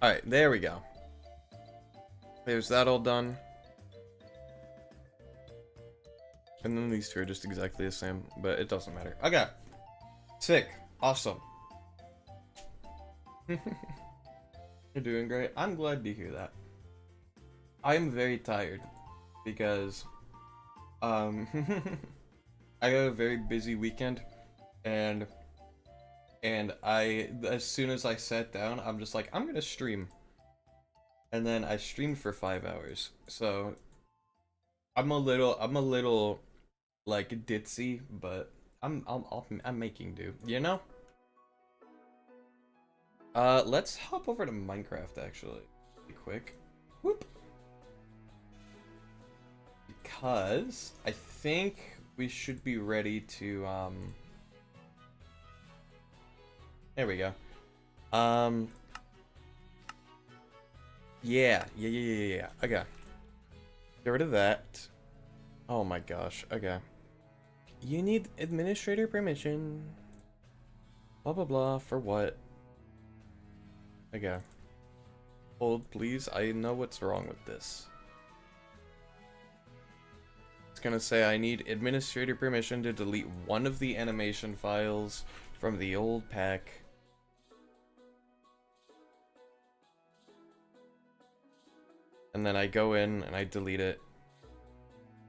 Alright, there we go. There's that all done. And then these two are just exactly the same, but it doesn't matter. Okay. Sick. Awesome. You're doing great. I'm glad to hear that. I'm very tired because I had a very busy weekend and as soon as I sat down, I'm just like, I'm gonna stream. And then I streamed for 5 hours. So I'm a little like ditzy, but I'm making do, you know? Let's hop over to Minecraft actually, really quick. Whoop. Because I think we should be ready to there we go. Yeah. Okay. Get rid of that. Oh my gosh. Okay. You need administrator permission. Blah blah blah. For what? Okay. Hold, please. I know what's wrong with this. It's gonna say I need administrator permission to delete one of the animation files from the old pack. And then I go in and I delete it.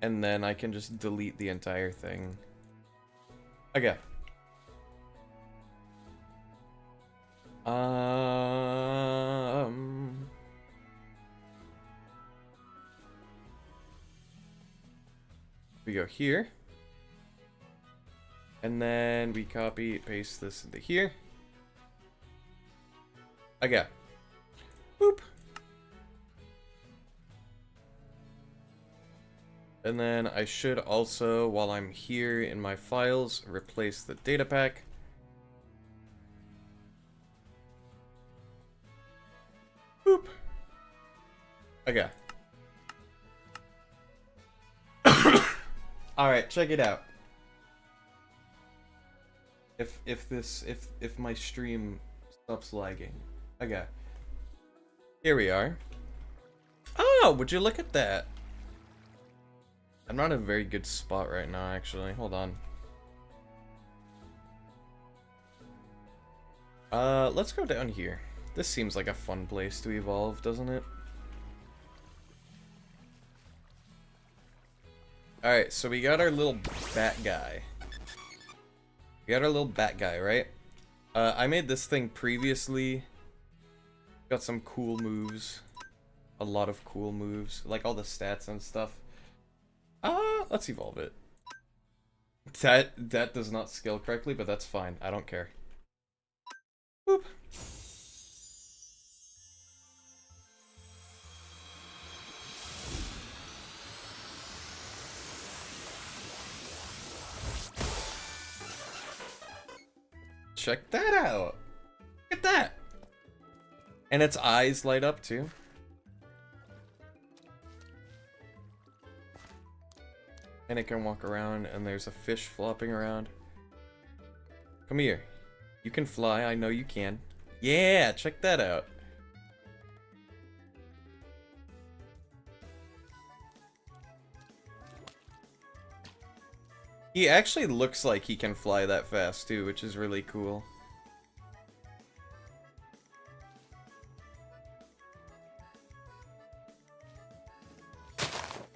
And then I can just delete the entire thing. Okay. We go here. And then we copy, paste this into here. Okay. Boop. And then I should also, while I'm here in my files, replace the data pack. Okay. Alright, check it out. If my stream stops lagging. Okay. Here we are. Oh, would you look at that? I'm not in a very good spot right now, actually. Hold on. Let's go down here. This seems like a fun place to evolve, doesn't it? Alright, so we got our little bat guy. We got our little bat guy, right? I made this thing previously. Got some cool moves. A lot of cool moves. Like all the stats and stuff. Let's evolve it. That does not scale correctly, but that's fine. I don't care. Boop. Check that out. Look at that. And its eyes light up too. And it can walk around, and there's a fish flopping around. Come here. You can fly, I know you can. Yeah, check that out. He actually looks like he can fly that fast too, which is really cool.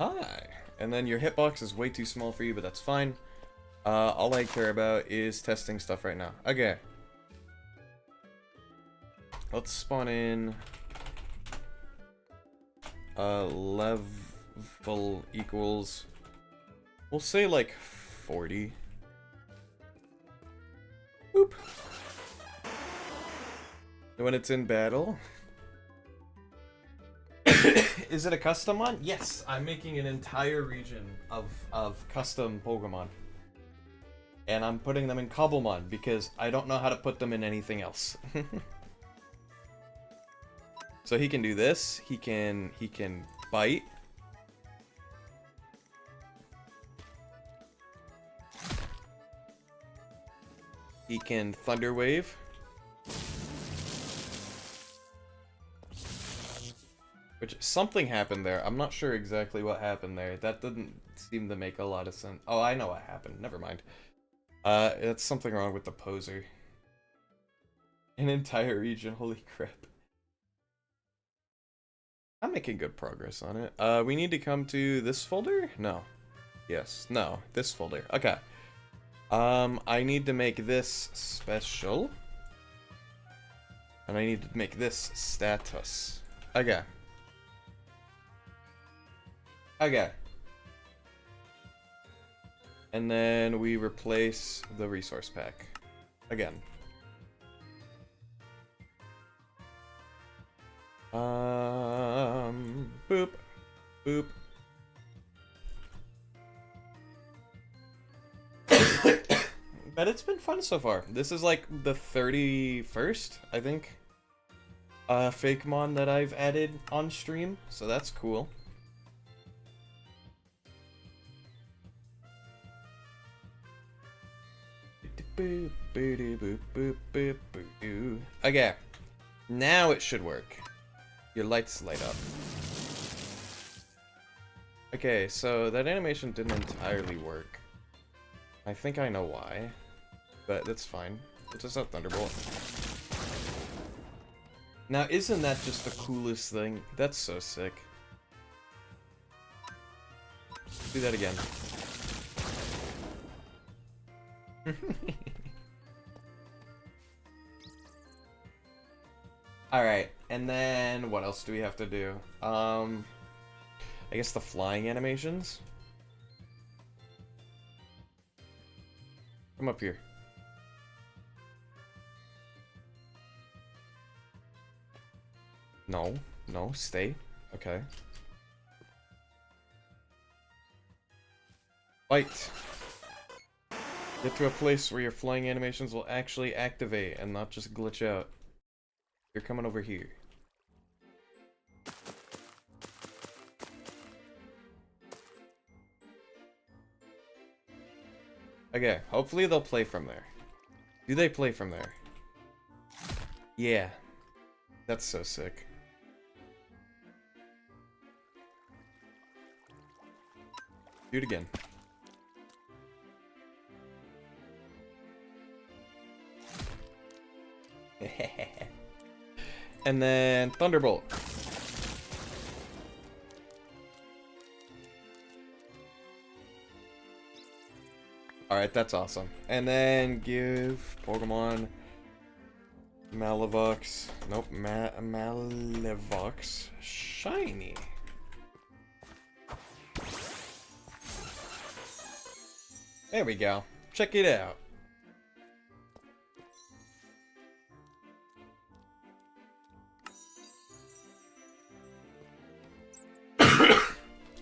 Hi. And then your hitbox is way too small for you, but that's fine. All I care about is testing stuff right now. Okay. Let's spawn in level equals, we'll say like 40. Boop. When it's in battle. Is it a custom one? Yes, I'm making an entire region of custom Pokemon. And I'm putting them in Cobblemon because I don't know how to put them in anything else. So he can do this. He can bite. He can Thunder Wave. Which, something happened there. I'm not sure exactly what happened there. That didn't seem to make a lot of sense. Oh, I know what happened. Never mind. It's something wrong with the poser. An entire region, holy crap. I'm making good progress on it. We need to come to this folder? No. Yes. No. This folder. Okay. I need to make this special. And I need to make this status. Okay. Okay. And then we replace the resource pack. Again. Boop. Boop. But it's been fun so far. This is like the 31st, I think, Fakemon that I've added on stream, so that's cool. Okay, now it should work. Your lights light up. Okay, so that animation didn't entirely work. I think I know why, but that's fine. It's just a Thunderbolt. Now, isn't that just the coolest thing? That's so sick. Do that again. Alright, and then what else do we have to do? I guess the flying animations? Come up here. No, no, stay. Okay. Fight! Get to a place where your flying animations will actually activate and not just glitch out. You're coming over here. Okay, hopefully they'll play from there. Do they play from there? Yeah. That's so sick. Do it again. And then Thunderbolt. Alright, that's awesome. And then give Pokemon Malavox. Nope, Malavox Shiny. There we go. Check it out.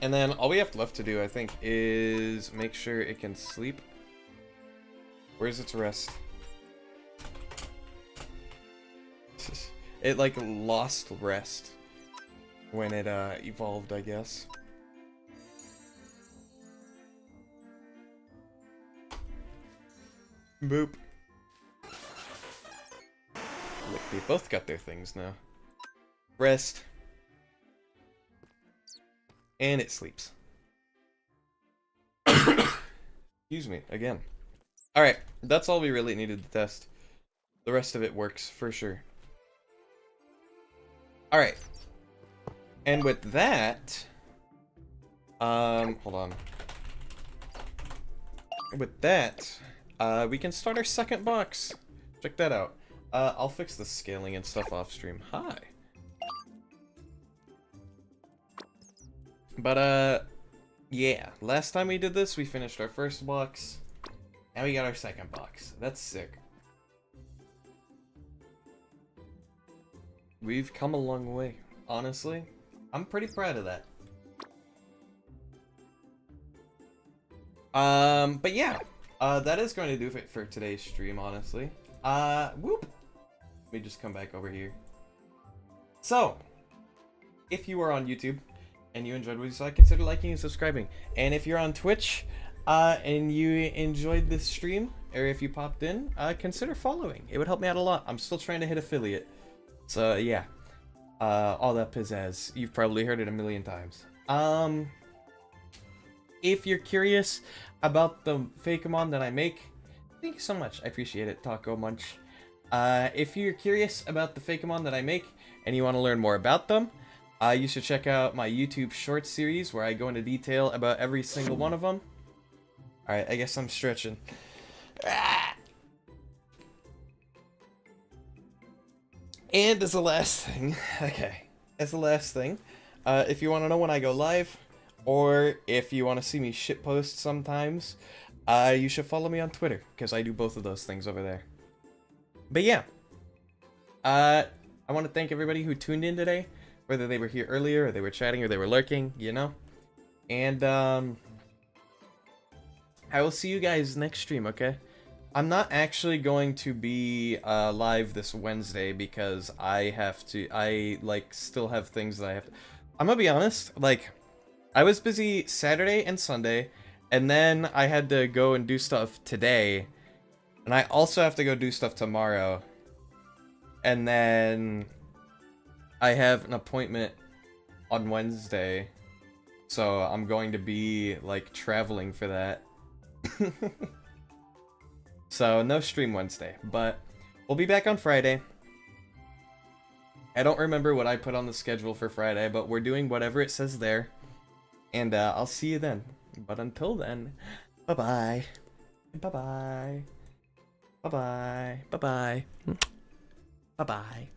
And then all we have left to do, I think, is make sure it can sleep. Where's its rest? It, like, lost rest when it, evolved, I guess. Boop. Look, they both got their things now. Rest. And it sleeps. Excuse me, again. Alright, that's all we really needed to test. The rest of it works, for sure. Alright. And with that... hold on. With that, we can start our second box. Check that out. I'll fix the scaling and stuff off stream. Hi. But, yeah. Last time we did this, we finished our first box. Now we got our second box. That's sick. We've come a long way, honestly. I'm pretty proud of that. But yeah. That is going to do it for today's stream, honestly. Whoop. Let me just come back over here. So, if you are on YouTube, and you enjoyed what you saw, consider liking and subscribing. And if you're on Twitch, and you enjoyed this stream, or if you popped in, consider following. It would help me out a lot. I'm still trying to hit affiliate. So, yeah. All that pizzazz. You've probably heard it a million times. If you're curious about the Fakemon that I make, thank you so much. I appreciate it, Taco Munch. If you're curious about the Fakemon that I make, and you want to learn more about them, you should check out my YouTube short series where I go into detail about every single one of them. Alright, I guess I'm stretching. And as the last thing, okay, as the last thing, if you want to know when I go live, or if you want to see me shitpost sometimes, you should follow me on Twitter, because I do both of those things over there. But yeah, I want to thank everybody who tuned in today. Whether they were here earlier, or they were chatting, or they were lurking, you know? And, I will see you guys next stream, okay? I'm not actually going to be, live this Wednesday, because I, like, still have things that I have to... I'm gonna be honest, like, I was busy Saturday and Sunday, and then I had to go and do stuff today, and I also have to go do stuff tomorrow, and then... I have an appointment on Wednesday, so I'm going to be, like, traveling for that. So, no stream Wednesday, but we'll be back on Friday. I don't remember what I put on the schedule for Friday, but we're doing whatever it says there. And, I'll see you then. But until then, bye-bye. Bye-bye. Bye-bye. Bye-bye. Bye-bye.